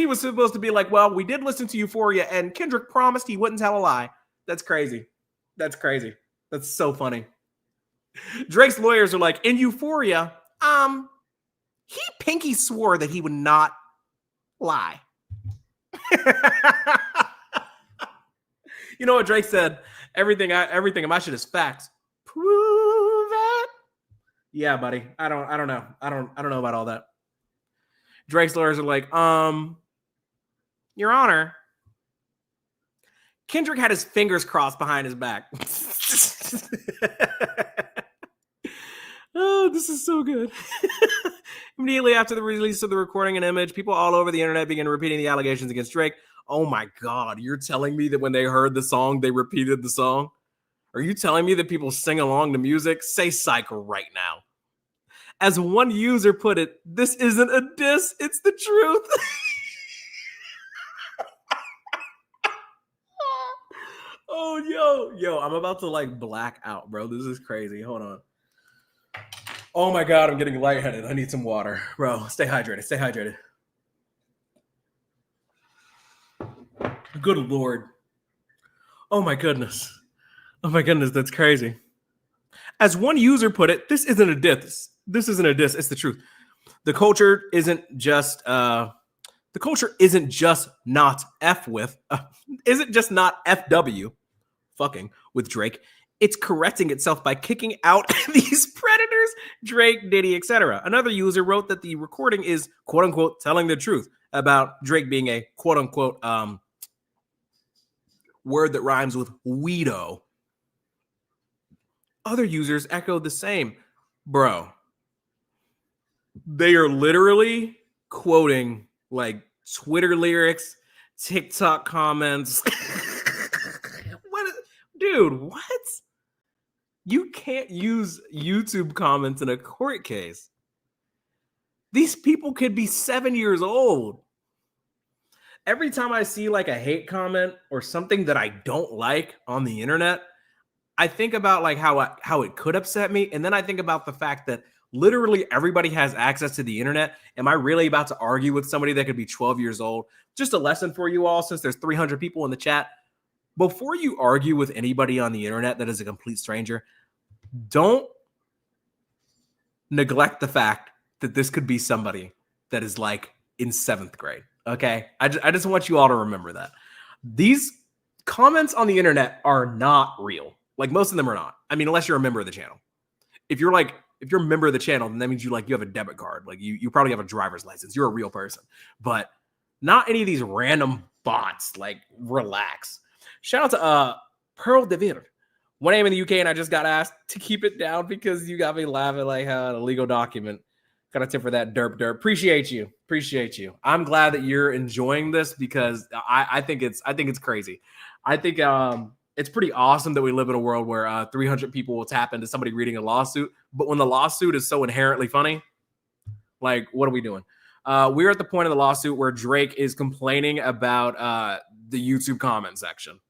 was supposed to be like, well, we did listen to Euphoria and Kendrick promised he wouldn't tell a lie. That's crazy. That's crazy. That's so funny. Drake's lawyers are like, in Euphoria, he pinky swore that he would not lie. You know what Drake said? Everything in my shit is facts. Prove it. Yeah, buddy. I don't know. I don't know about all that. Drake's lawyers are like, Your Honor, Kendrick had his fingers crossed behind his back. Oh, this is so good. Immediately after the release of the recording and image, people all over the internet began repeating the allegations against Drake. Oh my God, you're telling me that when they heard the song, they repeated the song? Are you telling me that people sing along to music? Say psych right now. As one user put it, this isn't a diss, it's the truth. Oh, yo, I'm about to like black out, bro. This is crazy. Hold on. Oh my God, I'm getting lightheaded. I need some water. Bro, stay hydrated. Stay hydrated. Good Lord. Oh my goodness. Oh my goodness, that's crazy. As one user put it, this isn't a diss. This isn't a diss. It's the truth. The culture isn't just not FW fucking with Drake. It's correcting itself by kicking out these predators, Drake, Diddy, etc. Another user wrote that the recording is quote unquote telling the truth about Drake being a quote unquote word that rhymes with weedo. Other users echoed the same. Bro, they are literally quoting like Twitter lyrics, TikTok comments. Dude, what? You can't use YouTube comments in a court case. These people could be 7 years old. Every time I see like a hate comment or something that I don't like on the internet, I think about like how it could upset me. And then I think about the fact that literally everybody has access to the internet. Am I really about to argue with somebody that could be 12 years old? Just a lesson for you all, since there's 300 people in the chat. Before you argue with anybody on the internet that is a complete stranger, don't neglect the fact that this could be somebody that is like in 7th grade. Okay. I just want you all to remember that. These comments on the internet are not real. Like most of them are not. I mean, unless you're a member of the channel. If you're a member of the channel, then that means you have a debit card. Like you probably have a driver's license. You're a real person. But not any of these random bots. Like, relax. Shout out to Pearl DeVere. When I'm in the UK and I just got asked to keep it down because you got me laughing like how a legal document. Got a tip for that, derp. Appreciate you. I'm glad that you're enjoying this because I think it's crazy. I think it's pretty awesome that we live in a world where 300 people will tap into somebody reading a lawsuit. But when the lawsuit is so inherently funny, like, what are we doing? We're at the point of the lawsuit where Drake is complaining about the YouTube comment section.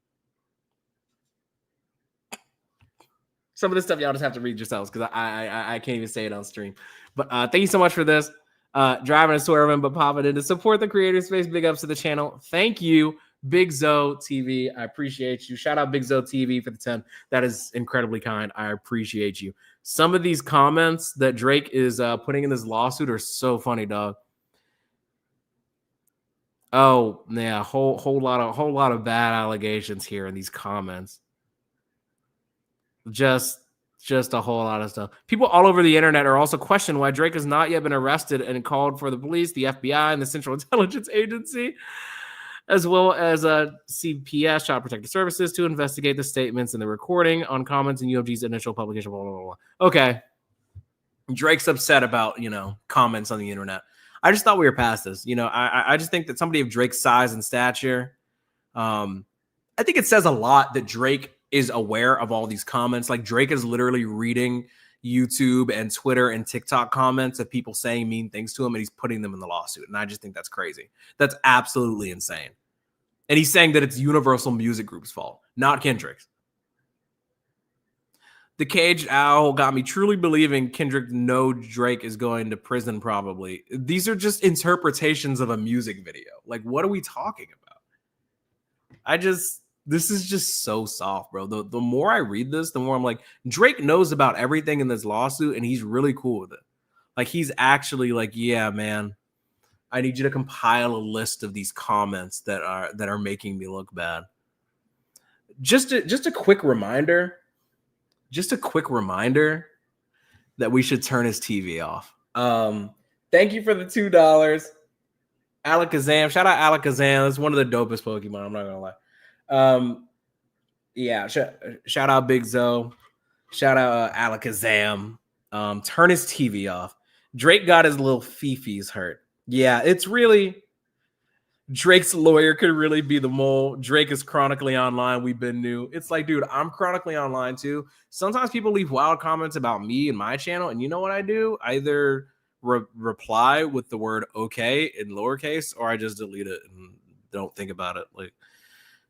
Some of this stuff y'all just have to read yourselves because I can't even say it on stream. But thank you so much for this. Driving and swerving, but popping in to support the creator space. Big ups to the channel. Thank you, Big Zo TV. I appreciate you. Shout out Big Zo TV for the 10. That is incredibly kind. I appreciate you. Some of these comments that Drake is putting in this lawsuit are so funny, dog. Oh, yeah, whole lot of bad allegations here in these comments. Just a whole lot of stuff. People all over the internet are also questioning why Drake has not yet been arrested and called for the police, the FBI, and the Central Intelligence Agency, as well as CPS, Child Protective Services, to investigate the statements and the recording on comments in UFG's initial publication. Blah, blah, blah, blah. Okay. Drake's upset about, comments on the internet. I just thought we were past this. I just think that somebody of Drake's size and stature, I think it says a lot that Drake is aware of all these comments. Like, Drake is literally reading YouTube and Twitter and TikTok comments of people saying mean things to him, and he's putting them in the lawsuit. And I just think that's crazy. That's absolutely insane. And he's saying that it's Universal Music Group's fault, not Kendrick's. The Caged Owl got me truly believing Kendrick knows Drake is going to prison probably. These are just interpretations of a music video. Like, what are we talking about? This is just so soft, bro. The more I read this, the more I'm like, Drake knows about everything in this lawsuit, and he's really cool with it. Like, he's actually like, yeah, man, I need you to compile a list of these comments that are making me look bad. Just a quick reminder. Just a quick reminder that we should turn his TV off. Thank you for the $2. Alakazam. Shout out Alakazam. That's one of the dopest Pokemon. I'm not going to lie. Yeah, shout out Big Zo. Shout out Alakazam. Turn his TV off. Drake got his little fifis hurt. Yeah, it's really Drake's lawyer could really be the mole. Drake is chronically online. We've been new. It's like, dude, I'm chronically online too. Sometimes people leave wild comments about me and my channel, and you know what I do? I either reply with the word okay in lowercase, or I just delete it and don't think about it. Like,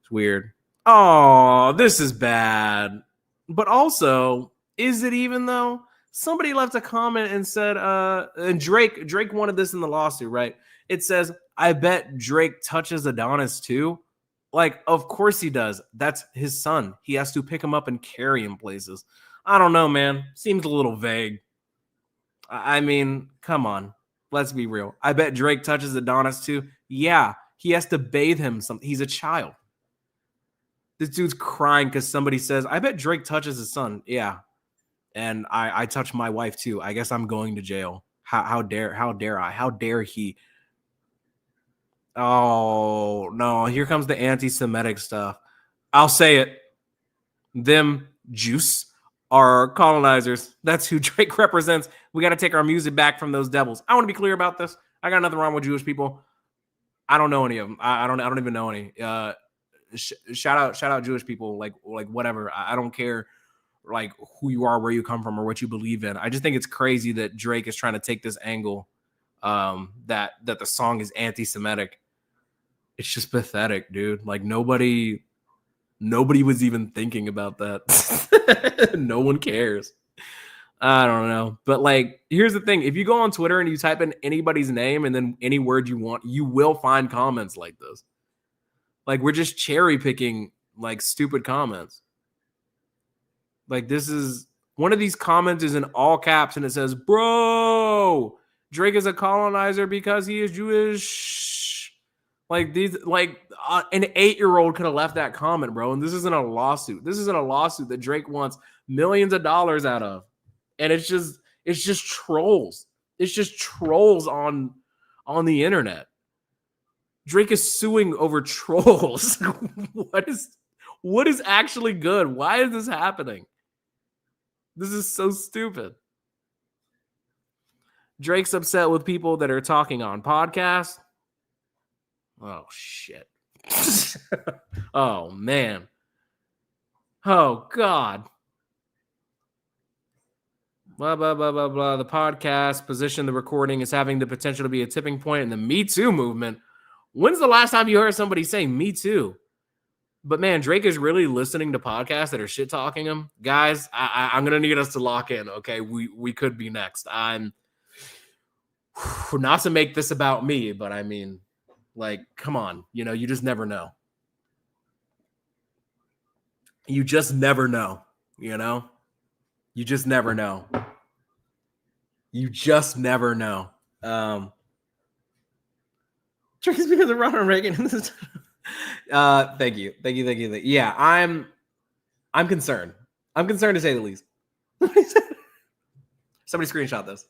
it's weird. Oh, this is bad. But also, is it even though? Somebody left a comment and said, and Drake wanted this in the lawsuit, right? It says, I bet Drake touches Adonis too. Like, of course he does. That's his son. He has to pick him up and carry him places. I don't know, man. Seems a little vague. I mean, come on. Let's be real. I bet Drake touches Adonis too. Yeah, he has to bathe him. He's a child. This dude's crying because somebody says, I bet Drake touches his son. Yeah. And I touch my wife too. I guess I'm going to jail. How dare I? How dare he? Oh, no. Here comes the anti-Semitic stuff. I'll say it. Them Jews are colonizers. That's who Drake represents. We got to take our music back from those devils. I want to be clear about this. I got nothing wrong with Jewish people. I don't know any of them. I don't even know any. Shout out Jewish people. Like whatever. I don't care like who you are, where you come from, or what you believe in. I just think it's crazy that Drake is trying to take this angle that the song is anti-Semitic. It's just pathetic, dude. Like nobody was even thinking about that. No one cares. I don't know. But like, here's the thing. If you go on Twitter and you type in anybody's name and then any word you want, you will find comments like this. Like we're just cherry picking like stupid comments. Like this is one of these comments is in all caps and it says, bro, Drake is a colonizer because he is Jewish. Like these, like an 8-year-old could have left that comment, bro. And this isn't a lawsuit. This isn't a lawsuit that Drake wants millions of dollars out of. And it's just trolls. It's just trolls on the internet. Drake is suing over trolls. What is actually good? Why is this happening? This is so stupid. Drake's upset with people that are talking on podcasts. Oh, shit. Oh, man. Oh, God. Blah, blah, blah, blah, blah. The podcast position, the recording is having the potential to be a tipping point in the Me Too movement. When's the last time you heard somebody say Me Too? But, man, Drake is really listening to podcasts that are shit-talking him. Guys, I'm going to need us to lock in, okay? We could be next. I'm not to make this about me, but I mean... Like, come on, you just never know. You just never know, You just never know. You just never know. Drake is because of Ronald Reagan. Thank you. Yeah, I'm concerned. I'm concerned to say the least. Somebody screenshot this.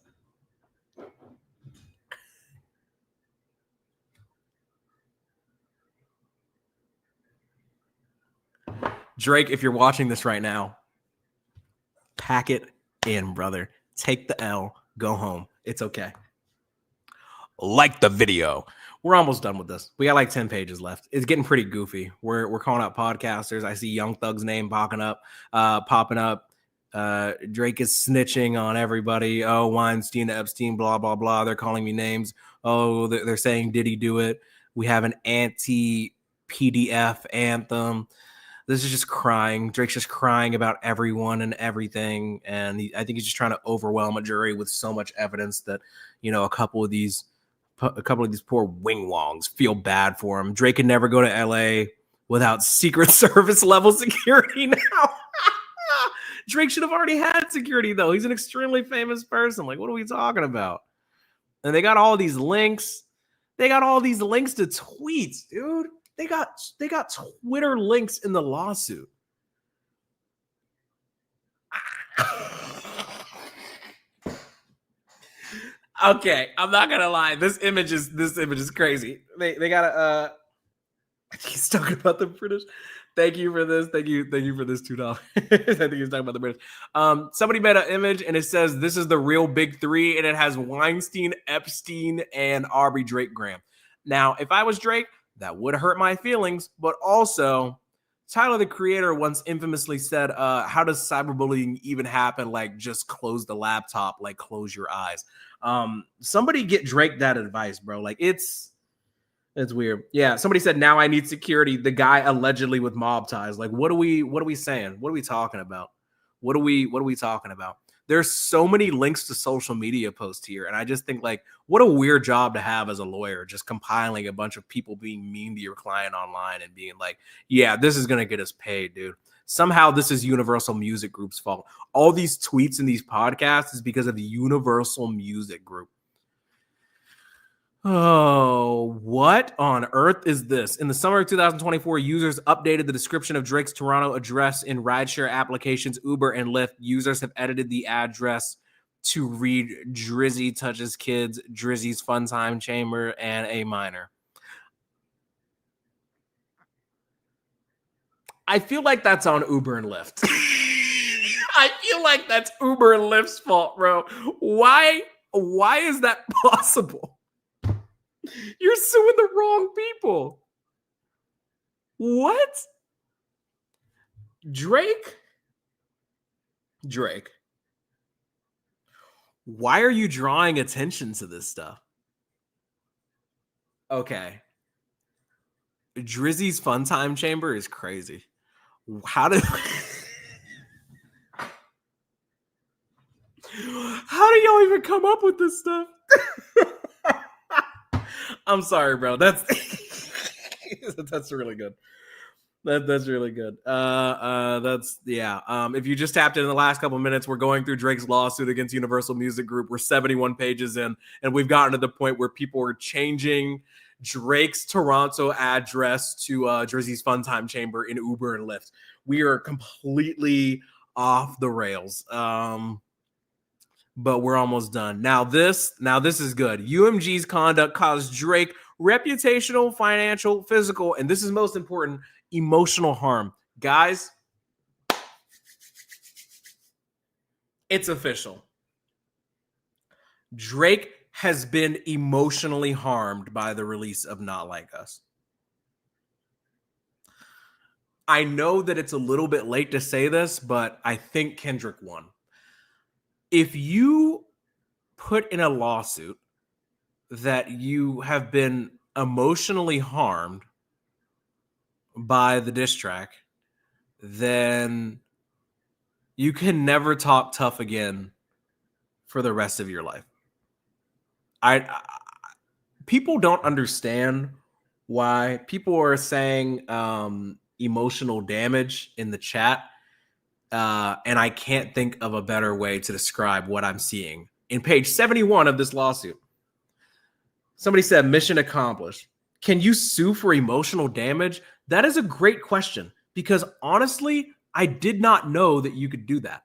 Drake, if you're watching this right now, pack it in, brother. Take the L. Go home. It's okay. Like the video. We're almost done with this. We got like 10 pages left. It's getting pretty goofy. We're calling out podcasters. I see Young Thug's name popping up. Drake is snitching on everybody. Oh, Weinstein, Epstein, blah, blah, blah. They're calling me names. Oh, they're saying, did he do it? We have an anti-PDF anthem. This is just crying. Drake's just crying about everyone and everything. And I think he's just trying to overwhelm a jury with so much evidence that, a couple of these poor wing-wongs feel bad for him. Drake could never go to LA without Secret Service level security now. Drake should have already had security, though. He's an extremely famous person. Like, what are we talking about? And they got all these links. They got all these links to tweets, dude. They got Twitter links in the lawsuit. Okay, I'm not gonna lie. This image is crazy. They got a. I think he's talking about the British. Thank you for this. Thank you for this $2. I think he's talking about the British. Somebody made an image and it says this is the real big three, and it has Weinstein, Epstein, and Aubrey Drake Graham. Now, if I was Drake, that would hurt my feelings, but also Tyler, the creator, once infamously said, how does cyberbullying even happen? Like, just close the laptop, like close your eyes. Somebody get Drake that advice, bro. Like, it's weird. Yeah, somebody said, now I need security. The guy allegedly with mob ties. Like, what are we saying? What are we talking about? What are we talking about? There's so many links to social media posts here. And I just think, like, what a weird job to have as a lawyer, just compiling a bunch of people being mean to your client online and being like, yeah, this is going to get us paid, dude. Somehow this is Universal Music Group's fault. All these tweets and these podcasts is because of the Universal Music Group. Oh, what on earth is this? In the summer of 2024, users updated the description of Drake's Toronto address in rideshare applications Uber and Lyft. Users have edited the address to read Drizzy touches kids, Drizzy's fun time chamber, and a minor. I feel like that's on Uber and Lyft. I feel like that's Uber and Lyft's fault, bro. Why is that possible? You're suing the wrong people. What? Drake? Why are you drawing attention to this stuff? Okay. Drizzy's fun time chamber is crazy. How do y'all even come up with this stuff? I'm sorry, bro. That's really good. That's really good. If you just tapped in the last couple of minutes, we're going through Drake's lawsuit against Universal Music Group. We're 71 pages in, and we've gotten to the point where people are changing Drake's Toronto address to Drizzy's Fun Time Chamber in Uber and Lyft. We are completely off the rails. But we're almost done. Now this is good. UMG's conduct caused Drake reputational, financial, physical, and this is most important, emotional harm. Guys, it's official. Drake has been emotionally harmed by the release of Not Like Us. I know that it's a little bit late to say this, but I think Kendrick won. If you put in a lawsuit that you have been emotionally harmed by the diss track, then you can never talk tough again for the rest of your life. People don't understand why people are saying emotional damage in the chat. And I can't think of a better way to describe what I'm seeing. In page 71 of this lawsuit, somebody said, mission accomplished. Can you sue for emotional damage? That is a great question, because honestly, I did not know that you could do that.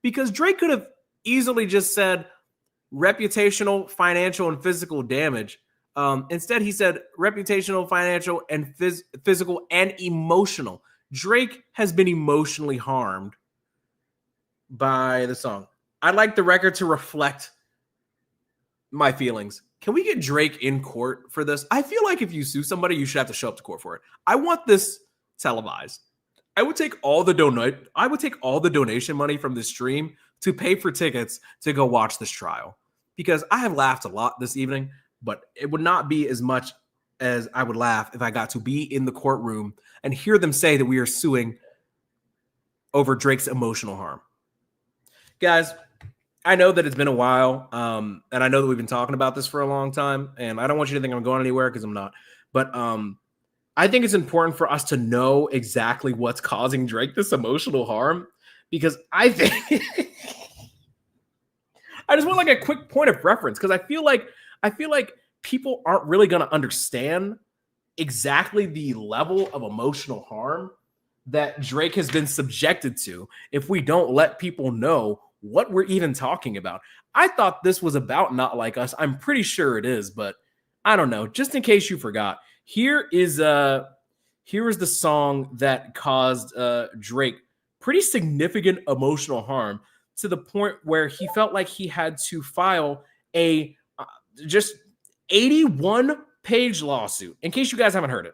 Because Drake could have easily just said reputational, financial, and physical damage. Instead, he said reputational, financial, and physical and emotional. Drake has been emotionally harmed by the song. I'd like the record to reflect my feelings. Can we get Drake in court for this? I feel like if you sue somebody, you should have to show up to court for it. I want this televised. I would take all the donation money from this stream to pay for tickets to go watch this trial, because I have laughed a lot this evening, but it would not be as much as I would laugh if I got to be in the courtroom and hear them say that we are suing over Drake's emotional harm. Guys, I know that it's been a while, and I know that we've been talking about this for a long time, and I don't want you to think I'm going anywhere, because I'm not. But I think it's important for us to know exactly what's causing Drake this emotional harm, because I think I just want like a quick point of reference, because I feel like people aren't really going to understand exactly the level of emotional harm that Drake has been subjected to if we don't let people know what we're even talking about. I thought this was about Not Like Us. I'm pretty sure it is, but I don't know. Just in case you forgot, here is the song that caused Drake pretty significant emotional harm, to the point where he felt like he had to file a just 81-page lawsuit. In case you guys haven't heard it,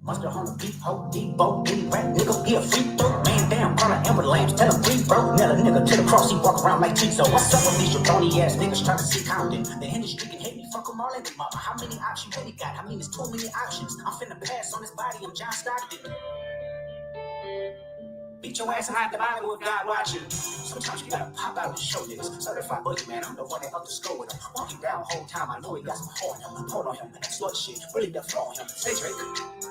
Mustard on the beat, ho, Debo, any rap nigga, he a freak throw. Man down, call an ambulance, tell him breathe, bro. Nail a nigga to the cross, he walk around like Tizo. What's up with these jabroni ass niggas trying to see Compton? The industry can hate me, fuck them all in the mother. How many options really got? I mean, it's too many options. I'm finna pass on this body, I'm John Stockton. Beat your ass and hide the Bible if God watching. Sometimes you gotta pop out and show niggas. Certified boogeyman, I'm the one that up the score with him. Walking down the whole time, I know he got some horn on him. Hold on him, exploit shit, really the flow on him. Say Drake,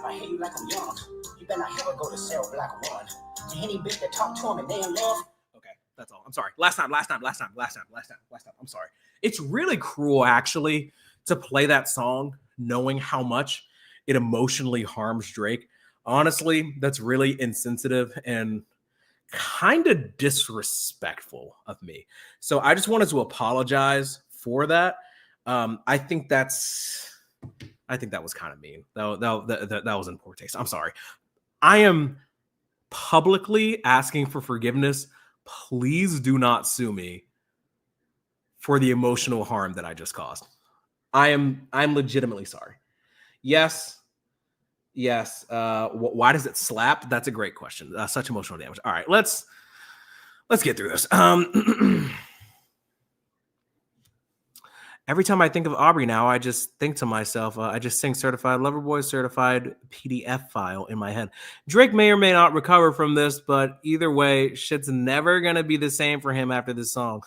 I hear you like I'm young. You better not ever go to Cell Block 1. To any bitch that talk to him and they in love. Okay, that's all. I'm sorry. Last time. I'm sorry. It's really cruel, actually, to play that song knowing how much it emotionally harms Drake. Honestly, that's really insensitive and kind of disrespectful of me. So I just wanted to apologize for that. I think that was kind of mean. That was in poor taste. I'm sorry. I am publicly asking for forgiveness. Please do not sue me for the emotional harm that I just caused. I'm legitimately sorry. Yes. Why does it slap? That's a great question. Such emotional damage. All right, let's get through this. Every time I think of Aubrey now, I just think to myself, I just sing Certified Lover Boy certified PDF file in my head. Drake may or may not recover from this, but either way, shit's never going to be the same for him after this song.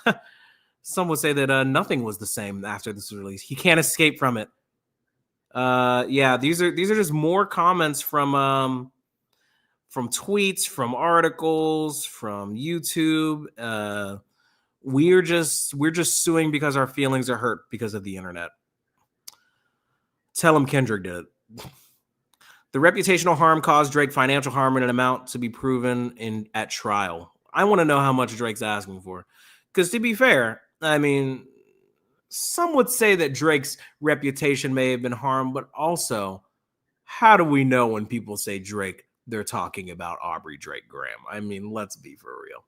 Some would say that nothing was the same after this release. He can't escape from it. Yeah, these are just more comments from tweets, from articles, from YouTube. We're just suing because our feelings are hurt because of the internet. Tell him Kendrick did it. The reputational harm caused Drake financial harm in an amount to be proven at trial. I want to know how much Drake's asking for. Because to be fair, I mean, some would say that Drake's reputation may have been harmed, but also, how do we know when people say Drake, they're talking about Aubrey Drake Graham? I mean, let's be for real.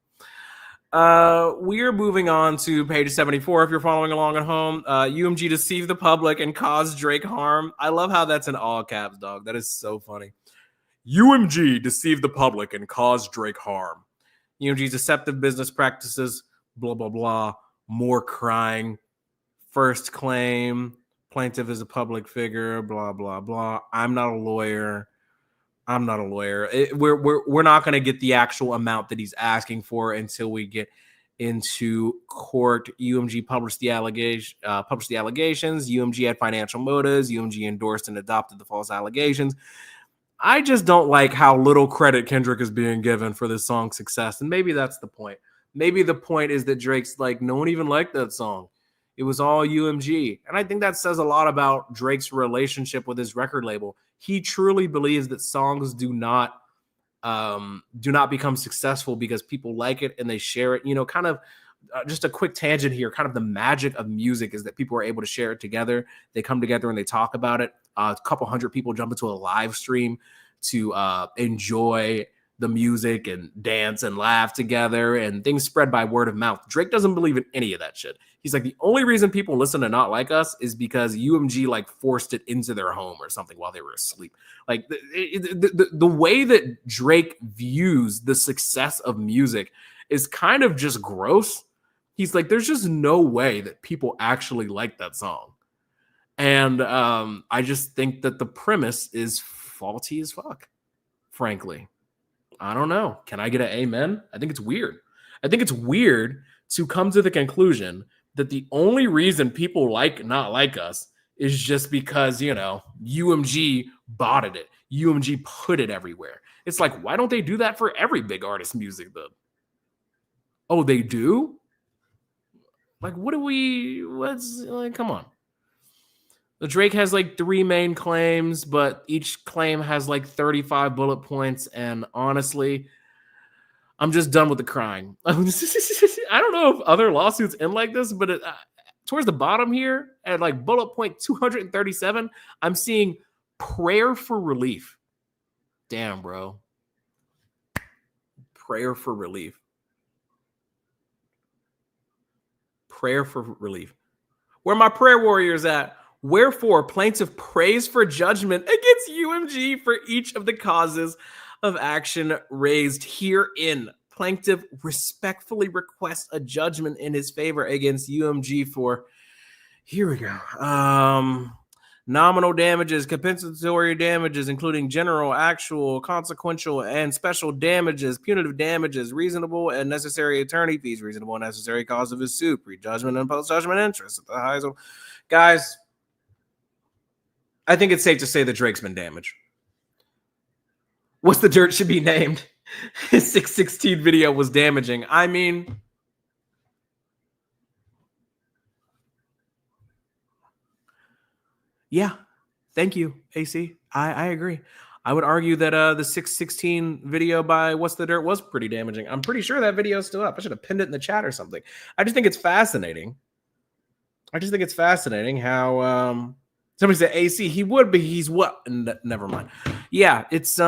We're moving on to page 74. If you're following along at home, UMG deceived the public and caused Drake harm. I love how that's in all caps, dog. That is so funny. UMG deceived the public and caused Drake harm. UMG's deceptive business practices, blah, blah, blah. More crying. First claim. Plaintiff is a public figure, blah, blah, blah. I'm not a lawyer. We're not going to get the actual amount that he's asking for until we get into court. UMG published the allegations. UMG had financial motives. UMG endorsed and adopted the false allegations. I just don't like how little credit Kendrick is being given for this song's success. And maybe that's the point. Maybe the point is that Drake's like, no one even liked that song. It was all UMG. And I think that says a lot about Drake's relationship with his record label. He truly believes that songs do not become successful because people like it and they share it. You know, kind of just a quick tangent here. Kind of the magic of music is that people are able to share it together. They come together and they talk about it. A couple hundred people jump into a live stream to enjoy the music and dance and laugh together, and things spread by word of mouth. Drake doesn't believe in any of that shit. He's like, the only reason people listen to Not Like Us is because UMG like forced it into their home or something while they were asleep. Like the way that Drake views the success of music is kind of just gross. He's like, there's just no way that people actually like that song. And I just think that the premise is faulty as fuck, frankly. I don't know. Can I get an amen? I think it's weird. I think it's weird to come to the conclusion that the only reason people like Not Like Us is just because, you know, UMG botted it. UMG put it everywhere. It's like, why don't they do that for every big artist music though? Oh, they do? Like, what's like, come on. The Drake has like 3 main claims, but each claim has like 35 bullet points. And honestly, I'm just done with the crying. I don't know if other lawsuits end like this, but towards the bottom here at like bullet point 237, I'm seeing prayer for relief. Damn, bro. Prayer for relief. Prayer for relief. Where my prayer warriors at? Wherefore, plaintiff prays for judgment against UMG for each of the causes of action raised herein. Plaintiff respectfully requests a judgment in his favor against UMG for, here we go, nominal damages, compensatory damages, including general, actual, consequential, and special damages, punitive damages, reasonable and necessary attorney fees, reasonable and necessary cause of his suit, prejudgment and post-judgment interest at the highest. Guys, I think it's safe to say that Drake's been damaged. What's the dirt should be named? His 616 video was damaging. I mean, yeah, thank you, AC. I agree. I would argue that the 616 video by What's the Dirt was pretty damaging. I'm pretty sure that video is still up. I should have pinned it in the chat or something. I just think it's fascinating. How somebody said AC, he would, but he's what? Never mind. Yeah, it's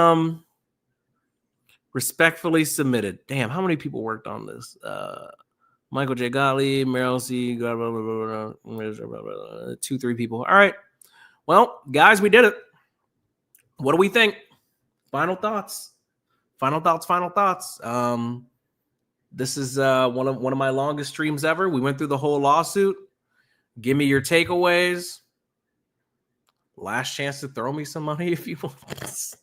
respectfully submitted. Damn, how many people worked on this? Michael J. Gottlieb, Meryl C. 2-3 people. All right. Well, guys, we did it. What do we think? Final thoughts. This is one of my longest streams ever. We went through the whole lawsuit. Give me your takeaways. Last chance to throw me some money if you want. Just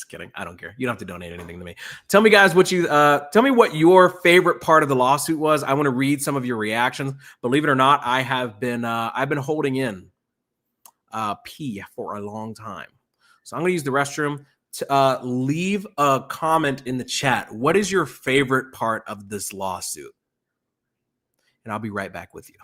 kidding. I don't care. You don't have to donate anything to me. Tell me, guys, what your favorite part of the lawsuit was. I want to read some of your reactions. Believe it or not, I've been holding in pee for a long time. So I'm going to use the restroom. To leave a comment in the chat. What is your favorite part of this lawsuit? And I'll be right back with you.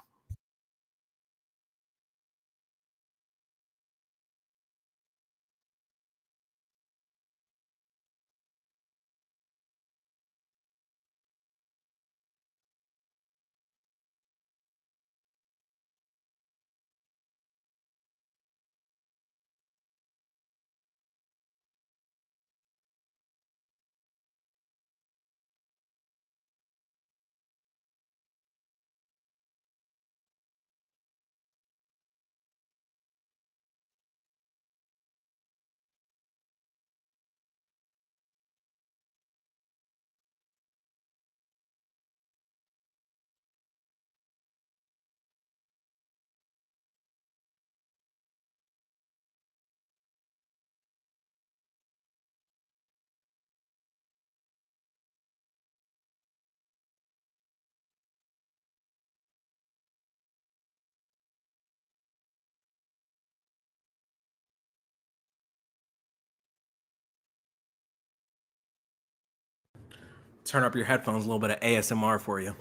Turn up your headphones, a little bit of ASMR for you.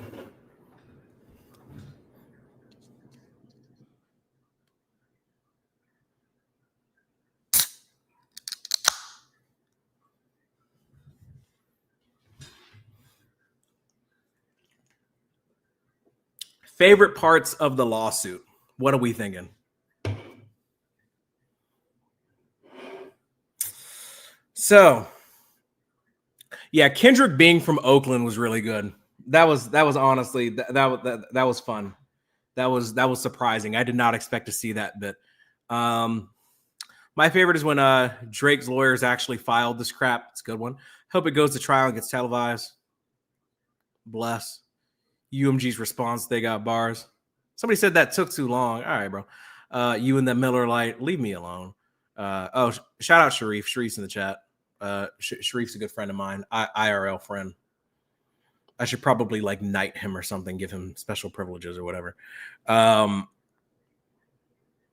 Favorite parts of the lawsuit. What are we thinking? So, yeah, Kendrick being from Oakland was really good. That was honestly that was fun. That was surprising. I did not expect to see that bit. My favorite is when Drake's lawyers actually filed this crap. It's a good one. Hope it goes to trial and gets televised. Bless. UMG's response, they got bars. Somebody said that took too long. All right, bro. You and the Miller Lite, leave me alone. Shout out Sharif. Sharif's in the chat. Sharif's a good friend of mine. IRL friend. I should probably like knight him or something, give him special privileges or whatever.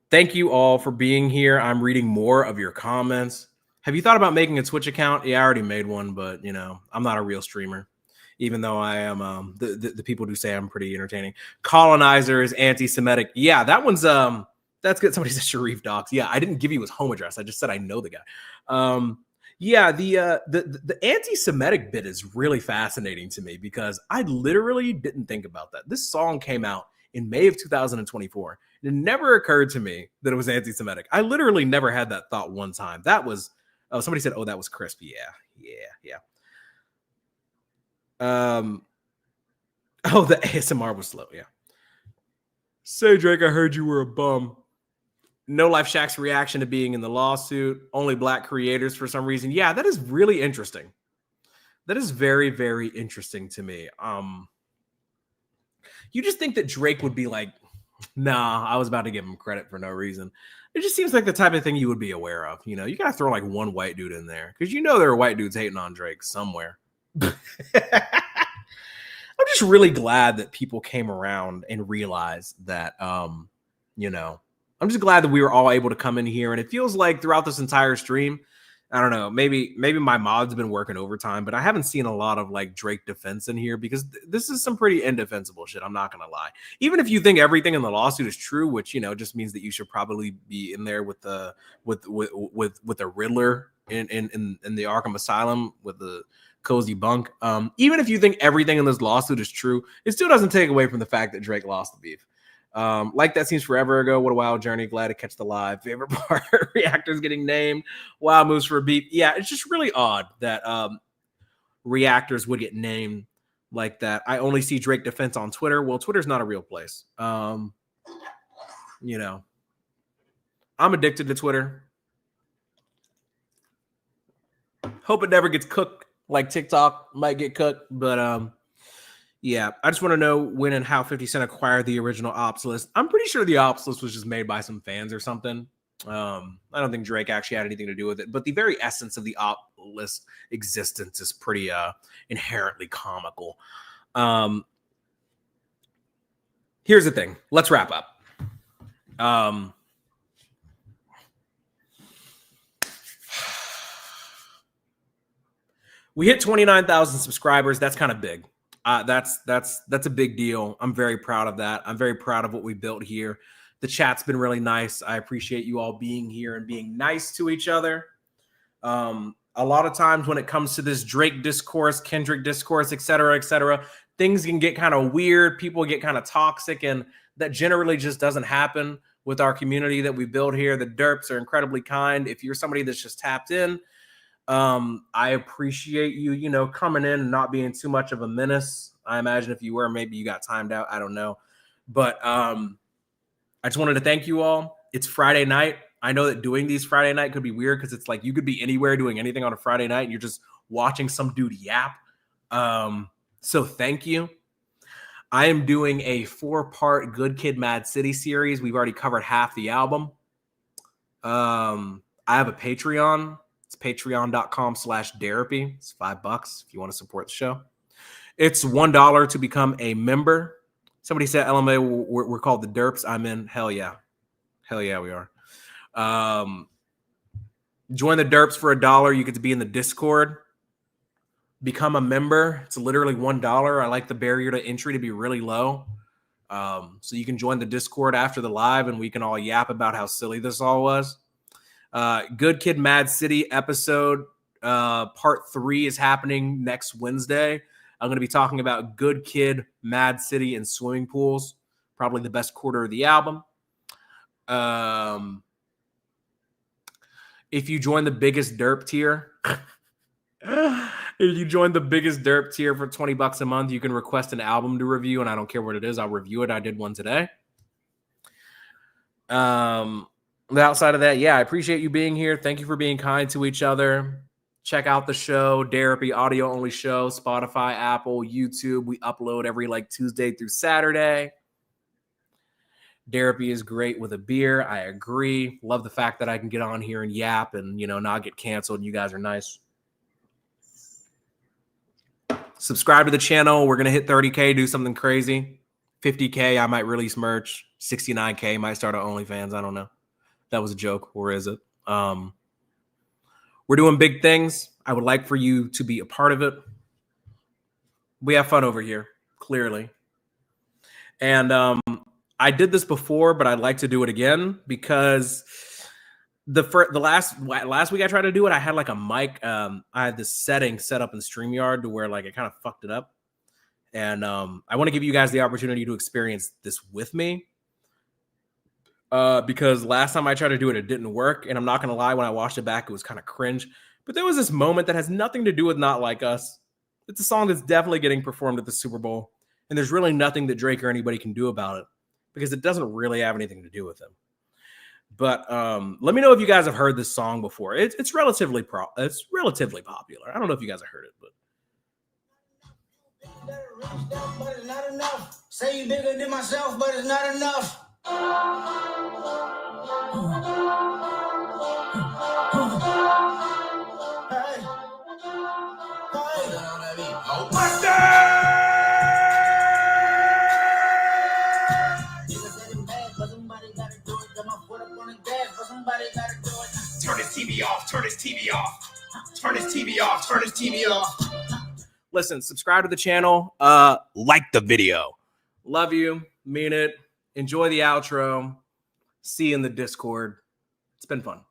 Thank you all for being here. I'm reading more of your comments. Have you thought about making a Twitch account? Yeah, I already made one, but you know, I'm not a real streamer, even though I am. The people do say I'm pretty entertaining. Colonizer is anti-Semitic. Yeah, that one's that's good. Somebody said Sharif Docs. Yeah, I didn't give you his home address. I just said I know the guy. Yeah, the anti-Semitic bit is really fascinating to me because I literally didn't think about that. This song came out in May of 2024. It never occurred to me that it was anti-Semitic. I literally never had that thought one time. That was, oh, somebody said, oh, that was crisp. Yeah. Oh, the ASMR was slow. Yeah. Say, Drake, I heard you were a bum. No Life Shaq's reaction to being in the lawsuit. Only black creators for some reason. Yeah, that is really interesting. That is very, very interesting to me. You just think that Drake would be like, nah, I was about to give him credit for no reason. It just seems like the type of thing you would be aware of. You know, you got to throw like one white dude in there because you know there are white dudes hating on Drake somewhere. I'm just really glad that people came around and realized that, you know, I'm just glad that we were all able to come in here. And it feels like throughout this entire stream, I don't know, maybe my mod's been working overtime, but I haven't seen a lot of like Drake defense in here because this is some pretty indefensible shit. I'm not going to lie. Even if you think everything in the lawsuit is true, which, you know, just means that you should probably be in there with the Riddler in the Arkham Asylum with the cozy bunk. Even if you think everything in this lawsuit is true, it still doesn't take away from the fact that Drake lost the beef. Like that seems forever ago. What a wild journey. Glad to catch the live. Favorite part, reactors getting named. Wow, moves for a beat. Yeah, it's just really odd that reactors would get named like that. I only see Drake defense on Twitter. Well, Twitter's not a real place. You know, I'm addicted to Twitter. Hope it never gets cooked like TikTok might get cooked, but yeah, I just want to know when and how 50 Cent acquired the original Ops list. I'm pretty sure the Ops list was just made by some fans or something. I don't think Drake actually had anything to do with it, but the very essence of the Ops list existence is pretty inherently comical. Here's the thing. Let's wrap up. We hit 29,000 subscribers. That's kind of big. That's a big deal. I'm very proud of that. I'm very proud of what we built here. The chat's been really nice. I appreciate you all being here and being nice to each other. A lot of times when it comes to this Drake discourse, Kendrick discourse, et cetera, things can get kind of weird. People get kind of toxic, and that generally just doesn't happen with our community that we build here. The derps are incredibly kind. If you're somebody that's just tapped in, I appreciate you, you know, coming in and not being too much of a menace. I imagine if you were, maybe you got timed out. I don't know. But I just wanted to thank you all. It's Friday night. I know that doing these Friday night could be weird because it's like you could be anywhere doing anything on a Friday night and you're just watching some dude yap. So thank you. I am doing a 4-part Good Kid, Mad City series. We've already covered half the album. I have a Patreon. It's patreon.com/Derapy. It's $5 if you want to support the show. It's $1 to become a member. Somebody said, LMA, we're called the Derps. I'm in. Hell yeah. Hell yeah, we are. Join the Derps for $1. You get to be in the Discord. Become a member. It's literally $1. I like the barrier to entry to be really low. So you can join the Discord after the live and we can all yap about how silly this all was. Good Kid, Mad City episode part 3 is happening next Wednesday. I'm going to be talking about Good Kid, Mad City, and swimming pools. Probably the best quarter of the album. If you join the biggest derp tier, if you join the biggest derp tier for $20 a month, you can request an album to review, and I don't care what it is. I'll review it. I did one today. Outside of that, yeah, I appreciate you being here. Thank you for being kind to each other. Check out the show, Derapy audio only show, Spotify, Apple, YouTube. We upload every like Tuesday through Saturday. Derapy is great with a beer. I agree. Love the fact that I can get on here and yap and, you know, not get canceled. You guys are nice. Subscribe to the channel. We're going to hit 30K, do something crazy. 50K, I might release merch. 69K, might start an OnlyFans. I don't know. That was a joke. Or is it? We're doing big things. I would like for you to be a part of it. We have fun over here, clearly. And I did this before, but I'd like to do it again because the last week I tried to do it, I had like a mic. I had this setting set up in StreamYard to where like it kind of fucked it up. And I want to give you guys the opportunity to experience this with me. Because last time I tried to do it, it didn't work. And I'm not going to lie, when I watched it back, it was kind of cringe. But there was this moment that has nothing to do with Not Like Us. It's a song that's definitely getting performed at the Super Bowl. And there's really nothing that Drake or anybody can do about it because it doesn't really have anything to do with him. But let me know if you guys have heard this song before. It's relatively popular. I don't know if you guys have heard it, but but it's not enough. Say you bigger than myself, but it's not enough. Turn his TV off. Turn his TV off. Turn his TV off. Turn his TV off. Listen, subscribe to the channel. Like the video. Love you. Mean it. Enjoy the outro. See you in the Discord. It's been fun.